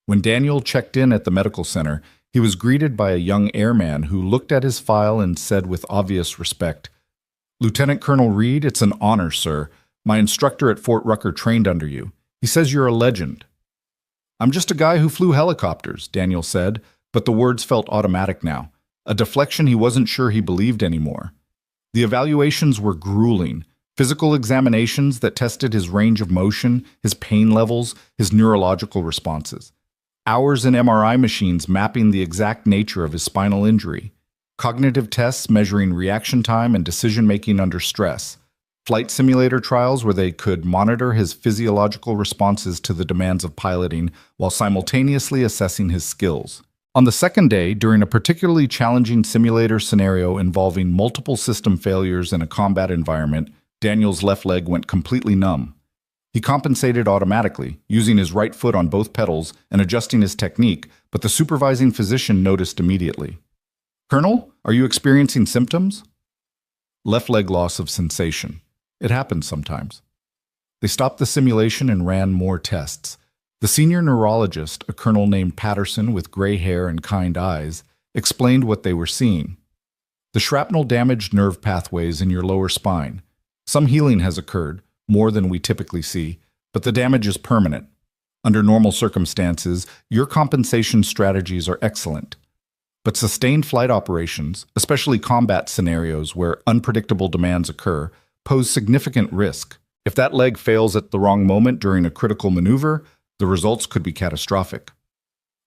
When Daniel checked in at the medical center, he was greeted by a young airman who looked at his file and said with obvious respect, "Lieutenant Colonel Reed, it's an honor, sir. My instructor at Fort Rucker trained under you. He says you're a legend." "I'm just a guy who flew helicopters," Daniel said, but the words felt automatic now, a deflection he wasn't sure he believed anymore. The evaluations were grueling, physical examinations that tested his range of motion, his pain levels, his neurological responses. Hours in MRI machines mapping the exact nature of his spinal injury. Cognitive tests measuring reaction time and decision-making under stress. Flight simulator trials where they could monitor his physiological responses to the demands of piloting while simultaneously assessing his skills. On the second day, during a particularly challenging simulator scenario involving multiple system failures in a combat environment, Daniel's left leg went completely numb. He compensated automatically, using his right foot on both pedals and adjusting his technique, but the supervising physician noticed immediately. "Colonel, are you experiencing symptoms?" Left leg loss of sensation. It happens sometimes. They stopped the simulation and ran more tests. The senior neurologist, a colonel named Patterson with gray hair and kind eyes, explained what they were seeing. The shrapnel damaged nerve pathways in your lower spine. Some healing has occurred, more than we typically see, but the damage is permanent. Under normal circumstances, your compensation strategies are excellent. But sustained flight operations, especially combat scenarios where unpredictable demands occur, pose significant risk. If that leg fails at the wrong moment during a critical maneuver, the results could be catastrophic.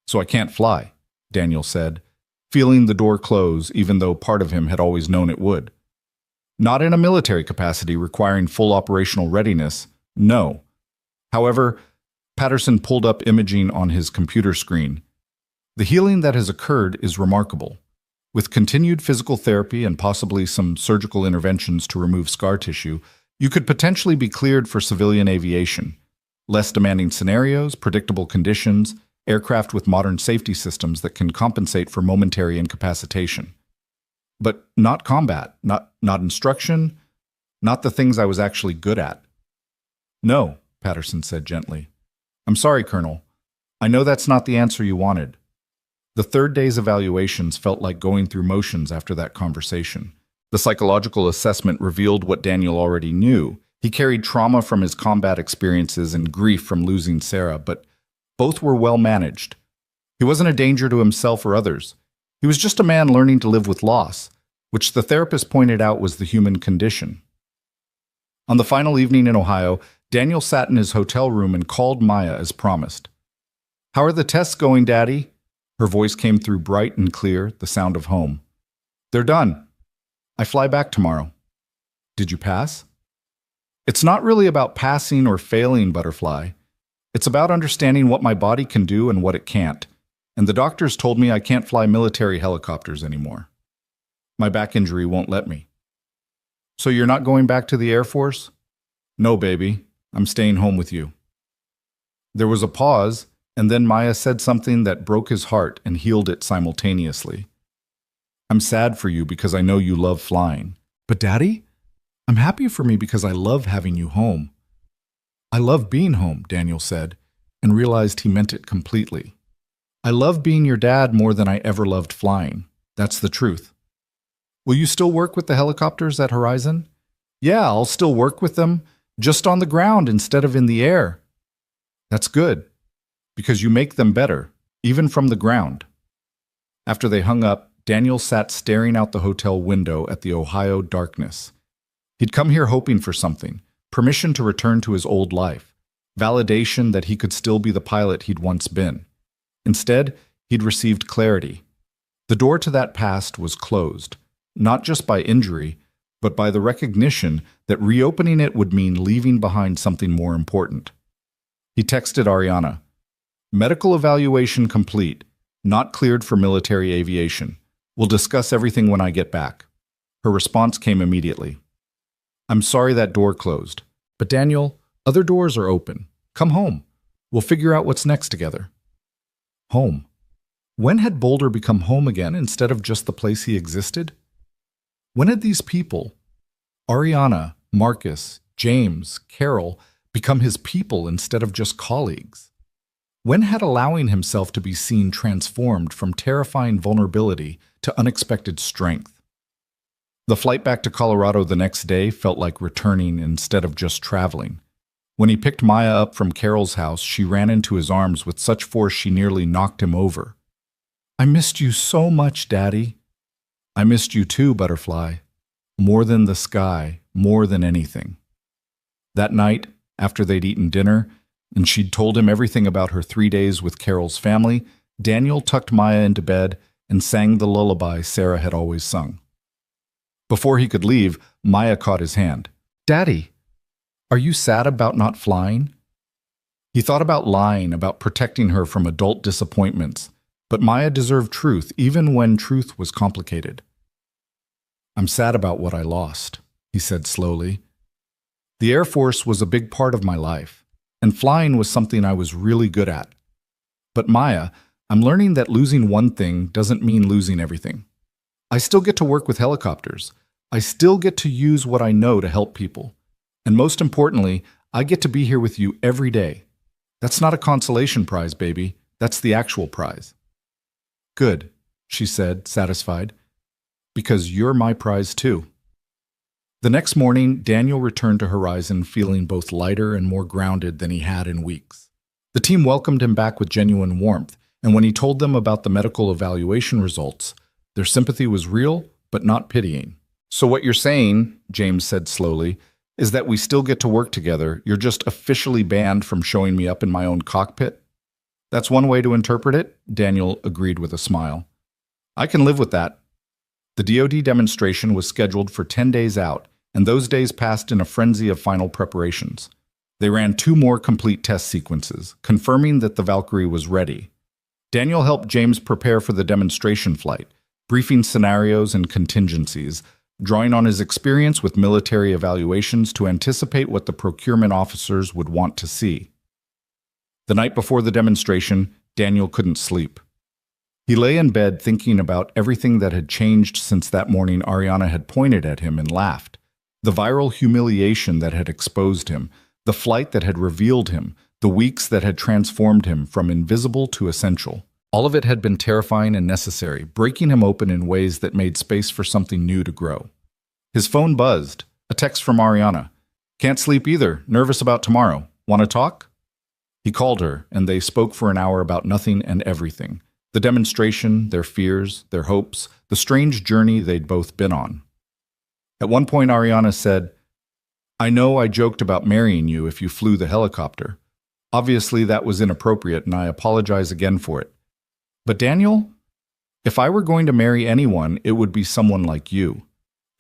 "So I can't fly," Daniel said, feeling the door close even though part of him had always known it would. "Not in a military capacity requiring full operational readiness, no. However, Patterson pulled up imaging on his computer screen. The healing that has occurred is remarkable. With continued physical therapy and possibly some surgical interventions to remove scar tissue, you could potentially be cleared for civilian aviation. Less demanding scenarios, predictable conditions, aircraft with modern safety systems that can compensate for momentary incapacitation. But not combat, not instruction, not the things I was actually good at." "No," Patterson said gently. "I'm sorry, Colonel. I know that's not the answer you wanted." The third day's evaluations felt like going through motions after that conversation. The psychological assessment revealed what Daniel already knew. He carried trauma from his combat experiences and grief from losing Sarah, but both were well managed. He wasn't a danger to himself or others. He was just a man learning to live with loss, which the therapist pointed out was the human condition. On the final evening in Ohio, Daniel sat in his hotel room and called Maya as promised. "How are the tests going, Daddy?" Her voice came through bright and clear, the sound of home. "They're done. I fly back tomorrow." "Did you pass?" "It's not really about passing or failing, Butterfly. It's about understanding what my body can do and what it can't. And the doctors told me I can't fly military helicopters anymore. My back injury won't let me." "So you're not going back to the Air Force?" "No, baby. I'm staying home with you." There was a pause, and then Maya said something that broke his heart and healed it simultaneously. "I'm sad for you because I know you love flying. But Daddy, I'm happy for me because I love having you home." "I love being home," Daniel said, and realized he meant it completely. "I love being your dad more than I ever loved flying. That's the truth." "Will you still work with the helicopters at Horizon?" "Yeah, I'll still work with them, just on the ground instead of in the air." "That's good, because you make them better, even from the ground." After they hung up, Daniel sat staring out the hotel window at the Ohio darkness. He'd come here hoping for something, permission to return to his old life, validation that he could still be the pilot he'd once been. Instead, he'd received clarity. The door to that past was closed, not just by injury, but by the recognition that reopening it would mean leaving behind something more important. He texted Ariana, "Medical evaluation complete, not cleared for military aviation. We'll discuss everything when I get back." Her response came immediately. "I'm sorry that door closed. But Daniel, other doors are open. Come home. We'll figure out what's next together." Home. When had Boulder become home again instead of just the place he existed? When had these people, Ariana, Marcus, James, Carol, become his people instead of just colleagues? When had allowing himself to be seen transformed from terrifying vulnerability to unexpected strength? The flight back to Colorado the next day felt like returning instead of just traveling. When he picked Maya up from Carol's house, she ran into his arms with such force she nearly knocked him over. "I missed you so much, Daddy." "I missed you too, Butterfly. More than the sky, more than anything." That night, after they'd eaten dinner, and she'd told him everything about her 3 days with Carol's family, Daniel tucked Maya into bed and sang the lullaby Sarah had always sung. Before he could leave, Maya caught his hand. "Daddy, are you sad about not flying?" He thought about lying, about protecting her from adult disappointments, but Maya deserved truth, even when truth was complicated. "I'm sad about what I lost," he said slowly. "The Air Force was a big part of my life, and flying was something I was really good at. But Maya, I'm learning that losing one thing doesn't mean losing everything. I still get to work with helicopters. I still get to use what I know to help people. And most importantly, I get to be here with you every day. That's not a consolation prize, baby. That's the actual prize." "Good," she said, satisfied, "because you're my prize too." The next morning, Daniel returned to Horizon feeling both lighter and more grounded than he had in weeks. The team welcomed him back with genuine warmth, and when he told them about the medical evaluation results, their sympathy was real, but not pitying. "So what you're saying," James said slowly, "is that we still get to work together. You're just officially banned from showing me up in my own cockpit?" "That's one way to interpret it," Daniel agreed with a smile. "I can live with that." The DoD demonstration was scheduled for 10 days out, and those days passed in a frenzy of final preparations. They ran 2 more complete test sequences, confirming that the Valkyrie was ready. Daniel helped James prepare for the demonstration flight, briefing scenarios and contingencies, drawing on his experience with military evaluations to anticipate what the procurement officers would want to see. The night before the demonstration, Daniel couldn't sleep. He lay in bed thinking about everything that had changed since that morning Ariana had pointed at him and laughed. The viral humiliation that had exposed him, the flight that had revealed him, the weeks that had transformed him from invisible to essential. All of it had been terrifying and necessary, breaking him open in ways that made space for something new to grow. His phone buzzed. A text from Ariana. Can't sleep either. Nervous about tomorrow. Want to talk? He called her, and they spoke for an hour about nothing and everything. The demonstration, their fears, their hopes, the strange journey they'd both been on. At one point, Ariana said, I know I joked about marrying you if you flew the helicopter. Obviously, that was inappropriate, and I apologize again for it. But Daniel, if I were going to marry anyone, it would be someone like you.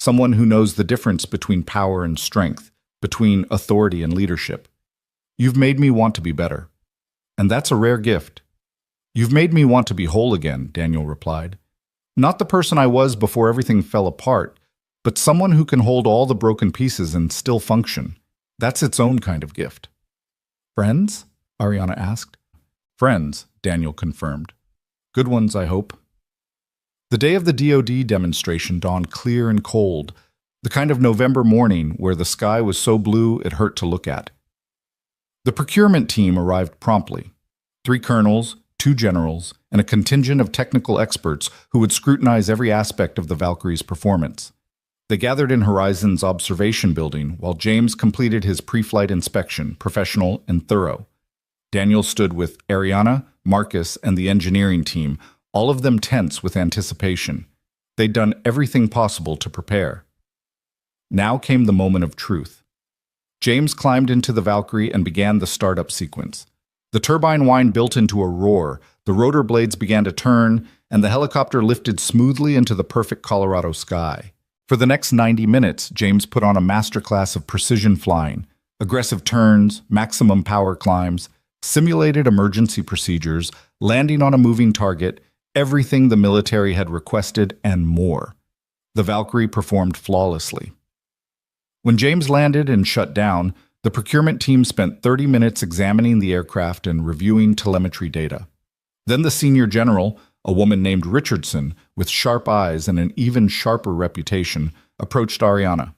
Someone who knows the difference between power and strength, between authority and leadership. You've made me want to be better. And that's a rare gift. You've made me want to be whole again, Daniel replied. Not the person I was before everything fell apart, but someone who can hold all the broken pieces and still function. That's its own kind of gift. Friends? Ariana asked. Friends, Daniel confirmed. Good ones, I hope. The day of the DoD demonstration dawned clear and cold, the kind of November morning where the sky was so blue it hurt to look at. The procurement team arrived promptly. 3 colonels, 2 generals, and a contingent of technical experts who would scrutinize every aspect of the Valkyrie's performance. They gathered in Horizon's observation building while James completed his pre-flight inspection, professional and thorough. Daniel stood with Ariana, Marcus, and the engineering team, all of them tense with anticipation. They'd done everything possible to prepare. Now came the moment of truth. James climbed into the Valkyrie and began the startup sequence. The turbine whine built into a roar, the rotor blades began to turn, and the helicopter lifted smoothly into the perfect Colorado sky. For the next 90 minutes, James put on a masterclass of precision flying, aggressive turns, maximum power climbs, simulated emergency procedures, landing on a moving target, everything the military had requested and more. The Valkyrie performed flawlessly. When James landed and shut down, the procurement team spent 30 minutes examining the aircraft and reviewing telemetry data. Then the senior general, a woman named Richardson, with sharp eyes and an even sharper reputation, approached Ariana.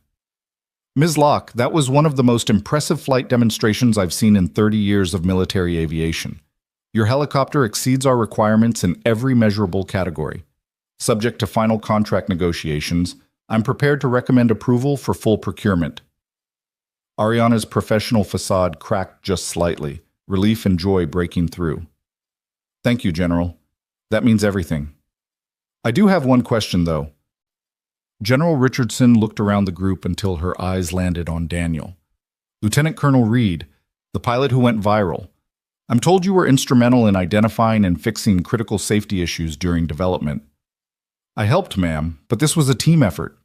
Ms. Locke, that was one of the most impressive flight demonstrations I've seen in 30 years of military aviation. Your helicopter exceeds our requirements in every measurable category. Subject to final contract negotiations, I'm prepared to recommend approval for full procurement. Ariana's professional facade cracked just slightly, relief and joy breaking through. Thank you, General. That means everything. I do have one question, though. General Richardson looked around the group until her eyes landed on Daniel. Lieutenant Colonel Reed, the pilot who went viral. I'm told you were instrumental in identifying and fixing critical safety issues during development. I helped, ma'am, but this was a team effort.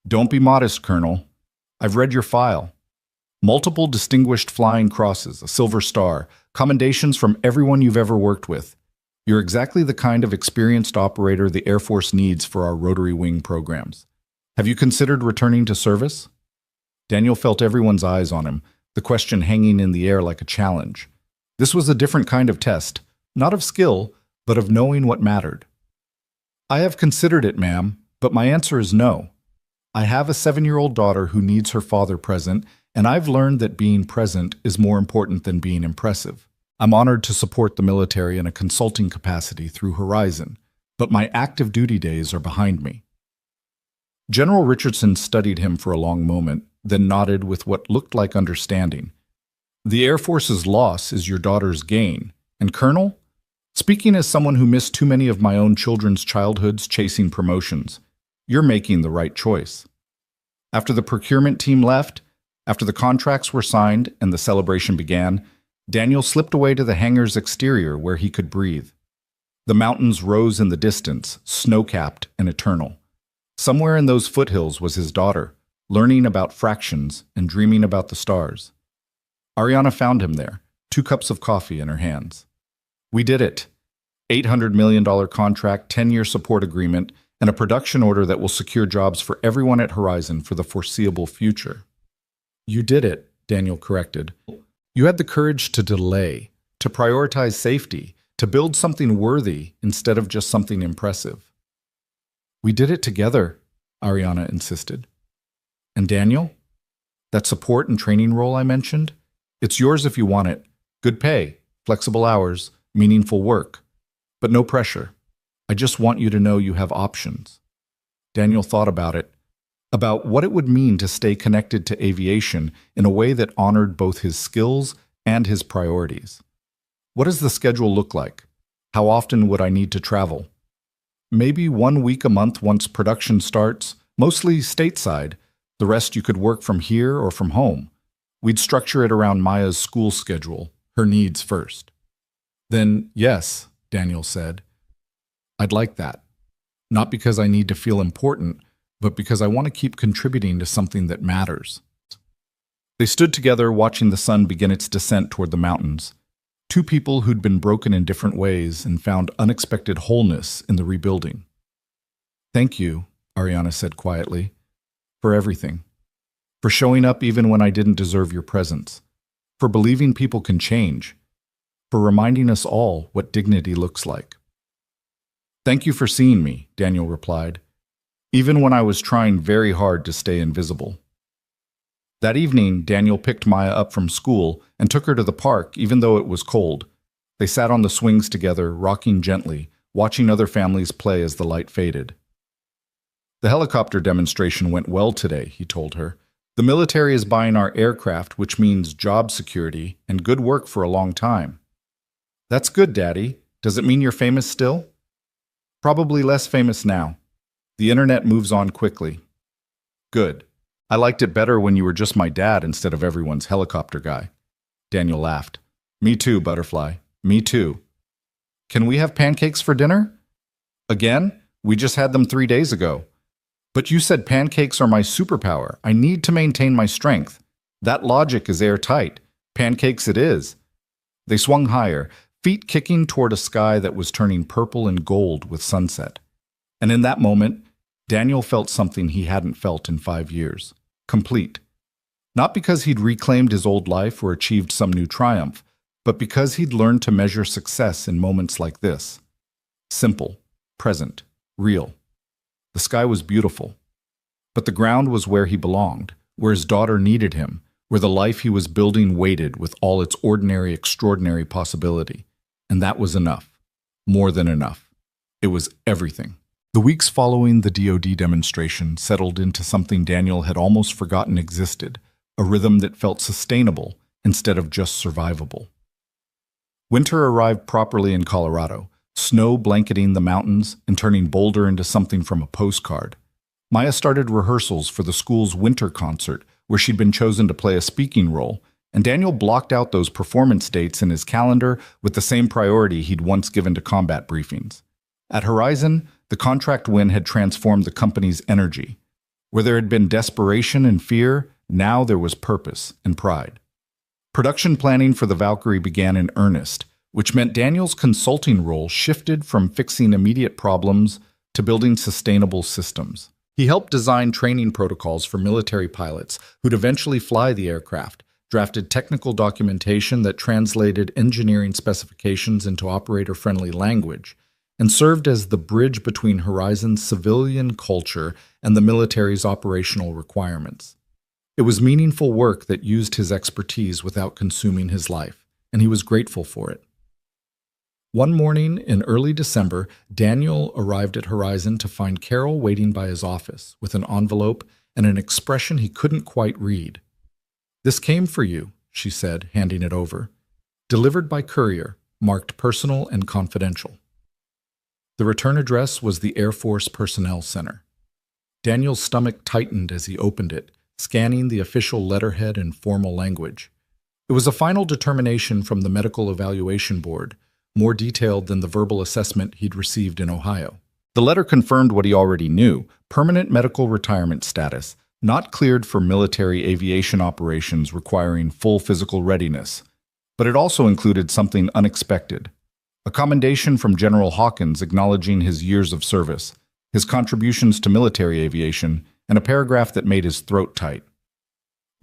Don't be modest, Colonel. I've read your file. Multiple distinguished flying crosses, a silver star, commendations from everyone you've ever worked with. You're exactly the kind of experienced operator the Air Force needs for our rotary wing programs. Have you considered returning to service? Daniel felt everyone's eyes on him, the question hanging in the air like a challenge. This was a different kind of test, not of skill, but of knowing what mattered. I have considered it, ma'am, but my answer is no. I have a 7-year-old daughter who needs her father present, and I've learned that being present is more important than being impressive. I'm honored to support the military in a consulting capacity through Horizon, but my active duty days are behind me. General Richardson studied him for a long moment, then nodded with what looked like understanding. The Air Force's loss is your daughter's gain, and Colonel, speaking as someone who missed too many of my own children's childhoods chasing promotions, you're making the right choice. After the procurement team left, after the contracts were signed and the celebration began, Daniel slipped away to the hangar's exterior where he could breathe. The mountains rose in the distance, snow-capped and eternal. Somewhere in those foothills was his daughter, learning about fractions and dreaming about the stars. Ariana found him there, 2 cups of coffee in her hands. We did it. $800 million contract, 10-year support agreement, and a production order that will secure jobs for everyone at Horizon for the foreseeable future. You did it, Daniel corrected. You had the courage to delay, to prioritize safety, to build something worthy instead of just something impressive. We did it together, Ariana insisted. And Daniel? That support and training role I mentioned? It's yours if you want it. Good pay, flexible hours, meaningful work. But no pressure. I just want you to know you have options. Daniel thought about it. about what it would mean to stay connected to aviation in a way that honored both his skills and his priorities. What does the schedule look like? How often would I need to travel? Maybe 1 week a month once production starts, mostly stateside. The rest you could work from here or from home. We'd structure it around Maya's school schedule, her needs first. Then, yes, Daniel said, I'd like that. Not because I need to feel important, but because I want to keep contributing to something that matters. They stood together watching the sun begin its descent toward the mountains. Two people who'd been broken in different ways and found unexpected wholeness in the rebuilding. Thank you, Ariana said quietly, for everything. For showing up even when I didn't deserve your presence. For believing people can change. For reminding us all what dignity looks like. Thank you for seeing me, Daniel replied, even when I was trying very hard to stay invisible. That evening, Daniel picked Maya up from school and took her to the park, even though it was cold. They sat on the swings together, rocking gently, watching other families play as the light faded. The helicopter demonstration went well today, he told her. The military is buying our aircraft, which means job security and good work for a long time. That's good, Daddy. Does it mean you're famous still? Probably less famous now. The internet moves on quickly. Good. I liked it better when you were just my dad instead of everyone's helicopter guy. Daniel laughed. Me too, Butterfly. Me too. Can we have pancakes for dinner? Again? We just had them 3 days ago. But you said pancakes are my superpower. I need to maintain my strength. That logic is airtight. Pancakes it is. They swung higher, feet kicking toward a sky that was turning purple and gold with sunset. And in that moment, Daniel felt something he hadn't felt in 5 years. Complete. Not because he'd reclaimed his old life or achieved some new triumph, but because he'd learned to measure success in moments like this. Simple, present, real. The sky was beautiful, but the ground was where he belonged, where his daughter needed him, where the life he was building waited with all its ordinary, extraordinary possibility. And that was enough. More than enough. It was everything. The weeks following the DoD demonstration settled into something Daniel had almost forgotten existed, a rhythm that felt sustainable instead of just survivable. Winter arrived properly in Colorado, snow blanketing the mountains and turning Boulder into something from a postcard. Maya started rehearsals for the school's winter concert, where she'd been chosen to play a speaking role, and Daniel blocked out those performance dates in his calendar with the same priority he'd once given to combat briefings. At Horizon, the contract win had transformed the company's energy. Where there had been desperation and fear, now there was purpose and pride. Production planning for the Valkyrie began in earnest, which meant Daniel's consulting role shifted from fixing immediate problems to building sustainable systems. He helped design training protocols for military pilots who'd eventually fly the aircraft, drafted technical documentation that translated engineering specifications into operator-friendly language, and served as the bridge between Horizon's civilian culture and the military's operational requirements. It was meaningful work that used his expertise without consuming his life, and he was grateful for it. One morning in early December, Daniel arrived at Horizon to find Carol waiting by his office with an envelope and an expression he couldn't quite read. "This came for you," she said, handing it over. "Delivered by courier, marked personal and confidential." The return address was the Air Force Personnel Center. Daniel's stomach tightened as he opened it, scanning the official letterhead in formal language. It was a final determination from the Medical Evaluation Board, more detailed than the verbal assessment he'd received in Ohio. The letter confirmed what he already knew: permanent medical retirement status, not cleared for military aviation operations requiring full physical readiness. But it also included something unexpected: a commendation from General Hawkins acknowledging his years of service, his contributions to military aviation, and a paragraph that made his throat tight.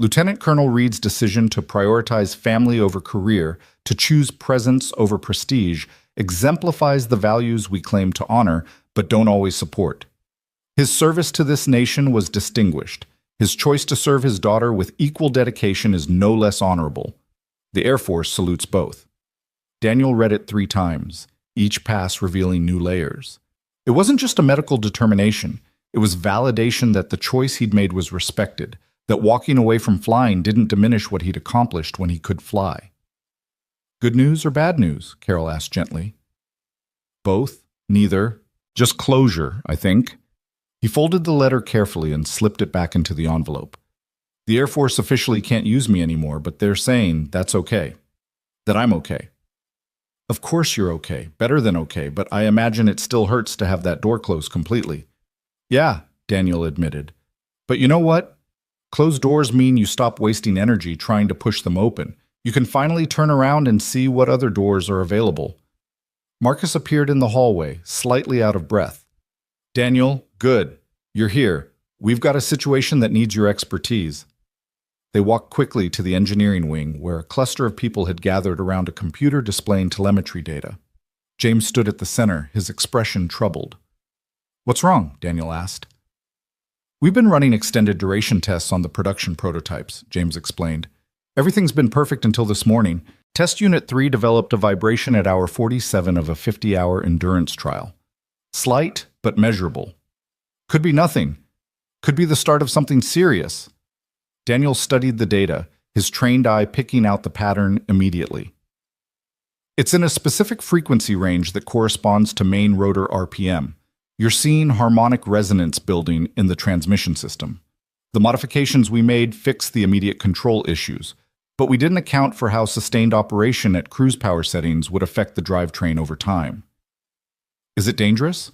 Lieutenant Colonel Reed's decision to prioritize family over career, to choose presence over prestige, exemplifies the values we claim to honor but don't always support. His service to this nation was distinguished. His choice to serve his daughter with equal dedication is no less honorable. The Air Force salutes both. Daniel read it 3 times, each pass revealing new layers. It wasn't just a medical determination. It was validation that the choice he'd made was respected, that walking away from flying didn't diminish what he'd accomplished when he could fly. Good news or bad news? Carol asked gently. Both, neither, just closure, I think. He folded the letter carefully and slipped it back into the envelope. The Air Force officially can't use me anymore, but they're saying that's okay, that I'm okay. Of course you're okay, better than okay, but I imagine it still hurts to have that door closed completely. Yeah, Daniel admitted. But you know what? Closed doors mean you stop wasting energy trying to push them open. You can finally turn around and see what other doors are available. Marcus appeared in the hallway, slightly out of breath. Daniel, good. You're here. We've got a situation that needs your expertise. They walked quickly to the engineering wing, where a cluster of people had gathered around a computer displaying telemetry data. James stood at the center, his expression troubled. What's wrong? Daniel asked. We've been running extended duration tests on the production prototypes, James explained. Everything's been perfect until this morning. Test Unit 3 developed a vibration at hour 47 of a 50-hour endurance trial. Slight, but measurable. Could be nothing. Could be the start of something serious. Daniel studied the data, his trained eye picking out the pattern immediately. It's in a specific frequency range that corresponds to main rotor RPM. You're seeing harmonic resonance building in the transmission system. The modifications we made fixed the immediate control issues, but we didn't account for how sustained operation at cruise power settings would affect the drivetrain over time. Is it dangerous?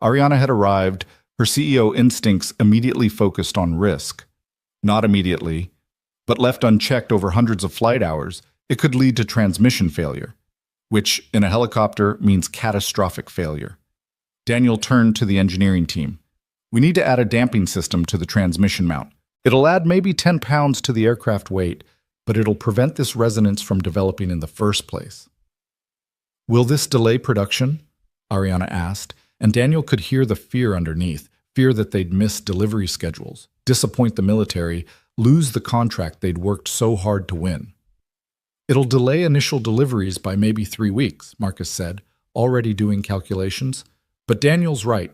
Ariana had arrived, her CEO instincts immediately focused on risk. Not immediately, but left unchecked over hundreds of flight hours, it could lead to transmission failure, which in a helicopter means catastrophic failure. Daniel turned to the engineering team. We need to add a damping system to the transmission mount. It'll add maybe 10 pounds to the aircraft weight, but it'll prevent this resonance from developing in the first place. Will this delay production? Ariana asked, and Daniel could hear the fear underneath, fear that they'd miss delivery schedules, disappoint the military, lose the contract they'd worked so hard to win. It'll delay initial deliveries by maybe 3 weeks, Marcus said, already doing calculations. But Daniel's right.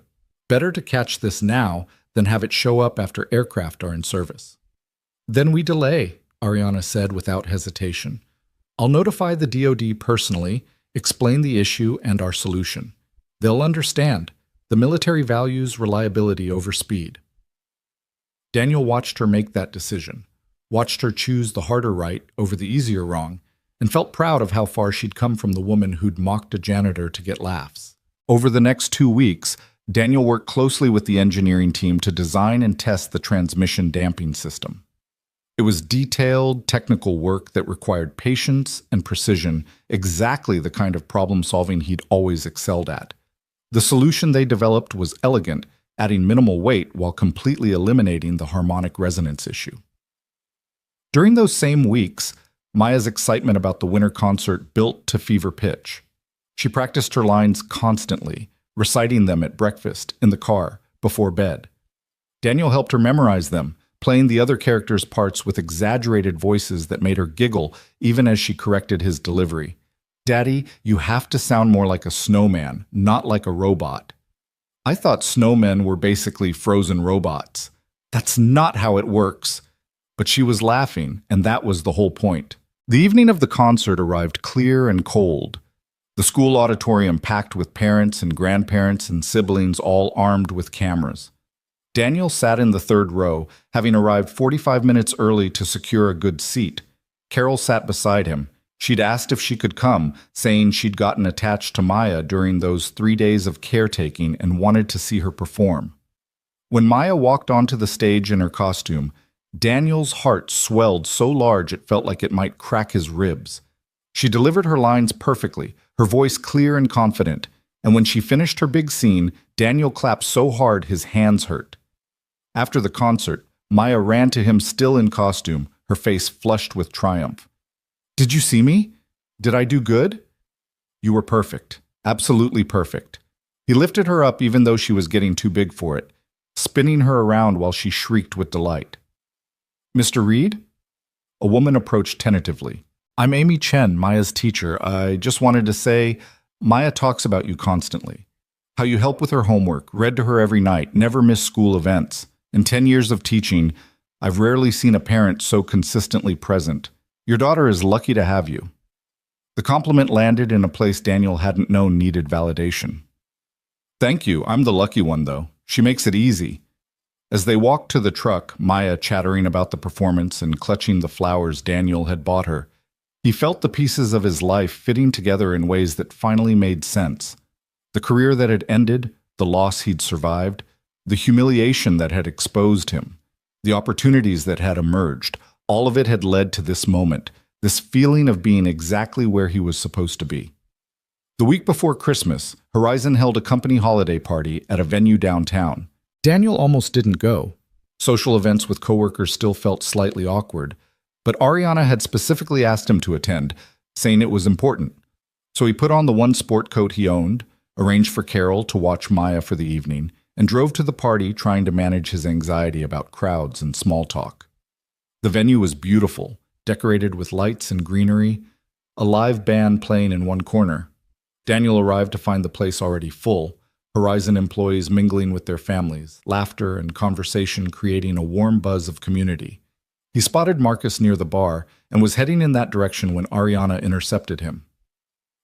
Better to catch this now than have it show up after aircraft are in service. Then we delay, Ariana said without hesitation. I'll notify the DoD personally, explain the issue and our solution. They'll understand. The military values reliability over speed. Daniel watched her make that decision, watched her choose the harder right over the easier wrong, and felt proud of how far she'd come from the woman who'd mocked a janitor to get laughs. Over the next 2 weeks, Daniel worked closely with the engineering team to design and test the transmission damping system. It was detailed, technical work that required patience and precision, exactly the kind of problem-solving he'd always excelled at. The solution they developed was elegant, adding minimal weight while completely eliminating the harmonic resonance issue. During those same weeks, Maya's excitement about the winter concert built to fever pitch. She practiced her lines constantly, reciting them at breakfast, in the car, before bed. Daniel helped her memorize them, playing the other characters' parts with exaggerated voices that made her giggle even as she corrected his delivery. Daddy, you have to sound more like a snowman, not like a robot. I thought snowmen were basically frozen robots. That's not how it works. But she was laughing, and that was the whole point. The evening of the concert arrived clear and cold. The school auditorium packed with parents and grandparents and siblings all armed with cameras. Daniel sat in the third row, having arrived 45 minutes early to secure a good seat. Carol sat beside him. She'd asked if she could come, saying she'd gotten attached to Maya during those 3 days of caretaking and wanted to see her perform. When Maya walked onto the stage in her costume, Daniel's heart swelled so large it felt like it might crack his ribs. She delivered her lines perfectly, her voice clear and confident, and when she finished her big scene, Daniel clapped so hard his hands hurt. After the concert, Maya ran to him still in costume, her face flushed with triumph. Did you see me? Did I do good? You were perfect. Absolutely perfect. He lifted her up even though she was getting too big for it, spinning her around while she shrieked with delight. Mr. Reed? A woman approached tentatively. I'm Amy Chen, Maya's teacher. I just wanted to say, Maya talks about you constantly. How you help with her homework, read to her every night, never miss school events. In 10 years of teaching, I've rarely seen a parent so consistently present. Your daughter is lucky to have you." The compliment landed in a place Daniel hadn't known needed validation. "Thank you, I'm the lucky one, though. She makes it easy." As they walked to the truck, Maya chattering about the performance and clutching the flowers Daniel had bought her, he felt the pieces of his life fitting together in ways that finally made sense. The career that had ended, the loss he'd survived, the humiliation that had exposed him, the opportunities that had emerged, all of it had led to this moment, this feeling of being exactly where he was supposed to be. The week before Christmas, Horizon held a company holiday party at a venue downtown. Daniel almost didn't go. Social events with coworkers still felt slightly awkward, but Ariana had specifically asked him to attend, saying it was important. So he put on the one sport coat he owned, arranged for Carol to watch Maya for the evening, and drove to the party trying to manage his anxiety about crowds and small talk. The venue was beautiful, decorated with lights and greenery, a live band playing in one corner. Daniel arrived to find the place already full, Horizon employees mingling with their families, laughter and conversation creating a warm buzz of community. He spotted Marcus near the bar and was heading in that direction when Ariana intercepted him.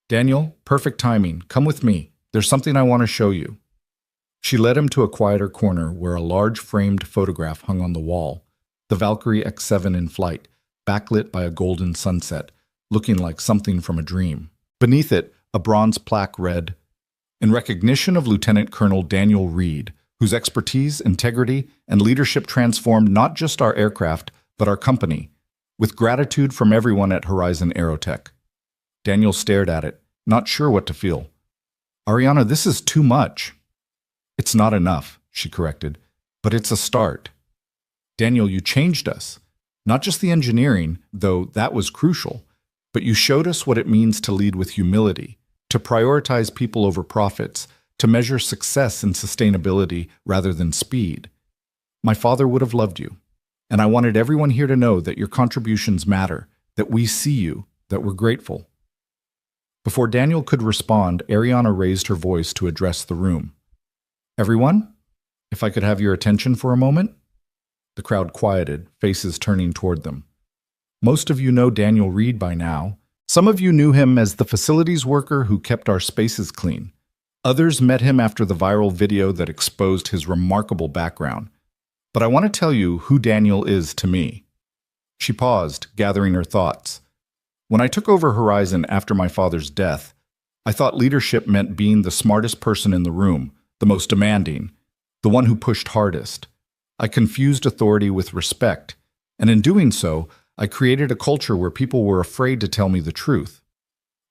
"Daniel, perfect timing. Come with me. There's something I want to show you." She led him to a quieter corner where a large framed photograph hung on the wall, the Valkyrie X7 in flight, backlit by a golden sunset, looking like something from a dream. Beneath it, a bronze plaque read, "In recognition of Lieutenant Colonel Daniel Reed, whose expertise, integrity, and leadership transformed not just our aircraft, but our company, with gratitude from everyone at Horizon Aerotech." Daniel stared at it, not sure what to feel. "Ariana, this is too much." "It's not enough," she corrected, "but it's a start." "Daniel, you changed us. Not just the engineering, though that was crucial, but you showed us what it means to lead with humility, to prioritize people over profits, to measure success and sustainability rather than speed. My father would have loved you, and I wanted everyone here to know that your contributions matter, that we see you, that we're grateful." Before Daniel could respond, Ariana raised her voice to address the room. "Everyone, if I could have your attention for a moment?" The crowd quieted, faces turning toward them. Most of you know Daniel Reed by now. Some of you knew him as the facilities worker who kept our spaces clean. Others met him after the viral video that exposed his remarkable background. But I want to tell you who Daniel is to me. She paused, gathering her thoughts. When I took over Horizon after my father's death, I thought leadership meant being the smartest person in the room, the most demanding, the one who pushed hardest. I confused authority with respect, and in doing so, I created a culture where people were afraid to tell me the truth.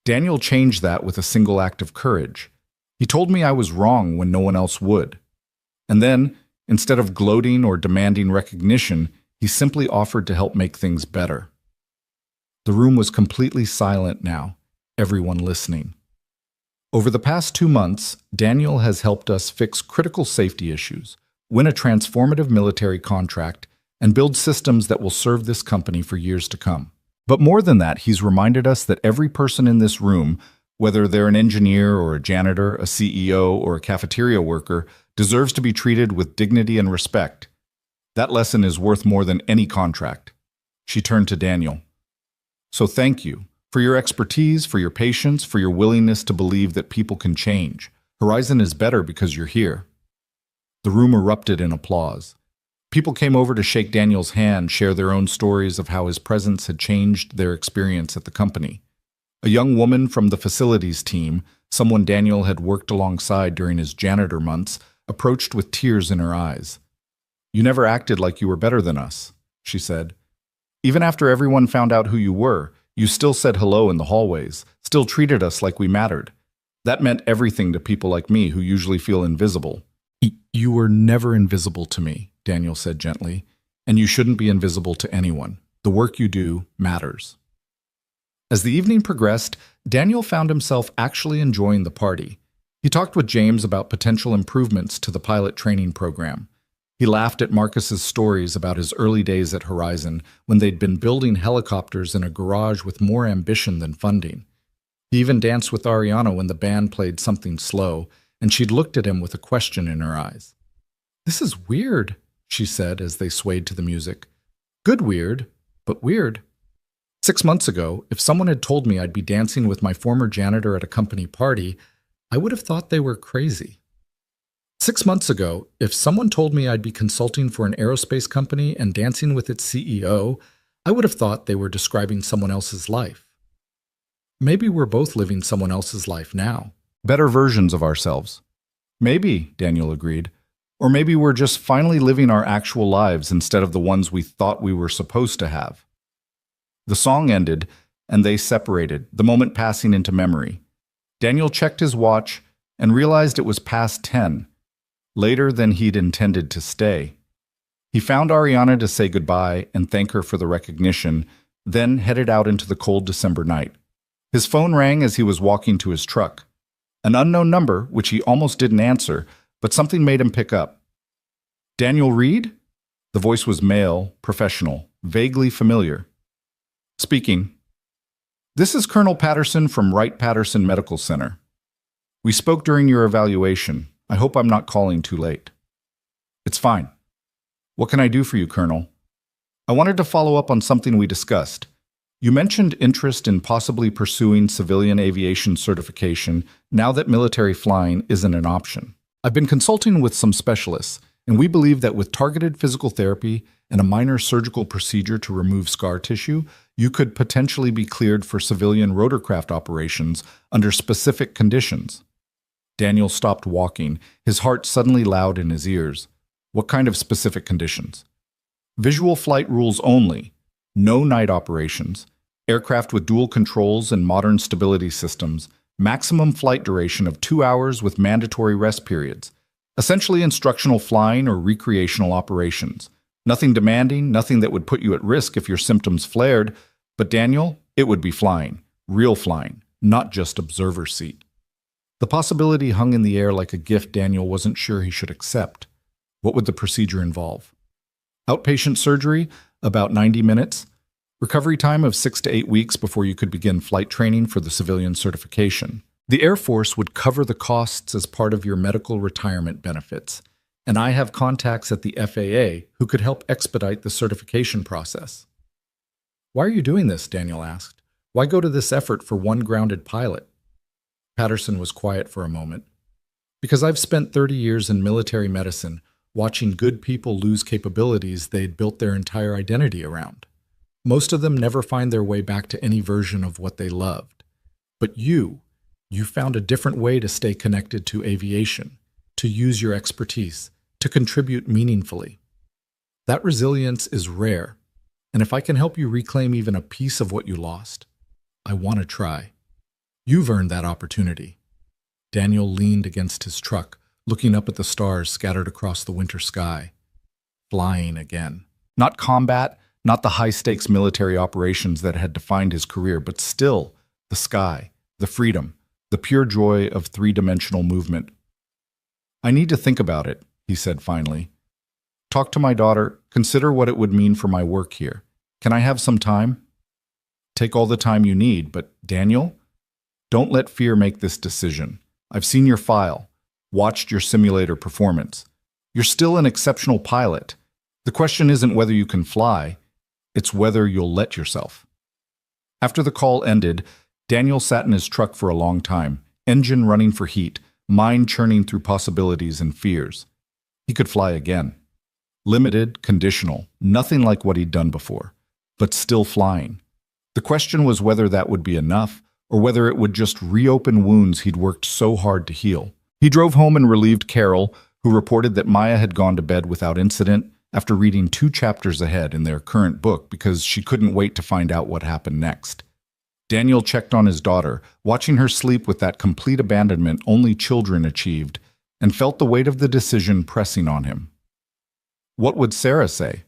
Daniel changed that with a single act of courage. He told me I was wrong when no one else would. And then, instead of gloating or demanding recognition, he simply offered to help make things better. The room was completely silent now, everyone listening. Over the past 2 months, Daniel has helped us fix critical safety issues, win a transformative military contract, and build systems that will serve this company for years to come. But more than that, he's reminded us that every person in this room, whether they're an engineer or a janitor, a CEO, or a cafeteria worker, deserves to be treated with dignity and respect. That lesson is worth more than any contract. She turned to Daniel. "So thank you for your expertise, for your patience, for your willingness to believe that people can change. Horizon is better because you're here." The room erupted in applause. People came over to shake Daniel's hand, share their own stories of how his presence had changed their experience at the company. A young woman from the facilities team, someone Daniel had worked alongside during his janitor months, approached with tears in her eyes. "You never acted like you were better than us," she said. "Even after everyone found out who you were, you still said hello in the hallways, still treated us like we mattered. That meant everything to people like me who usually feel invisible." "You were never invisible to me," Daniel said gently, "and you shouldn't be invisible to anyone. The work you do matters." As the evening progressed, Daniel found himself actually enjoying the party. He talked with James about potential improvements to the pilot training program. He laughed at Marcus's stories about his early days at Horizon when they'd been building helicopters in a garage with more ambition than funding. He even danced with Ariana when the band played something slow, and she'd looked at him with a question in her eyes. "This is weird," she said as they swayed to the music. "Good weird, but weird. 6 months ago, if someone had told me I'd be dancing with my former janitor at a company party, I would have thought they were crazy. 6 months ago, if someone told me I'd be consulting for an aerospace company and dancing with its CEO, I would have thought they were describing someone else's life. Maybe we're both living someone else's life now. Better versions of ourselves." "Maybe," Daniel agreed. "Or maybe we're just finally living our actual lives instead of the ones we thought we were supposed to have." The song ended, and they separated, the moment passing into memory. Daniel checked his watch and realized it was past 10, later than he'd intended to stay. He found Ariana to say goodbye and thank her for the recognition, then headed out into the cold December night. His phone rang as he was walking to his truck. An unknown number, which he almost didn't answer, but something made him pick up. "Daniel Reed?" The voice was male, professional, vaguely familiar. "Speaking." "This is Colonel Patterson from Wright-Patterson Medical Center. We spoke during your evaluation. I hope I'm not calling too late." "It's fine. What can I do for you, Colonel?" "I wanted to follow up on something we discussed. You mentioned interest in possibly pursuing civilian aviation certification now that military flying isn't an option. I've been consulting with some specialists, and we believe that with targeted physical therapy and a minor surgical procedure to remove scar tissue, you could potentially be cleared for civilian rotorcraft operations under specific conditions." Daniel stopped walking, his heart suddenly loud in his ears. "What kind of specific conditions?" "Visual flight rules only. No night operations. Aircraft with dual controls and modern stability systems. Maximum flight duration of 2 hours with mandatory rest periods. Essentially instructional flying or recreational operations. Nothing demanding, nothing that would put you at risk if your symptoms flared. But Daniel, it would be flying. Real flying, not just observer seat." The possibility hung in the air like a gift Daniel wasn't sure he should accept. What would the procedure involve? Outpatient surgery, about 90 minutes. Recovery time of 6 to 8 weeks before you could begin flight training for the civilian certification. The Air Force would cover the costs as part of your medical retirement benefits, and I have contacts at the FAA who could help expedite the certification process. "Why are you doing this?" Daniel asked. "Why go to this effort for one grounded pilot?" Patterson was quiet for a moment. "Because I've spent 30 years in military medicine, watching good people lose capabilities they'd built their entire identity around. Most of them never find their way back to any version of what they loved. But you found a different way to stay connected to aviation, to use your expertise, to contribute meaningfully. That resilience is rare, and if I can help you reclaim even a piece of what you lost, I want to try. You've earned that opportunity." Daniel leaned against his truck, looking up at the stars scattered across the winter sky. Flying again. Not combat, not the high-stakes military operations that had defined his career, but still the sky, the freedom, the pure joy of three-dimensional movement. "I need to think about it," he said finally. "Talk to my daughter, consider what it would mean for my work here. Can I have some time?" "Take all the time you need, but Daniel, don't let fear make this decision. I've seen your file, watched your simulator performance. You're still an exceptional pilot. The question isn't whether you can fly, it's whether you'll let yourself." After the call ended, Daniel sat in his truck for a long time, engine running for heat, mind churning through possibilities and fears. He could fly again. Limited, conditional, nothing like what he'd done before, but still flying. The question was whether that would be enough, or whether it would just reopen wounds he'd worked so hard to heal. He drove home and relieved Carol, who reported that Maya had gone to bed without incident after reading 2 chapters ahead in their current book because she couldn't wait to find out what happened next. Daniel checked on his daughter, watching her sleep with that complete abandonment only children achieved, and felt the weight of the decision pressing on him. What would Sarah say?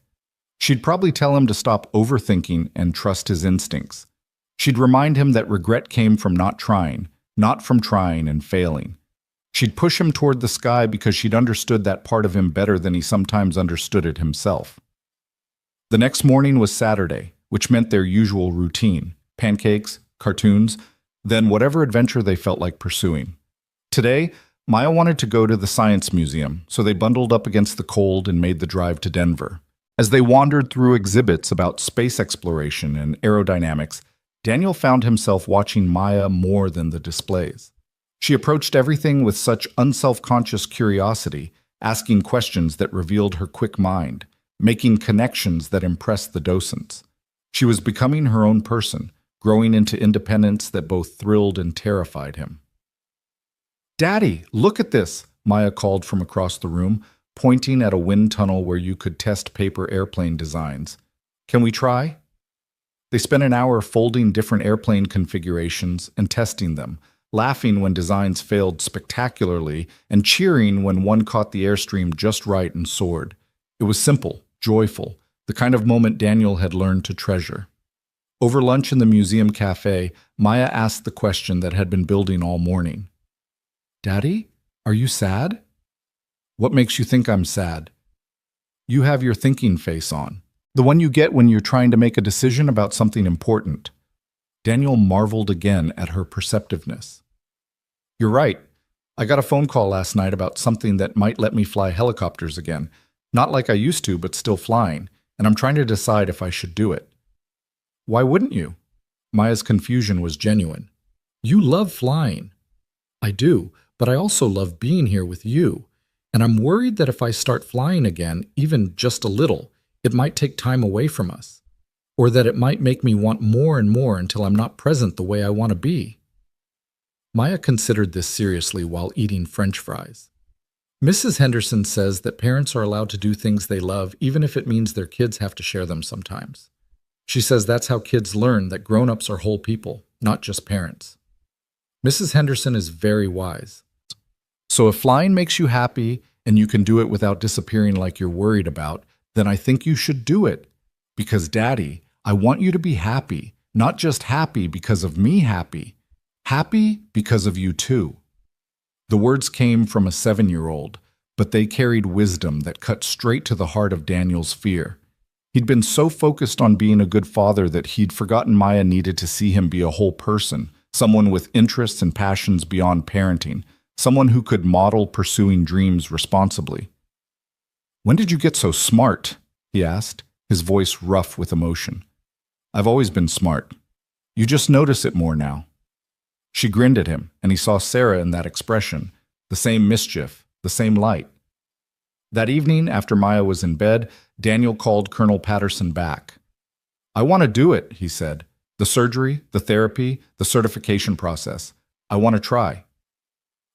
She'd probably tell him to stop overthinking and trust his instincts. She'd remind him that regret came from not trying, not from trying and failing. She'd push him toward the sky because she'd understood that part of him better than he sometimes understood it himself. The next morning was Saturday, which meant their usual routine: pancakes, cartoons, then whatever adventure they felt like pursuing. Today, Maya wanted to go to the Science Museum, so they bundled up against the cold and made the drive to Denver. As they wandered through exhibits about space exploration and aerodynamics, Daniel found himself watching Maya more than the displays. She approached everything with such unself-conscious curiosity, asking questions that revealed her quick mind, making connections that impressed the docents. She was becoming her own person, growing into independence that both thrilled and terrified him. "Daddy, look at this," Maya called from across the room, pointing at a wind tunnel where you could test paper airplane designs. "Can we try?" They spent an hour folding different airplane configurations and testing them, laughing when designs failed spectacularly and cheering when one caught the airstream just right and soared. It was simple, joyful, the kind of moment Daniel had learned to treasure. Over lunch in the museum cafe, Maya asked the question that had been building all morning. "Daddy, are you sad?" "What makes you think I'm sad?" "You have your thinking face on. The one you get when you're trying to make a decision about something important." Daniel marveled again at her perceptiveness. "You're right. I got a phone call last night about something that might let me fly helicopters again. Not like I used to, but still flying, and I'm trying to decide if I should do it." "Why wouldn't you?" Maya's confusion was genuine. "You love flying." "I do, but I also love being here with you. And I'm worried that if I start flying again, even just a little, it might take time away from us. Or that it might make me want more and more until I'm not present the way I want to be." Maya considered this seriously while eating French fries. "Mrs. Henderson says that parents are allowed to do things they love even if it means their kids have to share them sometimes. She says that's how kids learn that grown-ups are whole people, not just parents." Mrs. Henderson is very wise. "So if flying makes you happy and you can do it without disappearing like you're worried about, then I think you should do it. Because, Daddy, I want you to be happy, not just happy because of me happy because of you too." The words came from a 7-year-old, but they carried wisdom that cut straight to the heart of Daniel's fear. He'd been so focused on being a good father that he'd forgotten Maya needed to see him be a whole person, someone with interests and passions beyond parenting, someone who could model pursuing dreams responsibly. "When did you get so smart?" he asked, his voice rough with emotion. "I've always been smart. You just notice it more now." She grinned at him, and he saw Sarah in that expression, the same mischief, the same light. That evening, after Maya was in bed, Daniel called Colonel Patterson back. "I want to do it," he said. "The surgery, the therapy, the certification process. I want to try."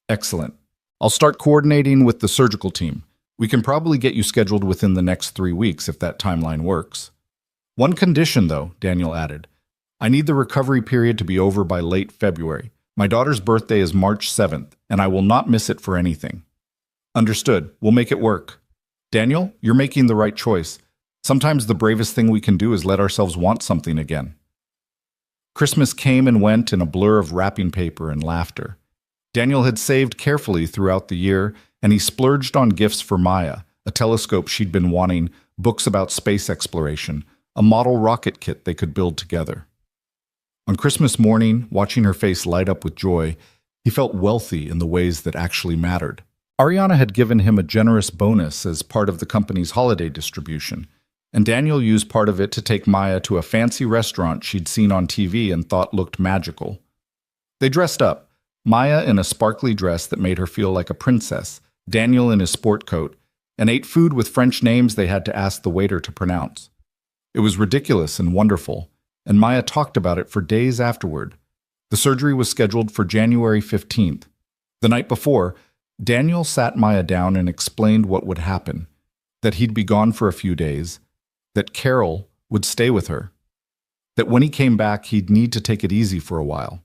"Excellent. I'll start coordinating with the surgical team. We can probably get you scheduled within the next 3 weeks if that timeline works." "One condition, though," Daniel added. "I need the recovery period to be over by late February. My daughter's birthday is March 7th, and I will not miss it for anything." "Understood. We'll make it work." "Daniel, you're making the right choice. Sometimes the bravest thing we can do is let ourselves want something again." Christmas came and went in a blur of wrapping paper and laughter. Daniel had saved carefully throughout the year, and he splurged on gifts for Maya, a telescope she'd been wanting, books about space exploration, a model rocket kit they could build together. On Christmas morning, watching her face light up with joy, he felt wealthy in the ways that actually mattered. Ariana had given him a generous bonus as part of the company's holiday distribution, and Daniel used part of it to take Maya to a fancy restaurant she'd seen on TV and thought looked magical. They dressed up, Maya in a sparkly dress that made her feel like a princess, Daniel in his sport coat, and ate food with French names they had to ask the waiter to pronounce. It was ridiculous and wonderful, and Maya talked about it for days afterward. The surgery was scheduled for January 15th. The night before, Daniel sat Maya down and explained what would happen, that he'd be gone for a few days, that Carol would stay with her, that when he came back he'd need to take it easy for a while.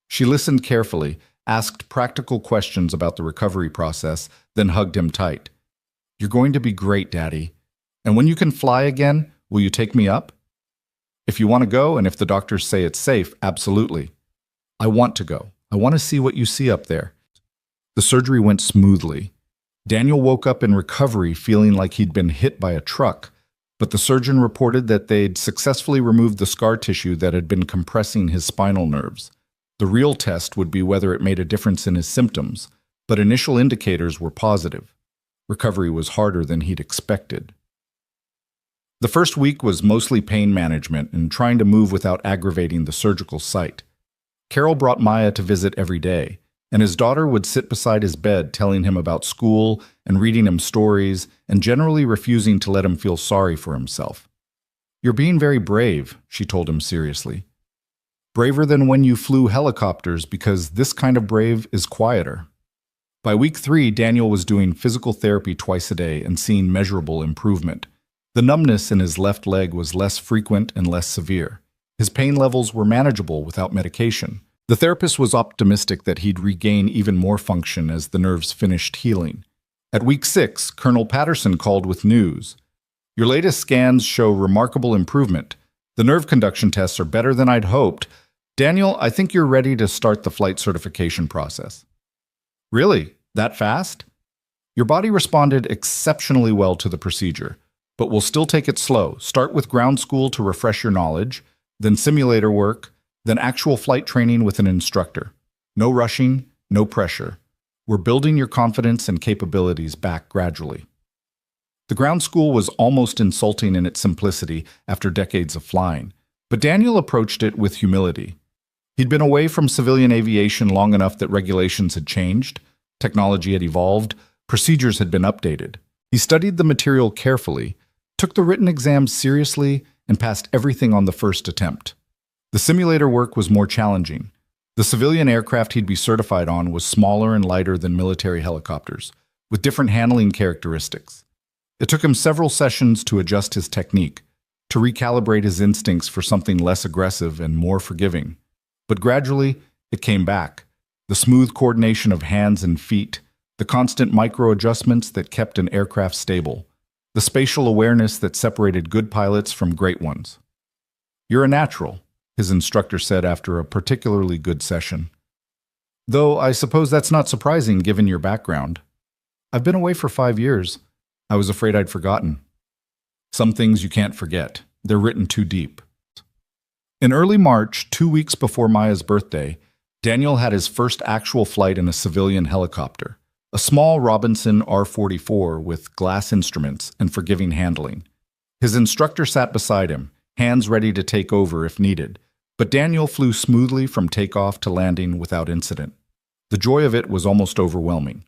She listened carefully, asked practical questions about the recovery process, then hugged him tight. "You're going to be great, Daddy. And when you can fly again, will you take me up?" "If you want to go and if the doctors say it's safe, absolutely." "I want to go. I want to see what you see up there." The surgery went smoothly. Daniel woke up in recovery feeling like he'd been hit by a truck, but the surgeon reported that they'd successfully removed the scar tissue that had been compressing his spinal nerves. The real test would be whether it made a difference in his symptoms, but initial indicators were positive. Recovery was harder than he'd expected. The first week was mostly pain management and trying to move without aggravating the surgical site. Carol brought Maya to visit every day, and his daughter would sit beside his bed telling him about school and reading him stories and generally refusing to let him feel sorry for himself. "You're being very brave," she told him seriously. "Braver than when you flew helicopters, because this kind of brave is quieter." By week 3, Daniel was doing physical therapy twice a day and seeing measurable improvement. The numbness in his left leg was less frequent and less severe. His pain levels were manageable without medication. The therapist was optimistic that he'd regain even more function as the nerves finished healing. At week 6, Colonel Patterson called with news. "Your latest scans show remarkable improvement. The nerve conduction tests are better than I'd hoped. Daniel, I think you're ready to start the flight certification process." "Really? That fast?" "Your body responded exceptionally well to the procedure, but we'll still take it slow. Start with ground school to refresh your knowledge, then simulator work, then actual flight training with an instructor. No rushing, no pressure. We're building your confidence and capabilities back gradually." The ground school was almost insulting in its simplicity after decades of flying, but Daniel approached it with humility. He'd been away from civilian aviation long enough that regulations had changed, technology had evolved, procedures had been updated. He studied the material carefully, took the written exams seriously, and passed everything on the first attempt. The simulator work was more challenging. The civilian aircraft he'd be certified on was smaller and lighter than military helicopters, with different handling characteristics. It took him several sessions to adjust his technique, to recalibrate his instincts for something less aggressive and more forgiving. But gradually, it came back. The smooth coordination of hands and feet, the constant micro-adjustments that kept an aircraft stable, the spatial awareness that separated good pilots from great ones. "You're a natural," his instructor said after a particularly good session. "Though I suppose that's not surprising given your background. I've been away for 5 years. I was afraid I'd forgotten." Some things you can't forget. They're written too deep. In early March, 2 weeks before Maya's birthday, Daniel had his first actual flight in a civilian helicopter, a small Robinson R-44 with glass instruments and forgiving handling. His instructor sat beside him, hands ready to take over if needed, but Daniel flew smoothly from takeoff to landing without incident. The joy of it was almost overwhelming.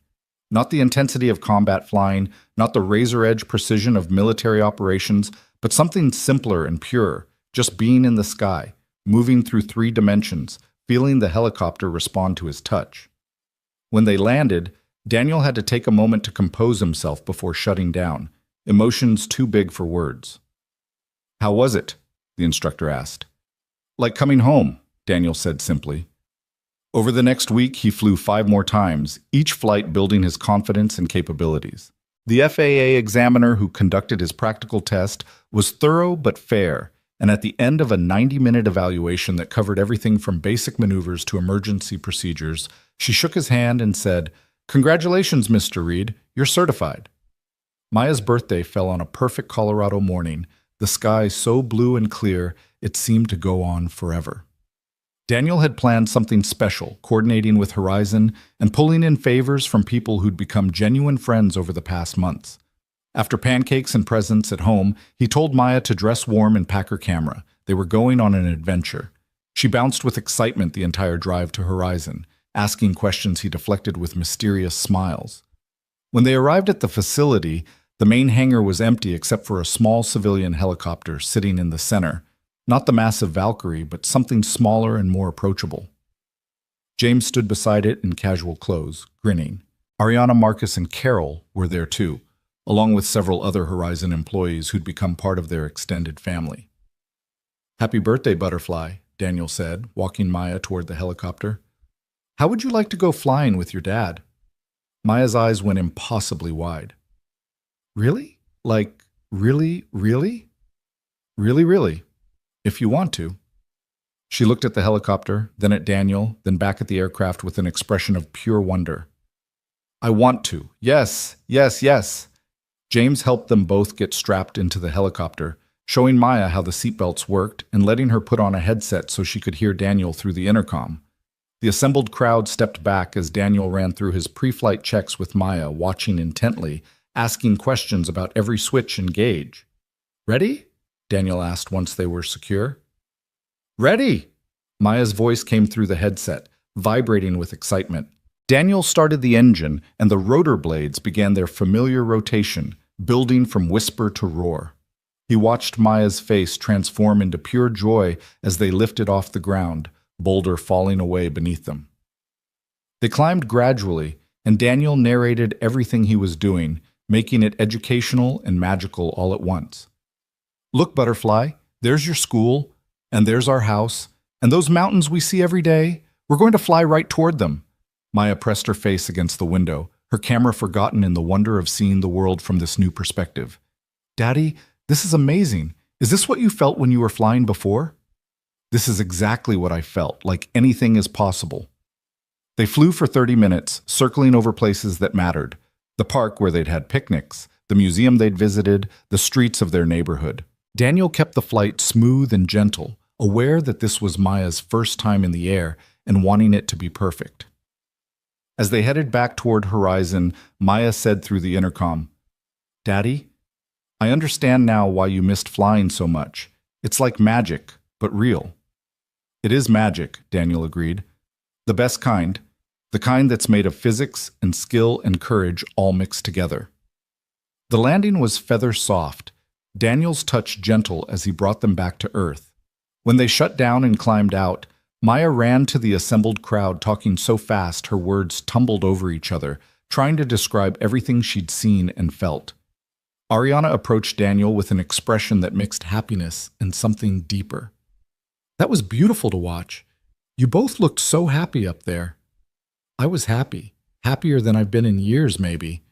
Not the intensity of combat flying, not the razor-edge precision of military operations, but something simpler and pure, just being in the sky, moving through 3 dimensions, feeling the helicopter respond to his touch. When they landed, Daniel had to take a moment to compose himself before shutting down, emotions too big for words. "How was it?" the instructor asked. "Like coming home," Daniel said simply. Over the next week, he flew 5 more times, each flight building his confidence and capabilities. The FAA examiner who conducted his practical test was thorough but fair, and at the end of a 90-minute evaluation that covered everything from basic maneuvers to emergency procedures, she shook his hand and said, "Congratulations, Mr. Reed, you're certified." Maya's birthday fell on a perfect Colorado morning, the sky so blue and clear it seemed to go on forever. Daniel had planned something special, coordinating with Horizon and pulling in favors from people who'd become genuine friends over the past months. After pancakes and presents at home, he told Maya to dress warm and pack her camera. They were going on an adventure. She bounced with excitement the entire drive to Horizon, asking questions he deflected with mysterious smiles. When they arrived at the facility, the main hangar was empty except for a small civilian helicopter sitting in the center. Not the massive Valkyrie, but something smaller and more approachable. James stood beside it in casual clothes, grinning. Ariana, Marcus, and Carol were there too, along with several other Horizon employees who'd become part of their extended family. "Happy birthday, Butterfly," Daniel said, walking Maya toward the helicopter. "How would you like to go flying with your dad?" Maya's eyes went impossibly wide. "Really? Like, really, really?" "Really, really. If you want to." She looked at the helicopter, then at Daniel, then back at the aircraft with an expression of pure wonder. "I want to. Yes, yes, yes." James helped them both get strapped into the helicopter, showing Maya how the seatbelts worked and letting her put on a headset so she could hear Daniel through the intercom. The assembled crowd stepped back as Daniel ran through his pre-flight checks with Maya, watching intently, asking questions about every switch and gauge. "Ready?" Daniel asked once they were secure. "Ready!" Maya's voice came through the headset, vibrating with excitement. Daniel started the engine, and the rotor blades began their familiar rotation, building from whisper to roar. He watched Maya's face transform into pure joy as they lifted off the ground, boulder falling away beneath them. They climbed gradually, and Daniel narrated everything he was doing, making it educational and magical all at once. "Look, Butterfly, there's your school, and there's our house, and those mountains we see every day, we're going to fly right toward them." Maya pressed her face against the window, her camera forgotten in the wonder of seeing the world from this new perspective. "Daddy, this is amazing. Is this what you felt when you were flying before?" "This is exactly what I felt, like anything is possible." They flew for 30 minutes, circling over places that mattered. The park where they'd had picnics, the museum they'd visited, the streets of their neighborhood. Daniel kept the flight smooth and gentle, aware that this was Maya's first time in the air and wanting it to be perfect. As they headed back toward Horizon, Maya said through the intercom, "Daddy, I understand now why you missed flying so much. It's like magic, but real." "It is magic," Daniel agreed. "The best kind. The kind that's made of physics and skill and courage all mixed together." The landing was feather soft, Daniel's touch gentle as he brought them back to Earth. When they shut down and climbed out, Maya ran to the assembled crowd, talking so fast her words tumbled over each other, trying to describe everything she'd seen and felt. Ariana approached Daniel with an expression that mixed happiness and something deeper. "That was beautiful to watch. You both looked so happy up there." "I was happy. Happier than I've been in years, maybe."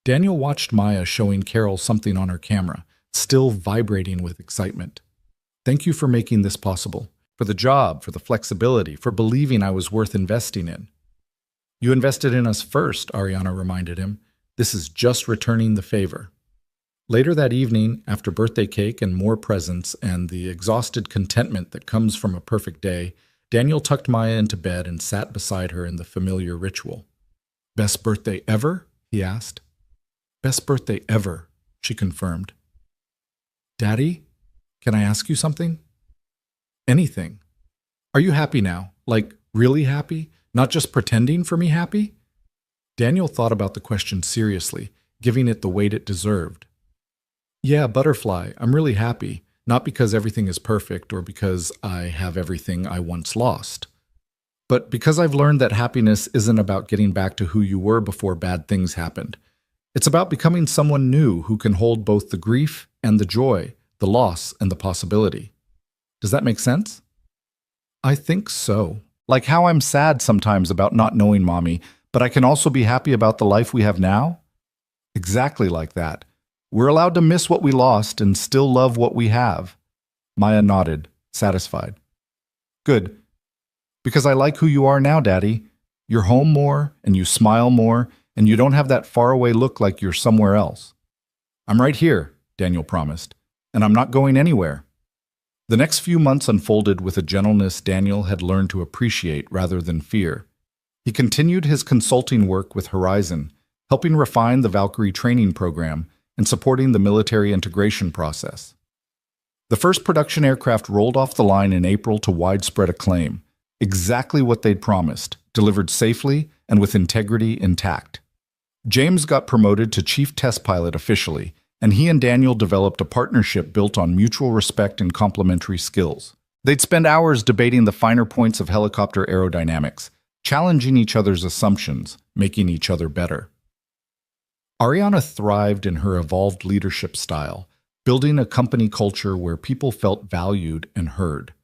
Daniel watched Maya showing Carol something on her camera, still vibrating with excitement. "Thank you for making this possible. For the job, for the flexibility, for believing I was worth investing in." "You invested in us first," Ariana reminded him. "This is just returning the favor." Later that evening, after birthday cake and more presents and the exhausted contentment that comes from a perfect day, Daniel tucked Maya into bed and sat beside her in the familiar ritual. "Best birthday ever?" he asked. "Best birthday ever," she confirmed. "Daddy, can I ask you something?" "Anything. Are you happy now? Like, really happy? Not just pretending for me happy?" Daniel thought about the question seriously, giving it the weight it deserved. "Yeah, Butterfly, I'm really happy, not because everything is perfect or because I have everything I once lost, but because I've learned that happiness isn't about getting back to who you were before bad things happened. It's about becoming someone new who can hold both the grief and the joy, the loss and the possibility. Does that make sense?" "I think so. Like how I'm sad sometimes about not knowing Mommy, but I can also be happy about the life we have now?" "Exactly like that. We're allowed to miss what we lost and still love what we have." Maya nodded, satisfied. "Good. Because I like who you are now, Daddy. You're home more, and you smile more, and you don't have that faraway look like you're somewhere else." "I'm right here," Daniel promised, "and I'm not going anywhere." The next few months unfolded with a gentleness Daniel had learned to appreciate rather than fear. He continued his consulting work with Horizon, helping refine the Valkyrie training program and supporting the military integration process. The first production aircraft rolled off the line in April to widespread acclaim, exactly what they'd promised, delivered safely and with integrity intact. James got promoted to chief test pilot officially, and he and Daniel developed a partnership built on mutual respect and complementary skills. They'd spend hours debating the finer points of helicopter aerodynamics, challenging each other's assumptions, making each other better. Ariana thrived in her evolved leadership style, building a company culture where people felt valued and heard.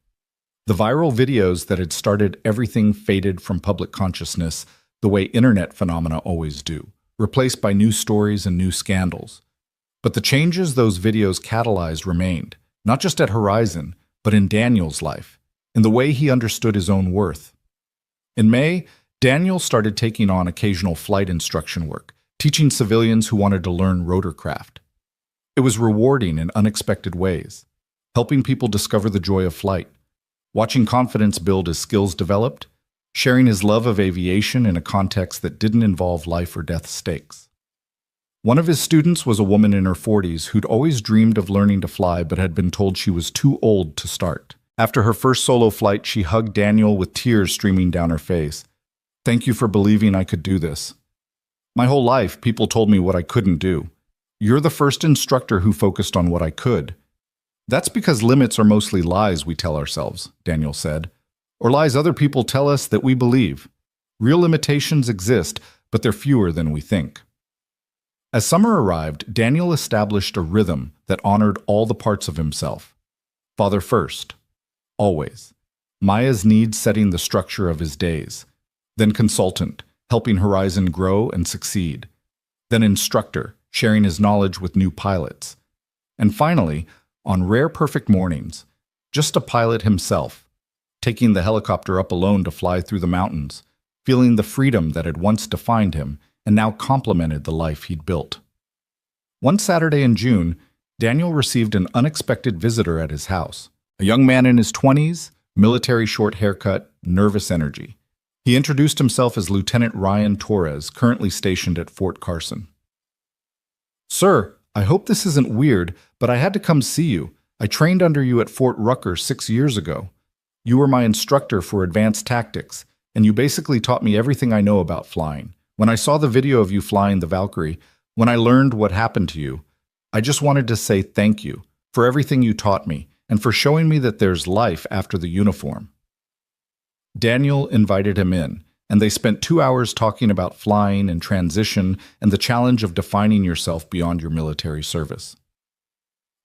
The viral videos that had started everything faded from public consciousness the way internet phenomena always do, replaced by new stories and new scandals. But the changes those videos catalyzed remained, not just at Horizon, but in Daniel's life, in the way he understood his own worth. In May, Daniel started taking on occasional flight instruction work, teaching civilians who wanted to learn rotorcraft. It was rewarding in unexpected ways, helping people discover the joy of flight, watching confidence build as skills developed, sharing his love of aviation in a context that didn't involve life or death stakes. One of his students was a woman in her 40s who'd always dreamed of learning to fly but had been told she was too old to start. After her first solo flight, she hugged Daniel with tears streaming down her face. "Thank you for believing I could do this. My whole life, people told me what I couldn't do. You're the first instructor who focused on what I could." "That's because limits are mostly lies we tell ourselves," Daniel said, "or lies other people tell us that we believe. Real limitations exist, but they're fewer than we think." As summer arrived, Daniel established a rhythm that honored all the parts of himself. Father first, always. Maya's needs setting the structure of his days. Then consultant, helping Horizon grow and succeed. Then instructor, sharing his knowledge with new pilots. And finally, on rare perfect mornings, just a pilot himself, taking the helicopter up alone to fly through the mountains, feeling the freedom that had once defined him and now complemented the life he'd built. One Saturday in June, Daniel received an unexpected visitor at his house. A young man in his 20s, military short haircut, nervous energy. He introduced himself as Lieutenant Ryan Torres, currently stationed at Fort Carson. "Sir, I hope this isn't weird, but I had to come see you. I trained under you at Fort Rucker 6 years ago. You were my instructor for advanced tactics, and you basically taught me everything I know about flying. When I saw the video of you flying the Valkyrie, when I learned what happened to you, I just wanted to say thank you for everything you taught me and for showing me that there's life after the uniform." Daniel invited him in, and they spent 2 hours talking about flying and transition and the challenge of defining yourself beyond your military service.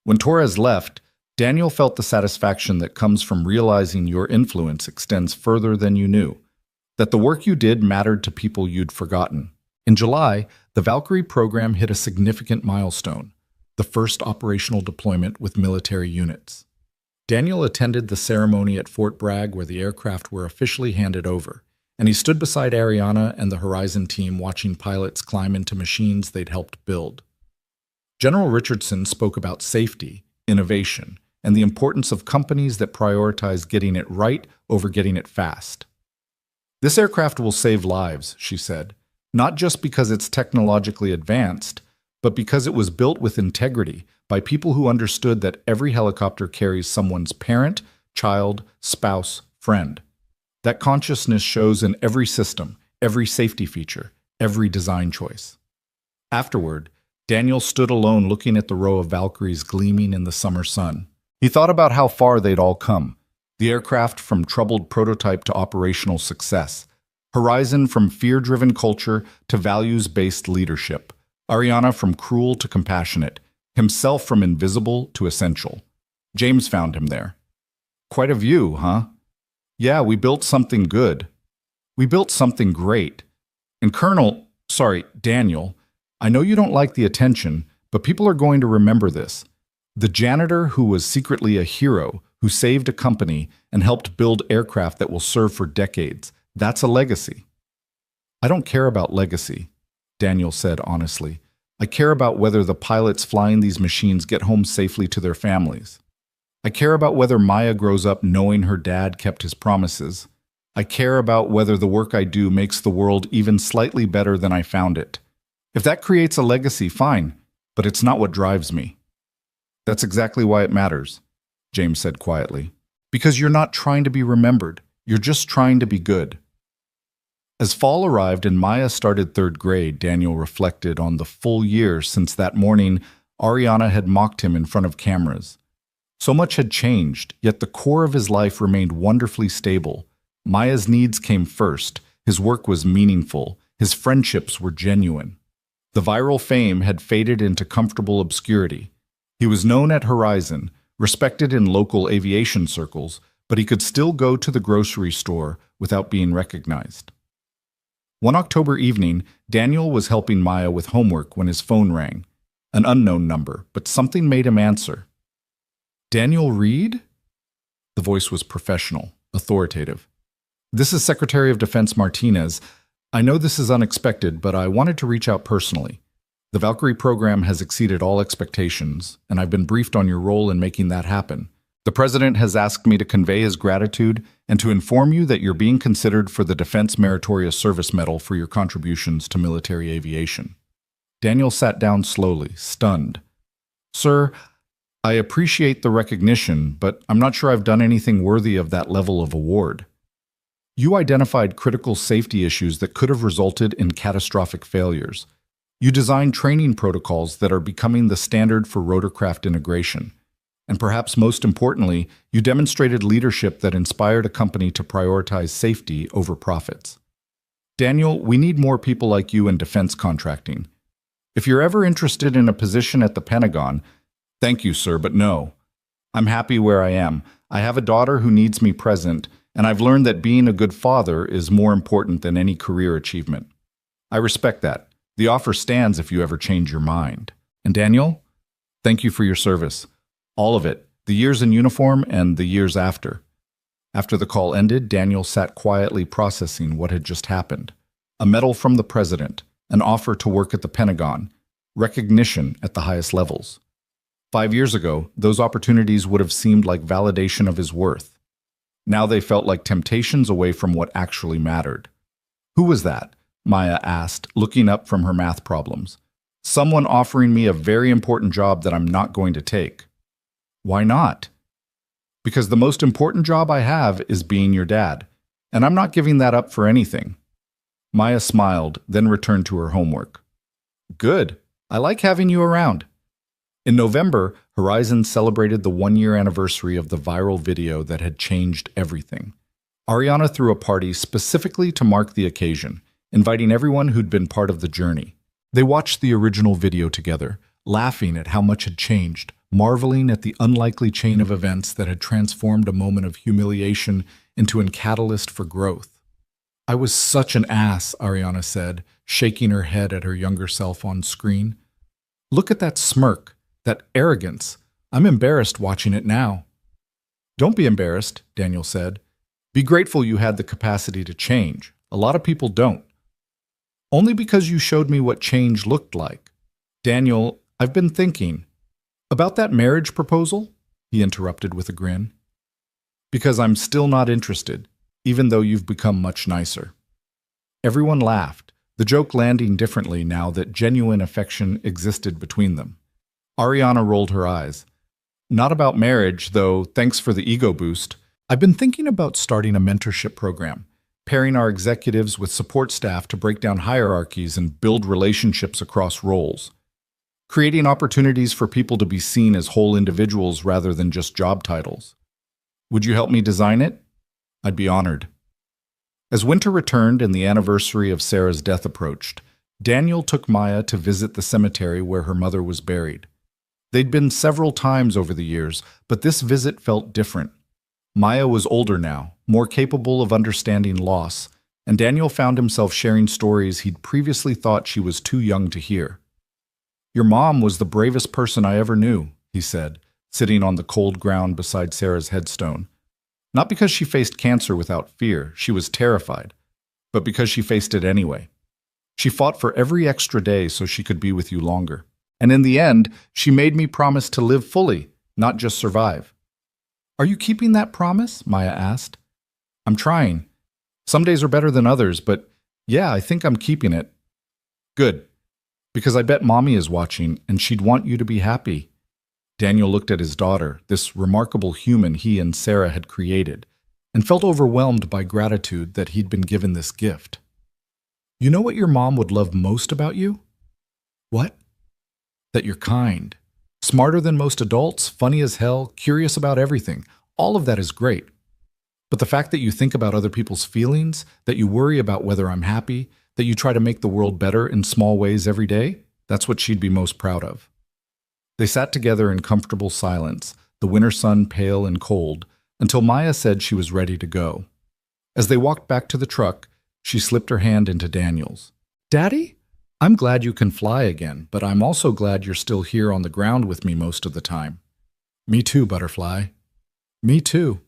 When Torres left, Daniel felt the satisfaction that comes from realizing your influence extends further than you knew, that the work you did mattered to people you'd forgotten. In July, the Valkyrie program hit a significant milestone, the first operational deployment with military units. Daniel attended the ceremony at Fort Bragg where the aircraft were officially handed over, and he stood beside Ariana and the Horizon team watching pilots climb into machines they'd helped build. General Richardson spoke about safety, innovation, and the importance of companies that prioritize getting it right over getting it fast. "This aircraft will save lives," she said, "not just because it's technologically advanced, but because it was built with integrity by people who understood that every helicopter carries someone's parent, child, spouse, friend. That consciousness shows in every system, every safety feature, every design choice." Afterward, Daniel stood alone looking at the row of Valkyries gleaming in the summer sun. He thought about how far they'd all come. The aircraft from troubled prototype to operational success. Horizon from fear-driven culture to values-based leadership. Ariana from cruel to compassionate. Himself from invisible to essential. James found him there. "Quite a view, huh? Yeah, we built something good. We built something great. And Daniel, I know you don't like the attention, but people are going to remember this. The janitor who was secretly a hero, who saved a company and helped build aircraft that will serve for decades. That's a legacy." "I don't care about legacy," Daniel said honestly. "I care about whether the pilots flying these machines get home safely to their families. I care about whether Maya grows up knowing her dad kept his promises. I care about whether the work I do makes the world even slightly better than I found it. If that creates a legacy, fine, but it's not what drives me." "That's exactly why it matters," James said quietly. "Because you're not trying to be remembered. You're just trying to be good." As fall arrived and Maya started 3rd grade, Daniel reflected on the full year since that morning Ariana had mocked him in front of cameras. So much had changed, yet the core of his life remained wonderfully stable. Maya's needs came first, his work was meaningful, his friendships were genuine. The viral fame had faded into comfortable obscurity. He was known at Horizon, respected in local aviation circles, but he could still go to the grocery store without being recognized. One October evening, Daniel was helping Maya with homework when his phone rang. An unknown number, but something made him answer. "Daniel Reed?" The voice was professional, authoritative. "This is Secretary of Defense Martinez. I know this is unexpected, but I wanted to reach out personally. The Valkyrie program has exceeded all expectations, and I've been briefed on your role in making that happen. The President has asked me to convey his gratitude and to inform you that you're being considered for the Defense Meritorious Service Medal for your contributions to military aviation. Daniel sat down slowly, stunned. Sir, I appreciate the recognition, but I'm not sure I've done anything worthy of that level of award. You identified critical safety issues that could have resulted in catastrophic failures. You designed training protocols that are becoming the standard for rotorcraft integration. And perhaps most importantly, you demonstrated leadership that inspired a company to prioritize safety over profits. Daniel, we need more people like you in defense contracting. If you're ever interested in a position at the Pentagon, thank you, sir, but no. I'm happy where I am. I have a daughter who needs me present, and I've learned that being a good father is more important than any career achievement. I respect that. The offer stands if you ever change your mind. And Daniel, thank you for your service. All of it, the years in uniform and the years after. After the call ended, Daniel sat quietly processing what had just happened. A medal from the President, an offer to work at the Pentagon, recognition at the highest levels. 5 years ago, those opportunities would have seemed like validation of his worth. Now they felt like temptations away from what actually mattered. Who was that? Maya asked, looking up from her math problems. Someone offering me a very important job that I'm not going to take. Why not? Because the most important job I have is being your dad, and I'm not giving that up for anything. Maya smiled, then returned to her homework. Good. I like having you around. In November, Horizon celebrated the 1-year anniversary of the viral video that had changed everything. Ariana threw a party specifically to mark the occasion, inviting everyone who'd been part of the journey. They watched the original video together, laughing at how much had changed, marveling at the unlikely chain of events that had transformed a moment of humiliation into a catalyst for growth. I was such an ass, Ariana said, shaking her head at her younger self on screen. Look at that smirk, that arrogance. I'm embarrassed watching it now. Don't be embarrassed, Daniel said. Be grateful you had the capacity to change. A lot of people don't. Only because you showed me what change looked like. Daniel, I've been thinking. About that marriage proposal? He interrupted with a grin. Because I'm still not interested, even though you've become much nicer. Everyone laughed, the joke landing differently now that genuine affection existed between them. Ariana rolled her eyes. Not about marriage, though, thanks for the ego boost. I've been thinking about starting a mentorship program, pairing our executives with support staff to break down hierarchies and build relationships across roles. Creating opportunities for people to be seen as whole individuals rather than just job titles. Would you help me design it? I'd be honored. As winter returned and the anniversary of Sarah's death approached, Daniel took Maya to visit the cemetery where her mother was buried. They'd been several times over the years, but this visit felt different. Maya was older now, more capable of understanding loss, and Daniel found himself sharing stories he'd previously thought she was too young to hear. Your mom was the bravest person I ever knew, he said, sitting on the cold ground beside Sarah's headstone. Not because she faced cancer without fear, she was terrified, but because she faced it anyway. She fought for every extra day so she could be with you longer. And in the end, she made me promise to live fully, not just survive. Are you keeping that promise? Maya asked. I'm trying. Some days are better than others, but yeah, I think I'm keeping it. Good. Because I bet Mommy is watching, and she'd want you to be happy. Daniel looked at his daughter, this remarkable human he and Sarah had created, and felt overwhelmed by gratitude that he'd been given this gift. You know what your mom would love most about you? What? That you're kind. Smarter than most adults, funny as hell, curious about everything. All of that is great. But the fact that you think about other people's feelings, that you worry about whether I'm happy, that you try to make the world better in small ways every day, that's what she'd be most proud of. They sat together in comfortable silence, the winter sun pale and cold, until Maya said she was ready to go. As they walked back to the truck, she slipped her hand into Daniel's. Daddy? I'm glad you can fly again, but I'm also glad you're still here on the ground with me most of the time. Me too, Butterfly. Me too.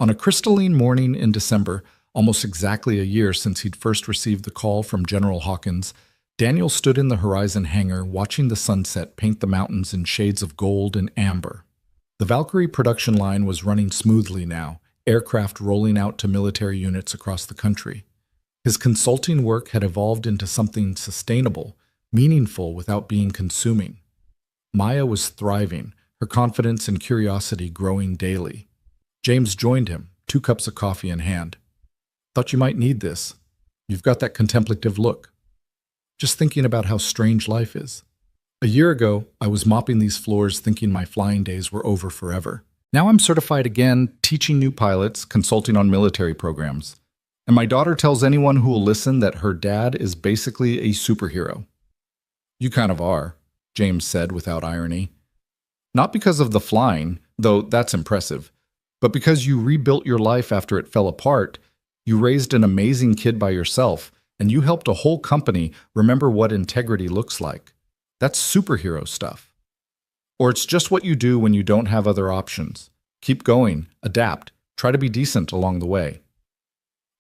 On a crystalline morning in December, almost exactly a year since he'd first received the call from General Hawkins, Daniel stood in the Horizon hangar watching the sunset paint the mountains in shades of gold and amber. The Valkyrie production line was running smoothly now, aircraft rolling out to military units across the country. His consulting work had evolved into something sustainable, meaningful without being consuming. Maya was thriving, her confidence and curiosity growing daily. James joined him, 2 cups of coffee in hand. Thought you might need this. You've got that contemplative look. Just thinking about how strange life is. A year ago, I was mopping these floors thinking my flying days were over forever. Now I'm certified again, teaching new pilots, consulting on military programs. And my daughter tells anyone who will listen that her dad is basically a superhero. You kind of are, James said without irony. Not because of the flying, though that's impressive, but because you rebuilt your life after it fell apart. You raised an amazing kid by yourself, and you helped a whole company remember what integrity looks like. That's superhero stuff. Or it's just what you do when you don't have other options. Keep going, adapt, try to be decent along the way.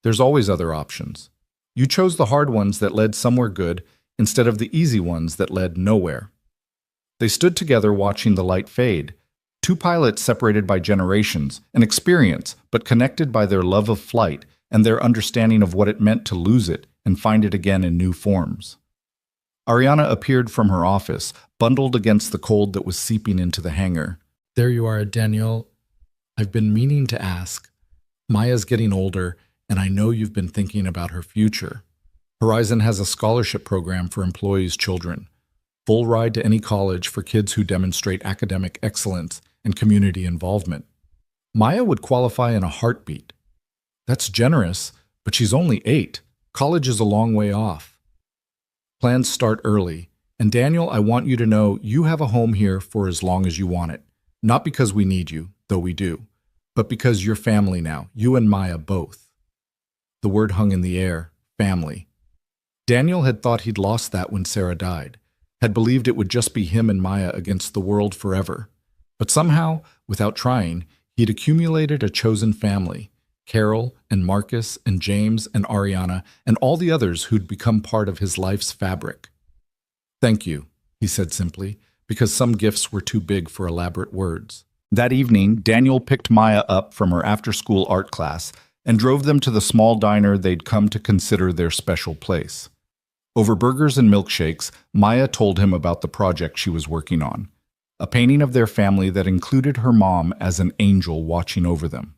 There's always other options. You chose the hard ones that led somewhere good instead of the easy ones that led nowhere. They stood together watching the light fade. 2 pilots separated by generations and experience, but connected by their love of flight and their understanding of what it meant to lose it and find it again in new forms. Ariana appeared from her office, bundled against the cold that was seeping into the hangar. There you are, Daniel. I've been meaning to ask. Maya's getting older, and I know you've been thinking about her future. Horizon has a scholarship program for employees' children. Full ride to any college for kids who demonstrate academic excellence and community involvement. Maya would qualify in a heartbeat. That's generous, but she's only 8. College is a long way off. Plans start early, and Daniel, I want you to know you have a home here for as long as you want it. Not because we need you, though we do, but because you're family now, you and Maya both. The word hung in the air, family. Daniel had thought he'd lost that when Sarah died, had believed it would just be him and Maya against the world forever. But somehow, without trying, he'd accumulated a chosen family, Carol and Marcus and James and Ariana and all the others who'd become part of his life's fabric. Thank you, he said simply, because some gifts were too big for elaborate words. That evening, Daniel picked Maya up from her after-school art class and drove them to the small diner they'd come to consider their special place. Over burgers and milkshakes, Maya told him about the project she was working on, a painting of their family that included her mom as an angel watching over them.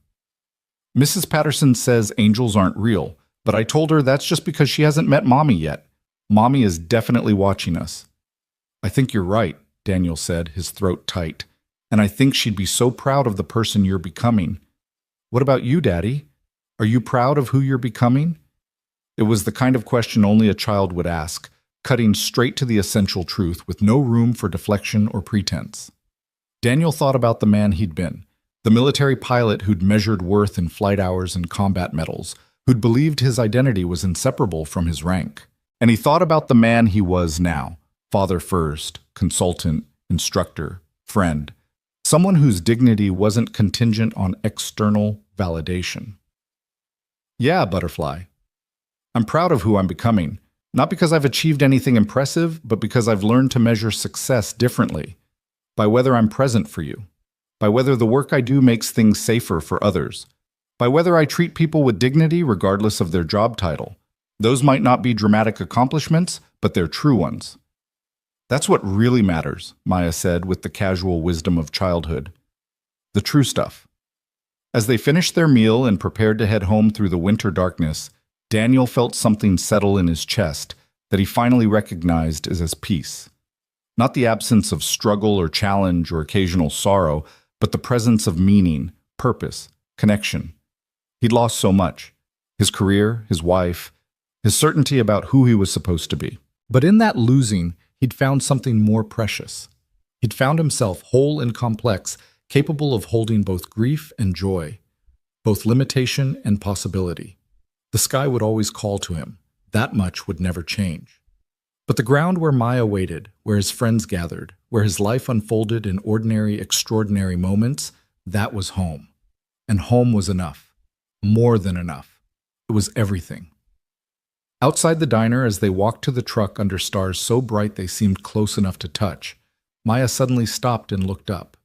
Mrs. Patterson says angels aren't real, but I told her that's just because she hasn't met Mommy yet. Mommy is definitely watching us. I think you're right, Daniel said, his throat tight, and I think she'd be so proud of the person you're becoming. What about you, Daddy? Are you proud of who you're becoming? It was the kind of question only a child would ask, cutting straight to the essential truth with no room for deflection or pretense. Daniel thought about the man he'd been. The military pilot who'd measured worth in flight hours and combat medals, who'd believed his identity was inseparable from his rank. And he thought about the man he was now, father first, consultant, instructor, friend, someone whose dignity wasn't contingent on external validation. Yeah, Butterfly. I'm proud of who I'm becoming, not because I've achieved anything impressive, but because I've learned to measure success differently, by whether I'm present for you, by whether the work I do makes things safer for others, by whether I treat people with dignity regardless of their job title. Those might not be dramatic accomplishments, but they're true ones. That's what really matters, Maya said with the casual wisdom of childhood. The true stuff. As they finished their meal and prepared to head home through the winter darkness, Daniel felt something settle in his chest that he finally recognized as peace. Not the absence of struggle or challenge or occasional sorrow, but the presence of meaning, purpose, connection. He'd lost so much. His career, his wife, his certainty about who he was supposed to be. But in that losing, he'd found something more precious. He'd found himself whole and complex, capable of holding both grief and joy, both limitation and possibility. The sky would always call to him. That much would never change. But the ground where Maya waited, where his friends gathered, where his life unfolded in ordinary, extraordinary moments, that was home. And home was enough. More than enough. It was everything. Outside the diner, as they walked to the truck under stars so bright they seemed close enough to touch, Maya suddenly stopped and looked up.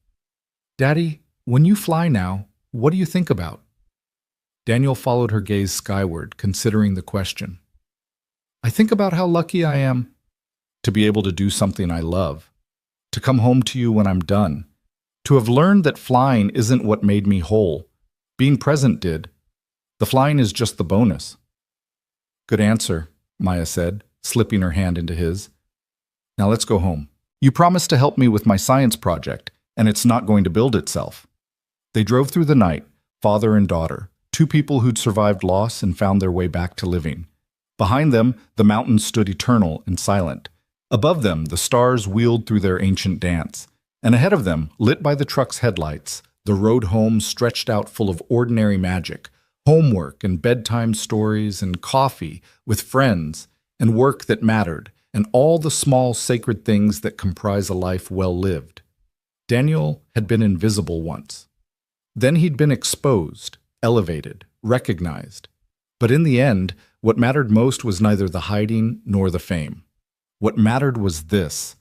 Daddy, when you fly now, what do you think about? Daniel followed her gaze skyward, considering the question. I think about how lucky I am to be able to do something I love, to come home to you when I'm done, to have learned that flying isn't what made me whole. Being present did. The flying is just the bonus. Good answer, Maya said, slipping her hand into his. Now let's go home. You promised to help me with my science project, and it's not going to build itself. They drove through the night, father and daughter, two people who'd survived loss and found their way back to living. Behind them, the mountains stood eternal and silent. Above them, the stars wheeled through their ancient dance. And ahead of them, lit by the truck's headlights, the road home stretched out full of ordinary magic, homework and bedtime stories and coffee with friends and work that mattered, and all the small sacred things that comprise a life well lived. Daniel had been invisible once. Then he'd been exposed, elevated, recognized. But in the end, what mattered most was neither the hiding nor the fame. What mattered was this: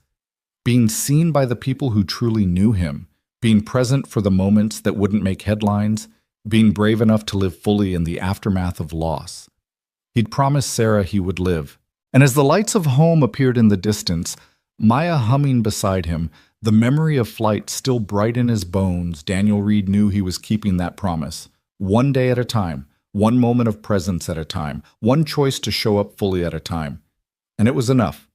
being seen by the people who truly knew him, being present for the moments that wouldn't make headlines, being brave enough to live fully in the aftermath of loss. He'd promised Sarah he would live, and as the lights of home appeared in the distance, Maya humming beside him, the memory of flight still bright in his bones, Daniel Reed knew he was keeping that promise. One day at a time, one moment of presence at a time, one choice to show up fully at a time. And it was enough.